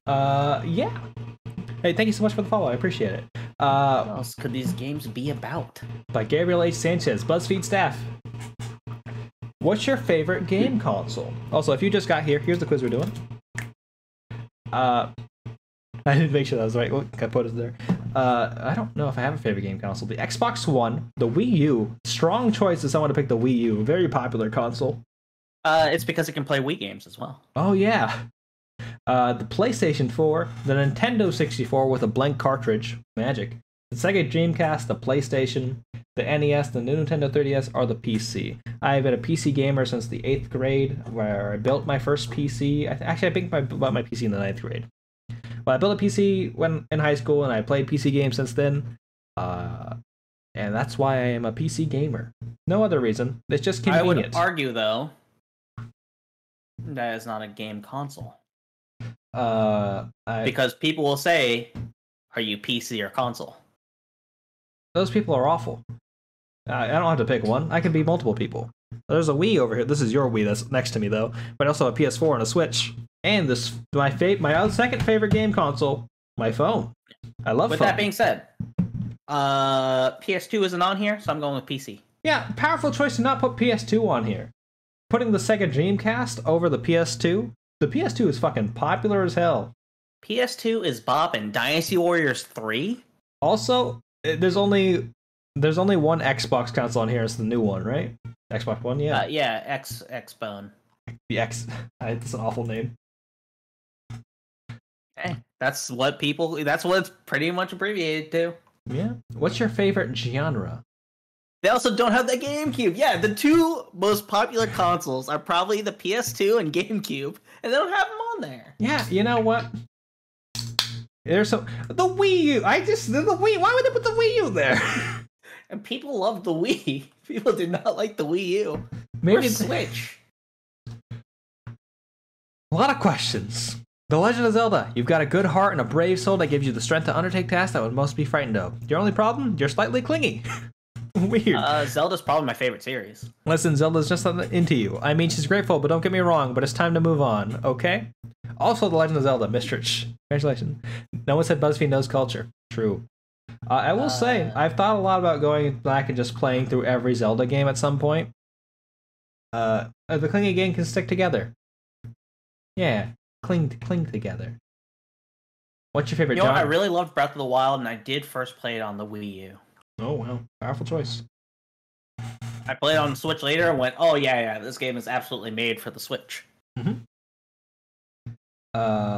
Yeah. Hey, thank you so much for the follow. I appreciate it. What else could these games be about? By Gabriel H. Sanchez, BuzzFeed staff. What's your favorite game console? Also, if you just got here, here's the quiz we're doing. I didn't make sure that was right. Look, I put it there. I don't know if I have a favorite game console. The Xbox One, the Wii U. Strong choice is someone to pick the Wii U. Very popular console. It's because it can play Wii games as well. Oh, yeah. The PlayStation 4, the Nintendo 64 with a blank cartridge, magic. The Sega Dreamcast, the PlayStation, the NES, the new Nintendo 3DS, or the PC. I've been a PC gamer since the 8th grade, where I built my first PC. Actually, I think I bought my PC in the 9th grade. But I built a PC when in high school, and I played PC games since then. And that's why I am a PC gamer. No other reason. It's just convenient. I would argue, though, that is not a game console. Because people will say, are you PC or console? Those people are awful. I don't have to pick one. I can be multiple people. There's a Wii over here. This is your Wii that's next to me, though. But also a PS4 and a Switch. And this my second favorite game console, my phone. I love With phone. that being said, PS2 isn't on here, so I'm going with PC. Yeah, powerful choice to not put PS2 on here. Putting the Sega Dreamcast over the PS2. The PS2 is fucking popular as hell. PS2 is Bop and Dynasty Warriors 3. Also, there's only one Xbox console on here. It's the new one, right? Xbox One, yeah. Xbone. The X. That's an awful name. Hey, that's what it's pretty much abbreviated to. Yeah. What's your favorite genre? They also don't have the GameCube. Yeah, the two most popular consoles are probably the PS2 and GameCube, and they don't have them on there. Yeah, you know what? There's the Wii U. The Wii. Why would they put the Wii U there? And people love the Wii. People did not like the Wii U. Maybe or Switch. A lot of questions. The Legend of Zelda. You've got a good heart and a brave soul that gives you the strength to undertake tasks that would most be frightened of. Your only problem? You're slightly clingy. Weird. Zelda's probably my favorite series. Listen, Zelda's just into you. I mean, she's grateful, but don't get me wrong, but it's time to move on, okay? Also, The Legend of Zelda, Mistrich. Congratulations. No one said BuzzFeed knows culture. True. I will say, I've thought a lot about going back and just playing through every Zelda game at some point. The clingy gang can stick together. Yeah, cling together. What's your favorite genre? I really loved Breath of the Wild, and I did first play it on the Wii U. Oh, wow. Powerful choice. I played it on the Switch later and went, oh, yeah, this game is absolutely made for the Switch. Mm-hmm.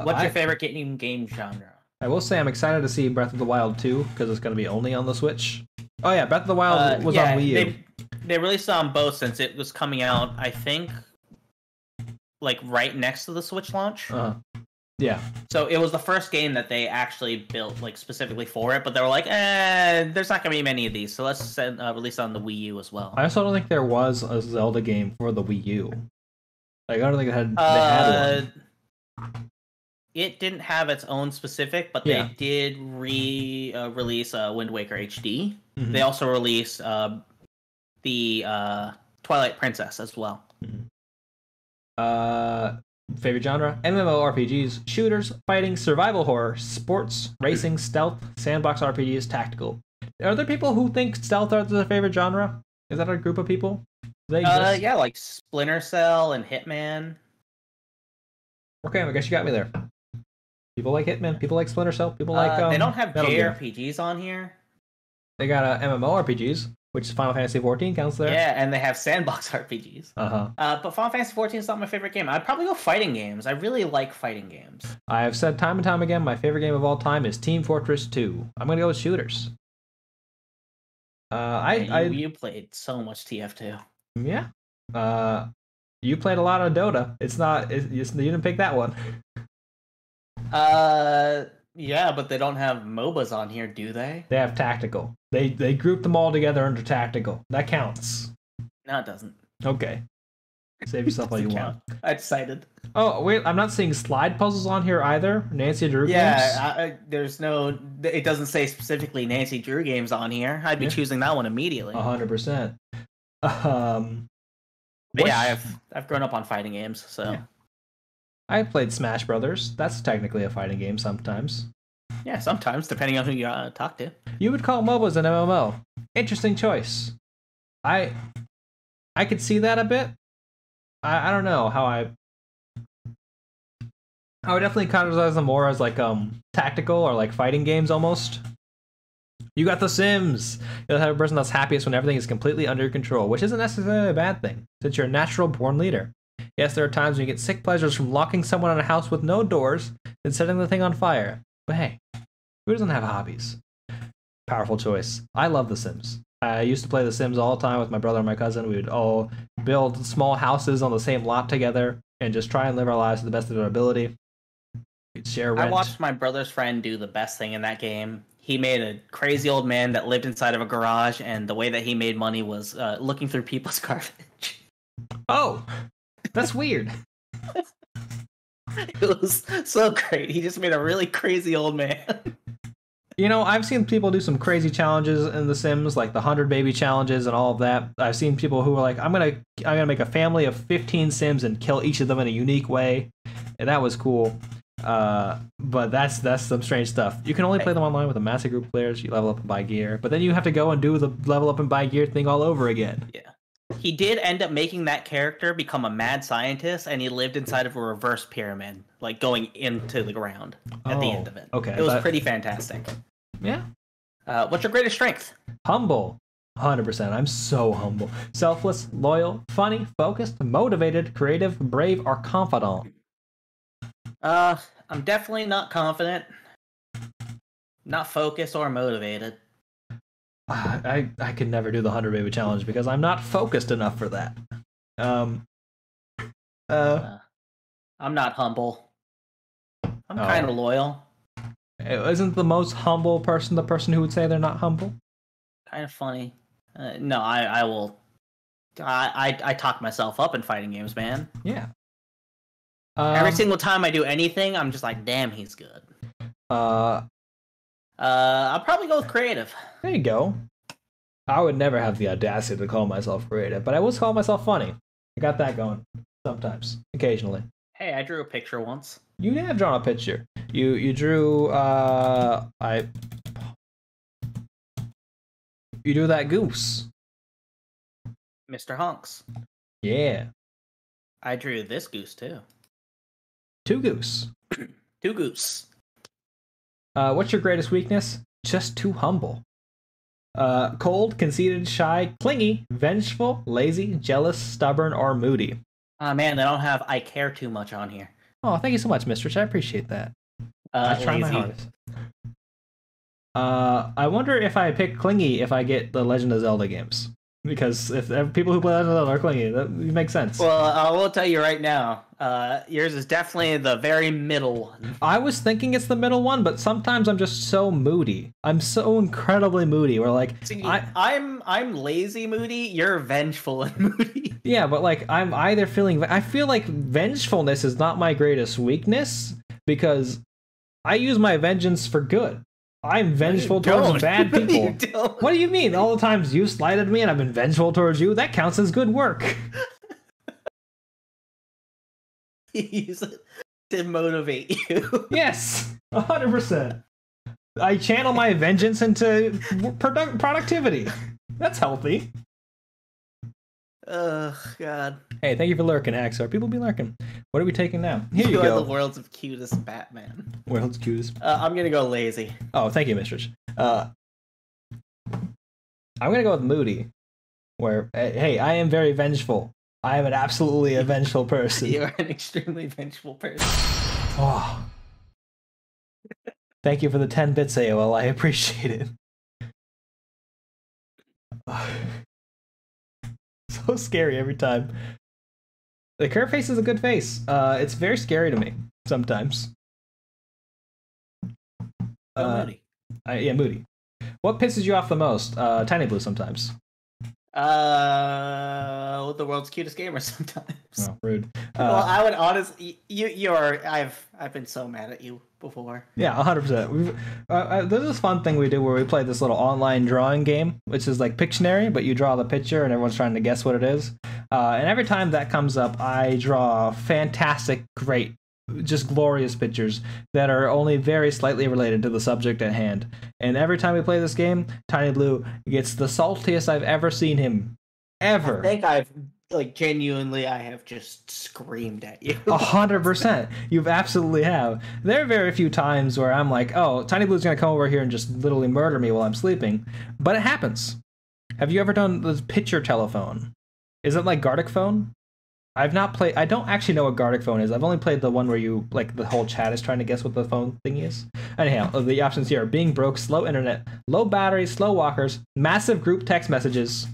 What's your favorite game genre? I will say I'm excited to see Breath of the Wild 2, because it's going to be only on the Switch. Oh, yeah, Breath of the Wild was on Wii U. They released it on both since it was coming out, I think, like right next to the Switch launch. Yeah. So it was the first game that they actually built like specifically for it, but they were like, there's not gonna be many of these, so let's release it on the Wii U as well. I also don't think there was a Zelda game for the Wii U. Like, I don't think they had one. It didn't have its own specific, but they did release Wind Waker HD. Mm-hmm. They also released the Twilight Princess as well. Mm-hmm. Favorite genre? MMORPGs, shooters, fighting, survival horror, sports, racing, stealth, sandbox RPGs, tactical. Are there people who think stealth are their favorite genre? Is that a group of people? Yeah, like Splinter Cell and Hitman. Okay, I guess you got me there. People like Hitman, people like Splinter Cell, people like... they don't have JRPGs on here. They got MMORPGs, which is Final Fantasy XIV counts there. Yeah, and they have sandbox RPGs. But Final Fantasy XIV is not my favorite game. I'd probably go fighting games. I really like fighting games. I have said time and time again, my favorite game of all time is Team Fortress 2. I'm going to go with shooters. You played so much TF2. Yeah. You played a lot of Dota. You didn't pick that one. Yeah, but they don't have MOBAs on here, do they? They have tactical. They group them all together under tactical. That counts. No, it doesn't. Okay. Save yourself all you want. I decided. Oh, wait, I'm not seeing slide puzzles on here either. Nancy Drew games? Yeah, there's no... It doesn't say specifically Nancy Drew games on here. I'd be choosing that one immediately. 100%. Yeah, I've grown up on fighting games, so... Yeah. I played Smash Brothers. That's technically a fighting game sometimes. Yeah, sometimes, depending on who you talk to. You would call MOBAs an MMO. Interesting choice. I could see that a bit. I don't know how I would definitely categorize them more as like tactical or like fighting games almost. You got The Sims. You're the type of person that's happiest when everything is completely under your control, which isn't necessarily a bad thing, since you're a natural born leader. Yes, there are times when you get sick pleasures from locking someone in a house with no doors and setting the thing on fire. But hey, who doesn't have hobbies? Powerful choice. I love The Sims. I used to play The Sims all the time with my brother and my cousin. We would all build small houses on the same lot together and just try and live our lives to the best of our ability. We'd share rent. I watched my brother's friend do the best thing in that game. He made a crazy old man that lived inside of a garage, and the way that he made money was looking through people's garbage. Oh, that's weird. It was so great. He just made a really crazy old man. You know, I've seen people do some crazy challenges in The Sims, like the 100 baby challenges and all of that. I've seen people who are like, I'm gonna make a family of 15 Sims and kill each of them in a unique way, and that was cool. But that's some strange stuff. You can only play them online with a massive group of players. You level up and buy gear, but then you have to go and do the level up and buy gear thing all over again. Yeah. He did end up making that character become a mad scientist, and he lived inside of a reverse pyramid, like going into the ground at the end of it. Okay. It was pretty fantastic. Yeah. What's your greatest strength? Humble. 100%. I'm so humble. Selfless, loyal, funny, focused, motivated, creative, brave, or confident. I'm definitely not confident, not focused or motivated. I could never do the 100 baby challenge because I'm not focused enough for that. I'm not humble. I'm kind of loyal. Isn't the most humble person the person who would say they're not humble? Kind of funny. No, I will. I talk myself up in fighting games, man. Yeah. Every single time I do anything, I'm just like, damn, he's good. I'll probably go with creative. There you go. I would never have the audacity to call myself creative, but I will call myself funny. I got that going. Sometimes. Occasionally. Hey, I drew a picture once. You have drawn a picture. You drew you drew that goose. Mr. Honks. Yeah. I drew this goose too. Two goose. Two goose. What's your greatest weakness? Just too humble. Cold, conceited, shy, clingy, vengeful, lazy, jealous, stubborn, or moody. Man, I don't have I care too much on here. Oh, thank you so much, Mistress. I appreciate that. I try my hardest. I wonder if I pick clingy if I get the Legend of Zelda games. Because if people who play Legend of Zelda are clingy, that makes sense. Well, I will tell you right now, yours is definitely the very middle one. I was thinking it's the middle one, but sometimes I'm just so moody. I'm so incredibly moody. We're like, see, I'm lazy moody. You're vengeful and moody. Yeah, but like I'm either feeling. I feel like vengefulness is not my greatest weakness because I use my vengeance for good. I'm vengeful towards bad people. What do you mean? All the times you slighted me and I've been vengeful towards you, that counts as good work. You use it to motivate you. Yes, 100%. I channel my vengeance into productivity. That's healthy. Oh, God. Hey, thank you for lurking, Axar. People be lurking. What are we taking now? Here you go. Are the world's cutest Batman. World's cutest. I'm gonna go lazy. Oh, thank you, Mistress. I'm gonna go with moody. Where, hey, I am very vengeful. I am absolutely a vengeful person. You are an extremely vengeful person. Oh. Thank you for the 10 bits, AOL. I appreciate it. So scary every time. The curve face is a good face. It's very scary to me sometimes. Moody. Yeah, moody. What pisses you off the most? Tiny Blue sometimes. The world's cutest gamer sometimes. Oh, rude. Well, I would honestly, I've been so mad at you before. Yeah, 100%. There's this fun thing we do where we play this little online drawing game, which is like Pictionary, but you draw the picture and everyone's trying to guess what it is. And every time that comes up, I draw fantastic, great, just glorious pictures that are only very slightly related to the subject at hand. And every time we play this game, Tiny Blue gets the saltiest I've ever seen him. Ever. I think I have just screamed at you. 100%. You've absolutely have. There are very few times where I'm like, oh, Tiny Blue's gonna come over here and just literally murder me while I'm sleeping. But it happens. Have you ever done the picture telephone? Is it like Gartic Phone? I've not played. I don't actually know what Gartic Phone is. I've only played the one where you, like, the whole chat is trying to guess what the phone thing is. Anyhow, the options here are being broke, slow internet, low battery, slow walkers, massive group text messages.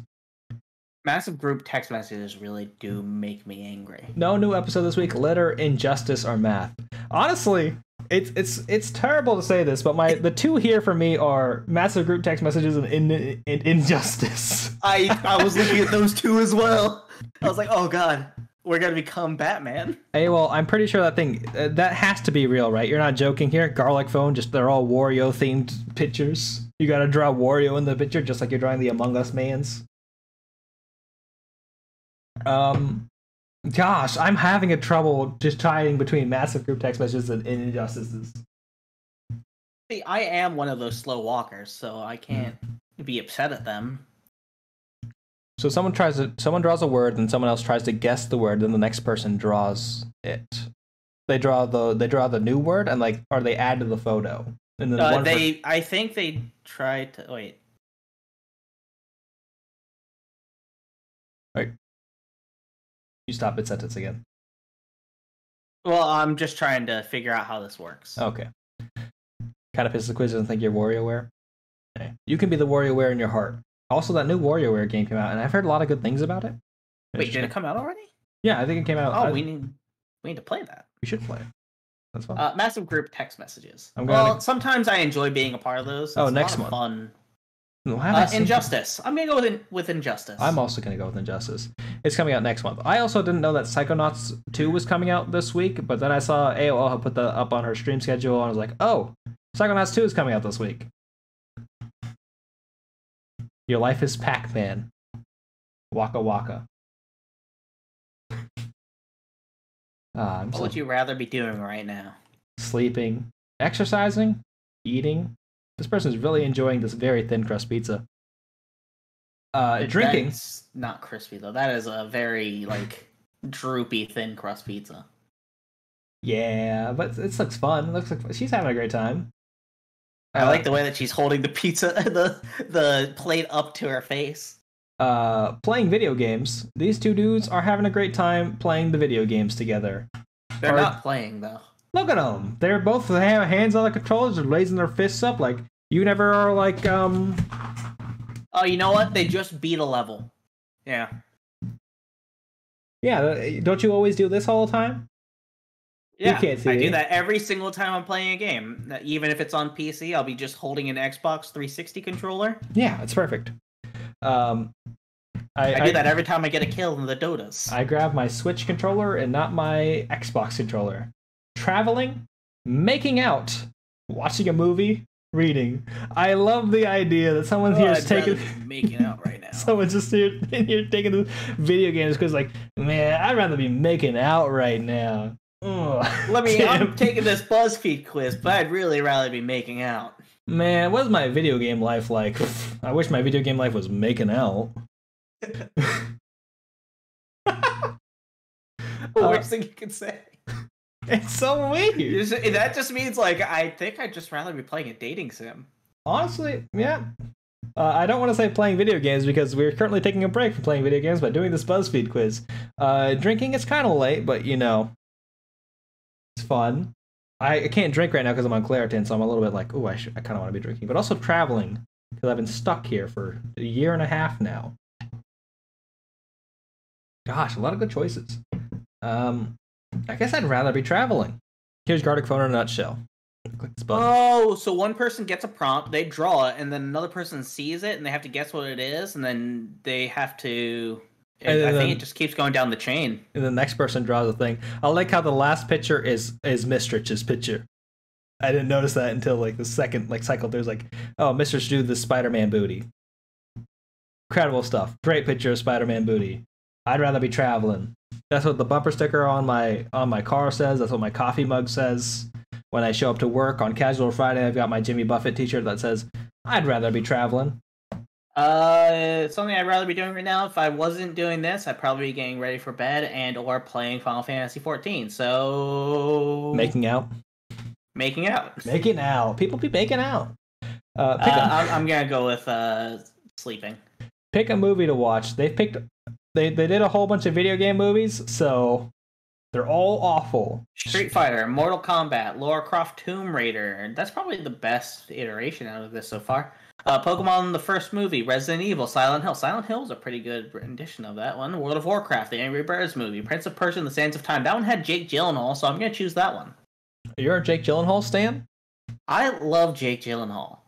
Massive group text messages really do make me angry. No new episode this week. Litter, injustice, or math. Honestly, it's terrible to say this, but the two here for me are massive group text messages and injustice. I was looking at those two as well. I was like, oh god, we're gonna become Batman. Hey, well, I'm pretty sure that thing that has to be real, right? You're not joking here. Garlic Phone, just they're all Wario themed pictures. You gotta draw Wario in the picture, just like you're drawing the Among Us mans. Gosh, I'm having a trouble deciding between massive group text messages and injustices. See, I am one of those slow walkers, so I can't be upset at them. So someone draws a word, and someone else tries to guess the word, then the next person draws it. They draw the new word, and or they add to the photo. And then I think they tried to wait. Right. You stop mid-sentence again. Well, I'm just trying to figure out how this works. Okay. Kind of pisses the quiz doesn't think you're WarioWare. Okay. You can be the WarioWare in your heart. Also, that new WarioWare game came out, and I've heard a lot of good things about it. Wait, did it come out already? Yeah, I think it came out. Oh, we need to play that. We should play it. That's fun. Massive group text messages. Sometimes I enjoy being a part of those. It's next month. Fun. No, Injustice. I'm gonna go with Injustice. I'm also gonna go with Injustice. It's coming out next month. I also didn't know that Psychonauts 2 was coming out this week, but then I saw AOL had put that up on her stream schedule, and I was like, oh, Psychonauts 2 is coming out this week. Your life is Pac-Man. Waka Waka. What would you rather be doing right now? Sleeping, exercising, eating. This person is really enjoying this very thin crust pizza. Drinking. That's not crispy though. That is a very droopy thin crust pizza. Yeah, but it looks fun. It looks like she's having a great time. I like the way that she's holding the pizza, the plate up to her face. Playing video games. These two dudes are having a great time playing the video games together. They're not playing though. Look at them. They're both have hands on the controllers, they're raising their fists up like you never are Oh, you know what? They just beat a level. Yeah. Yeah, don't you always do this all the time? Yeah, I do that every single time I'm playing a game. Even if it's on PC, I'll be just holding an Xbox 360 controller. Yeah, it's perfect. I do that every time I get a kill in the Dotas. I grab my Switch controller and not my Xbox controller. Traveling, making out, watching a movie, reading. I love the idea that someone here is taking making out right now. Someone's just here taking the video games because man, I'd rather be making out right now. I'm taking this BuzzFeed quiz, but I'd really rather be making out. Man, what's my video game life like? I wish my video game life was making out. Worst thing you can say. It's so weird. That just means I think I'd just rather be playing a dating sim. Honestly, yeah. I don't want to say playing video games because we're currently taking a break from playing video games by doing this BuzzFeed quiz. Drinking, it's kind of late, but it's fun. I can't drink right now because I'm on Claritin, so I'm a little bit I kind of want to be drinking. But also traveling. because I've been stuck here for a year and a half now. Gosh, a lot of good choices. I guess I'd rather be traveling. Here's Gartic Phone in a nutshell. Click this button. Oh, so one person gets a prompt, they draw it, and then another person sees it, and they have to guess what it is, and then they have to... I think it just keeps going down the chain. And the next person draws a thing. I like how the last picture is Mistrich's picture. I didn't notice that until like the second cycle. There's like, oh, Mistrich drew the Spider-Man booty. Incredible stuff. Great picture of Spider-Man booty. I'd rather be traveling. That's what the bumper sticker on my car says. That's what my coffee mug says. When I show up to work on Casual Friday, I've got my Jimmy Buffett t-shirt that says, I'd rather be traveling. It's something I'd rather be doing right now. If I wasn't doing this, I'd probably be getting ready for bed and or playing Final Fantasy 14. So... Making out. Making out. People be making out. I'm going to go with sleeping. Pick a movie to watch. They did a whole bunch of video game movies, so they're all awful. Street Fighter, Mortal Kombat, Lara Croft Tomb Raider. That's probably the best iteration out of this so far. Pokemon, the first movie, Resident Evil, Silent Hill. Silent Hill's a pretty good rendition of that one. World of Warcraft, the Angry Birds movie, Prince of Persia, and the Sands of Time. That one had Jake Gyllenhaal, so I'm going to choose that one. You're a Jake Gyllenhaal stan? I love Jake Gyllenhaal.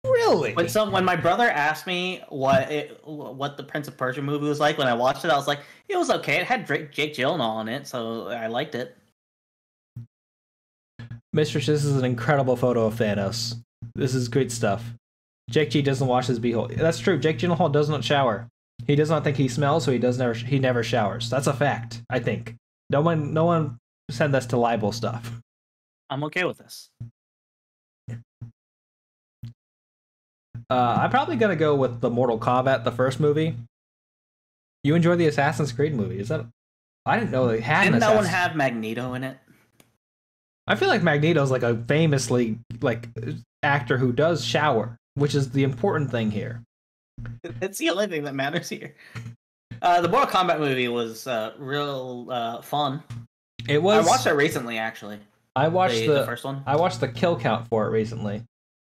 Really? When my brother asked me what the Prince of Persia movie was like when I watched it, I was like, it was okay. It had Jake Gyllenhaal in it, so I liked it. Mistress, this is an incredible photo of Thanos. This is great stuff. Jake G doesn't wash his beehole. That's true. Jake Gyllenhaal does not shower. He does not think he smells, so he never showers. That's a fact, I think. No one send this to libel stuff. I'm okay with this. I'm probably gonna go with the Mortal Kombat, the first movie. You enjoy the Assassin's Creed movie? Is that? I didn't know they had. Didn't that one have Magneto in it? I feel like Magneto's like a famously actor who does shower, which is the important thing here. It's the only thing that matters here. The Mortal Kombat movie was real fun. It was. I watched it recently, actually. I watched the first one. I watched the kill count for it recently,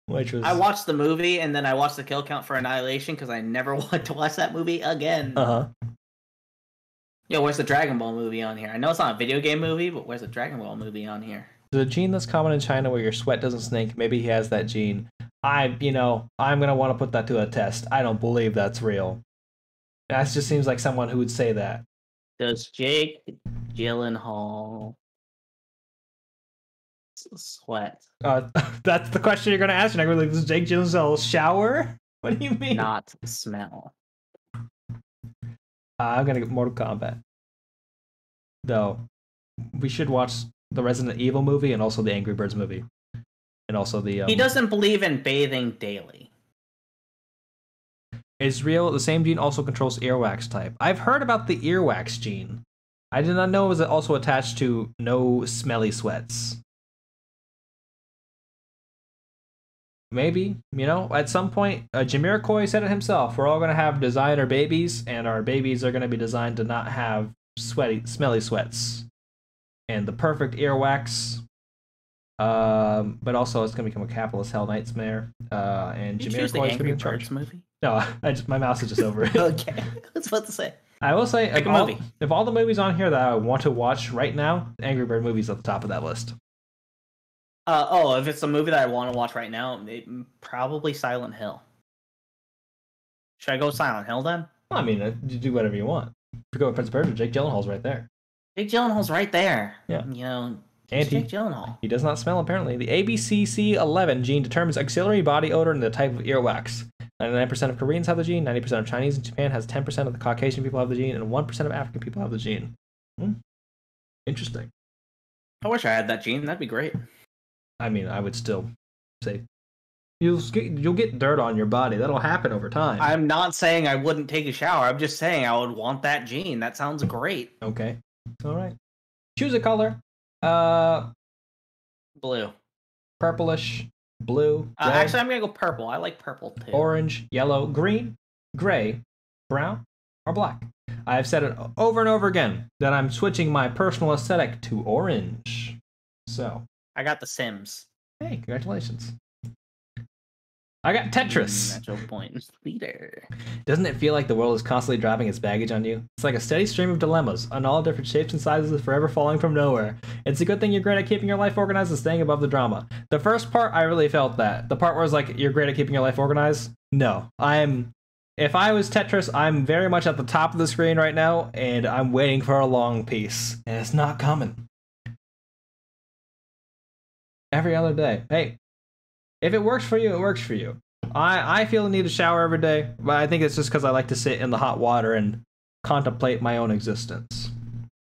which was. I watched the movie and then I watched the kill count for Annihilation because I never want to watch that movie again. Yo, where's the Dragon Ball movie on here? I know it's not a video game movie, but where's the Dragon Ball movie on here? The gene that's common in China where your sweat doesn't stink. Maybe he has that gene. I'm gonna want to put that to a test. I don't believe that's real. That just seems like someone who would say that. Does Jake Gyllenhaal sweat? That's the question you're gonna ask. You're not gonna be like, does Jake Gyllenhaal shower? What do you mean? Not smell. I'm gonna get Mortal Kombat. Though, we should watch the Resident Evil movie and also the Angry Birds movie, and also the. He doesn't believe in bathing daily. Is real. The same gene also controls earwax type. I've heard about the earwax gene. I did not know it was also attached to no smelly sweats. Maybe, at some point, Jamiroquai said it himself. We're all going to have designer babies, and our babies are going to be designed to not have smelly sweats. And the perfect earwax, but also it's going to become a capitalist hell nightmare. And Jamiroquai is going to be in charge. Movie? No, my mouse is just over it. Okay, I was about to say. I will say, Pick a movie. If all the movies on here that I want to watch right now, Angry Bird movie's at the top of that list. If it's a movie that I want to watch right now, probably Silent Hill. Should I go Silent Hill then? Well, I mean, you do whatever you want. If you go with Prince of Persia, Jake Gyllenhaal's right there. Jake Gyllenhaal's right there. Yeah. And Jake Gyllenhaal. He does not smell, apparently. The ABCC11 gene determines auxiliary body odor and the type of earwax. 99% of Koreans have the gene, 90% of Chinese in Japan has 10% of the Caucasian people have the gene, and 1% of African people have the gene. Interesting. I wish I had that gene. That'd be great. I mean, I would still say you'll get dirt on your body. That'll happen over time. I'm not saying I wouldn't take a shower. I'm just saying I would want that gene. That sounds great. Okay. All right. Choose a color. Blue. Purplish. Blue. Actually, I'm going to go purple. I like purple, too. Orange, yellow, green, gray, brown, or black. I've said it over and over again that I'm switching my personal aesthetic to orange. So. I got The Sims. Hey, congratulations. I got Tetris. Natural point leader. Doesn't it feel like the world is constantly dropping its baggage on you? It's like a steady stream of dilemmas, on all different shapes and sizes, forever falling from nowhere. It's a good thing you're great at keeping your life organized and staying above the drama. The first part, I really felt that. The part where it's like, you're great at keeping your life organized? No. If I was Tetris, I'm very much at the top of the screen right now, and I'm waiting for a long piece. And it's not coming. Every other day. Hey, if it works for you, it works for you. I feel the need to shower every day, but I think it's just because I like to sit in the hot water and contemplate my own existence.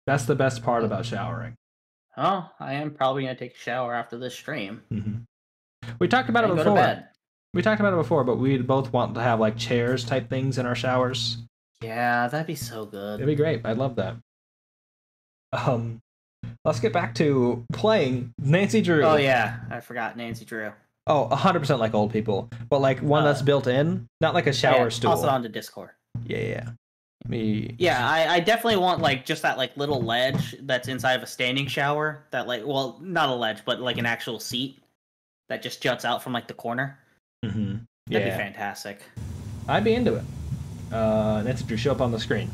That's the best part about showering. Oh, I am probably going to take a shower after this stream. Mm-hmm. We talked about it before. Go to bed. We talked about it before, but we both want to have like chairs type things in our showers. Yeah, that'd be so good. It'd be great. I'd love that. Let's get back to playing Nancy Drew. Oh yeah, I forgot Nancy Drew. Oh, 100% like old people, but like one that's built in, not like a shower stool. Toss it onto Discord. Yeah. I definitely want like just that like little ledge that's inside of a standing shower. That like, well, not a ledge, but like an actual seat that just juts out from like the corner. Mm-hmm. That'd be fantastic. I'd be into it. Nancy Drew, show up on the screen.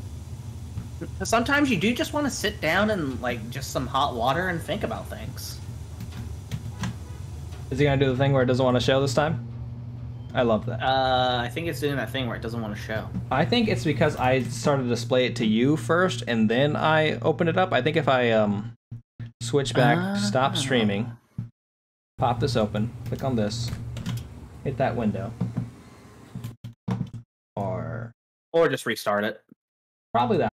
Sometimes you do just want to sit down and like just some hot water and think about things. Is he gonna do the thing where it doesn't want to show this time? I love that. I think it's doing that thing where it doesn't want to show. I think it's because I started to display it to you first, and then I opened it up. I think if I switch back, stop streaming, pop this open, click on this, hit that window, or just restart it. Probably that.